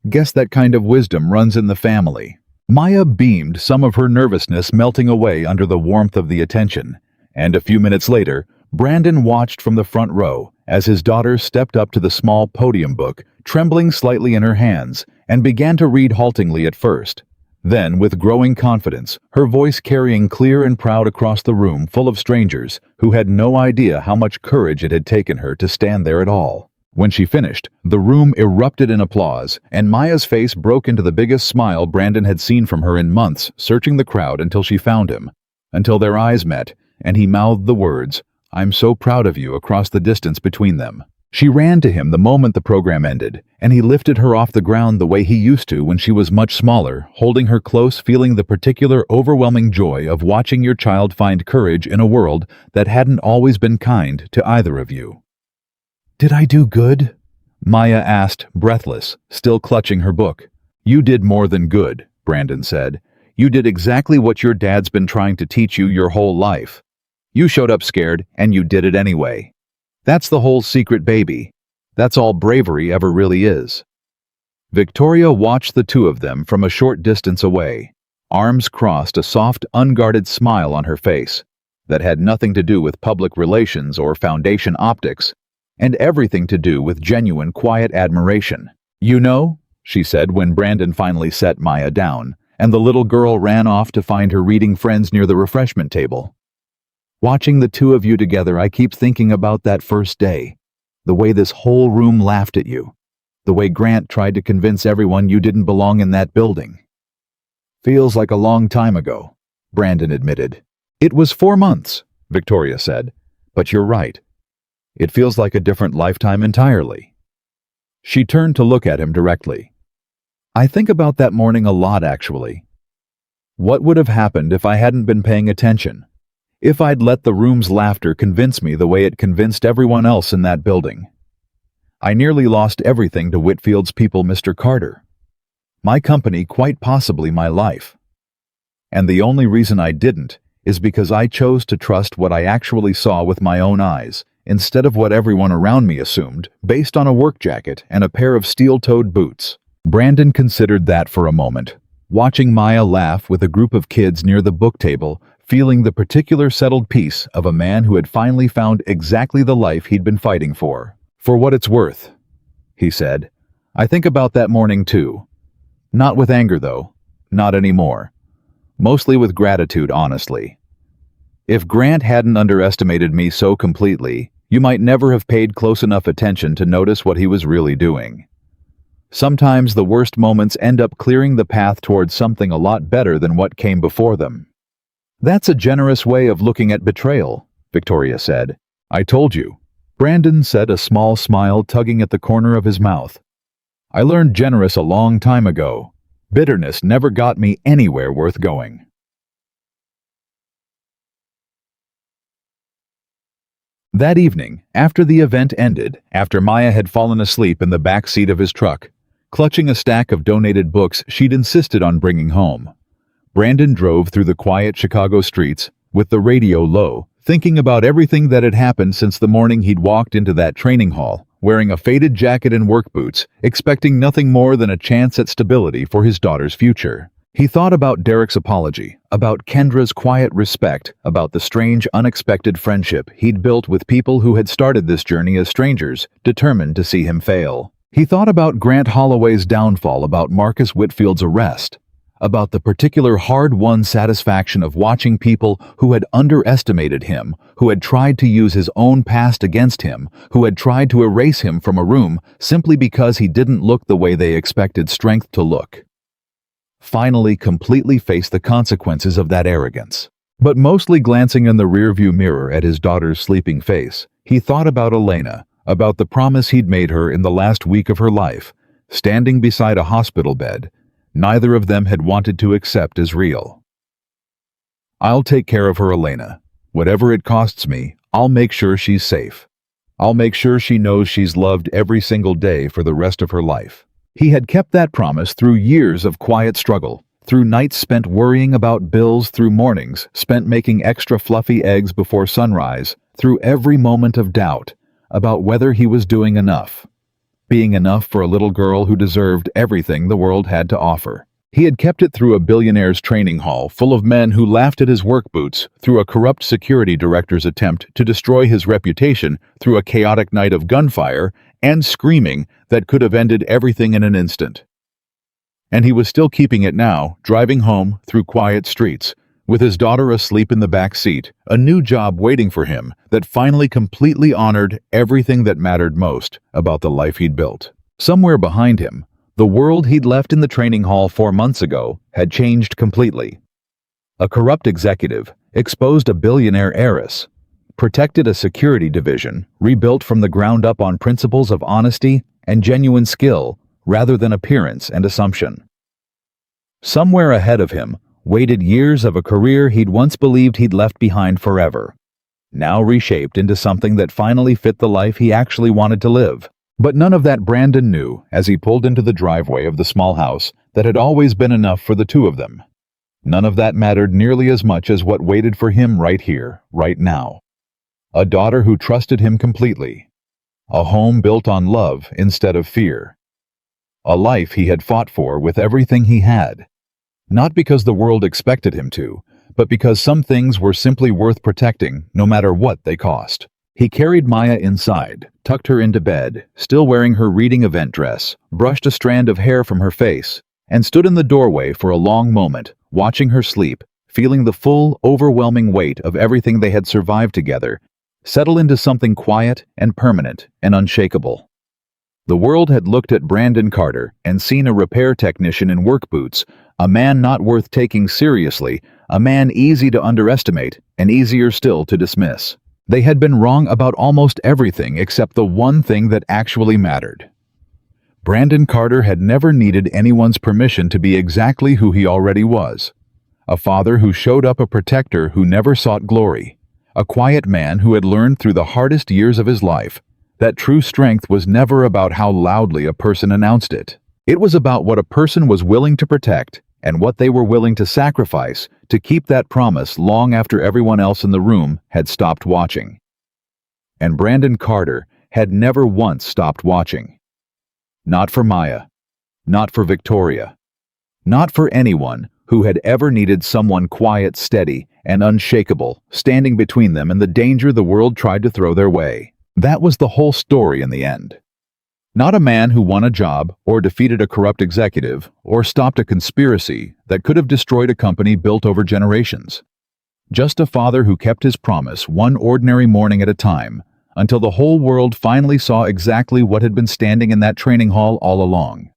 Guess that kind of wisdom runs in the family." Maya beamed, some of her nervousness melting away under the warmth of the attention, and a few minutes later, Brandon watched from the front row as his daughter stepped up to the small podium book, trembling slightly in her hands, and began to read haltingly at first. Then, with growing confidence, her voice carrying clear and proud across the room full of strangers who had no idea how much courage it had taken her to stand there at all. When she finished, the room erupted in applause, and Maya's face broke into the biggest smile Brandon had seen from her in months, searching the crowd until she found him, until their eyes met, and he mouthed the words, "I'm so proud of you," across the distance between them. She ran to him the moment the program ended, and he lifted her off the ground the way he used to when she was much smaller, holding her close, feeling the particular overwhelming joy of watching your child find courage in a world that hadn't always been kind to either of you. "Did I do good?" Maya asked, breathless, still clutching her book. "You did more than good," Brandon said. "You did exactly what your dad's been trying to teach you your whole life. You showed up scared, and you did it anyway. That's the whole secret, baby. That's all bravery ever really is." Victoria watched the two of them from a short distance away, arms crossed, a soft, unguarded smile on her face that had nothing to do with public relations or foundation optics, and everything to do with genuine, quiet admiration. "You know," she said when Brandon finally set Maya down, and the little girl ran off to find her reading friends near the refreshment table. "Watching the two of you together, I keep thinking about that first day. The way this whole room laughed at you. The way Grant tried to convince everyone you didn't belong in that building." "Feels like a long time ago," Brandon admitted. "It was 4 months," Victoria said. "But you're right. It feels like a different lifetime entirely." She turned to look at him directly. "I think about that morning a lot, actually. What would have happened if I hadn't been paying attention? If I'd let the room's laughter convince me the way it convinced everyone else in that building? I nearly lost everything to Whitfield's people, Mr. Carter. My company, quite possibly my life. And the only reason I didn't is because I chose to trust what I actually saw with my own eyes, instead of what everyone around me assumed, based on a work jacket and a pair of steel-toed boots." Brandon considered that for a moment, watching Maya laugh with a group of kids near the book table, feeling the particular settled peace of a man who had finally found exactly the life he'd been fighting for. "For what it's worth," he said, "I think about that morning too. Not with anger, though. Not anymore. Mostly with gratitude, honestly. If Grant hadn't underestimated me so completely, you might never have paid close enough attention to notice what he was really doing. Sometimes the worst moments end up clearing the path towards something a lot better than what came before them." "That's a generous way of looking at betrayal," Victoria said. "I told you," Brandon said, a small smile tugging at the corner of his mouth. "I learned generous a long time ago. Bitterness never got me anywhere worth going." That evening, after the event ended, after Maya had fallen asleep in the back seat of his truck, clutching a stack of donated books she'd insisted on bringing home, Brandon drove through the quiet Chicago streets, with the radio low, thinking about everything that had happened since the morning he'd walked into that training hall, wearing a faded jacket and work boots, expecting nothing more than a chance at stability for his daughter's future. He thought about Derek's apology, about Kendra's quiet respect, about the strange, unexpected friendship he'd built with people who had started this journey as strangers, determined to see him fail. He thought about Grant Holloway's downfall, about Marcus Whitfield's arrest, about the particular hard-won satisfaction of watching people who had underestimated him, who had tried to use his own past against him, who had tried to erase him from a room simply because he didn't look the way they expected strength to look. Finally, completely face the consequences of that arrogance. But mostly glancing in the rearview mirror at his daughter's sleeping face, he thought about Elena, about the promise he'd made her in the last week of her life, standing beside a hospital bed. Neither of them had wanted to accept as real. "I'll take care of her, Elena. Whatever it costs me, I'll make sure she's safe. I'll make sure she knows she's loved every single day for the rest of her life." He had kept that promise through years of quiet struggle, through nights spent worrying about bills, through mornings spent making extra fluffy eggs before sunrise, through every moment of doubt about whether he was doing enough. Being enough for a little girl who deserved everything the world had to offer. He had kept it through a billionaire's training hall full of men who laughed at his work boots, through a corrupt security director's attempt to destroy his reputation, through a chaotic night of gunfire and screaming that could have ended everything in an instant. And he was still keeping it now, driving home through quiet streets, with his daughter asleep in the back seat, a new job waiting for him that finally completely honored everything that mattered most about the life he'd built. Somewhere behind him, the world he'd left in the training hall 4 months ago had changed completely. A corrupt executive exposed a billionaire heiress, protected a security division rebuilt from the ground up on principles of honesty and genuine skill rather than appearance and assumption. Somewhere ahead of him waited years of a career he'd once believed he'd left behind forever, now reshaped into something that finally fit the life he actually wanted to live. But none of that Brandon knew as he pulled into the driveway of the small house that had always been enough for the two of them. None of that mattered nearly as much as what waited for him right here, right now. A daughter who trusted him completely. A home built on love instead of fear. A life he had fought for with everything he had. Not because the world expected him to, but because some things were simply worth protecting no matter what they cost. He carried Maya inside, tucked her into bed, still wearing her reading event dress, brushed a strand of hair from her face, and stood in the doorway for a long moment, watching her sleep, feeling the full, overwhelming weight of everything they had survived together, settle into something quiet and permanent and unshakable. The world had looked at Brandon Carter and seen a repair technician in work boots, a man not worth taking seriously, a man easy to underestimate and easier still to dismiss. They had been wrong about almost everything except the one thing that actually mattered. Brandon Carter had never needed anyone's permission to be exactly who he already was. A father who showed up, a protector who never sought glory, a quiet man who had learned through the hardest years of his life that true strength was never about how loudly a person announced it. It was about what a person was willing to protect and what they were willing to sacrifice to keep that promise long after everyone else in the room had stopped watching. And Brandon Carter had never once stopped watching. Not for Maya, not for Victoria, not for anyone who had ever needed someone quiet, steady, and unshakable standing between them and the danger the world tried to throw their way. That was the whole story in the end. Not a man who won a job or defeated a corrupt executive or stopped a conspiracy that could have destroyed a company built over generations. Just a father who kept his promise one ordinary morning at a time until the whole world finally saw exactly what had been standing in that training hall all along.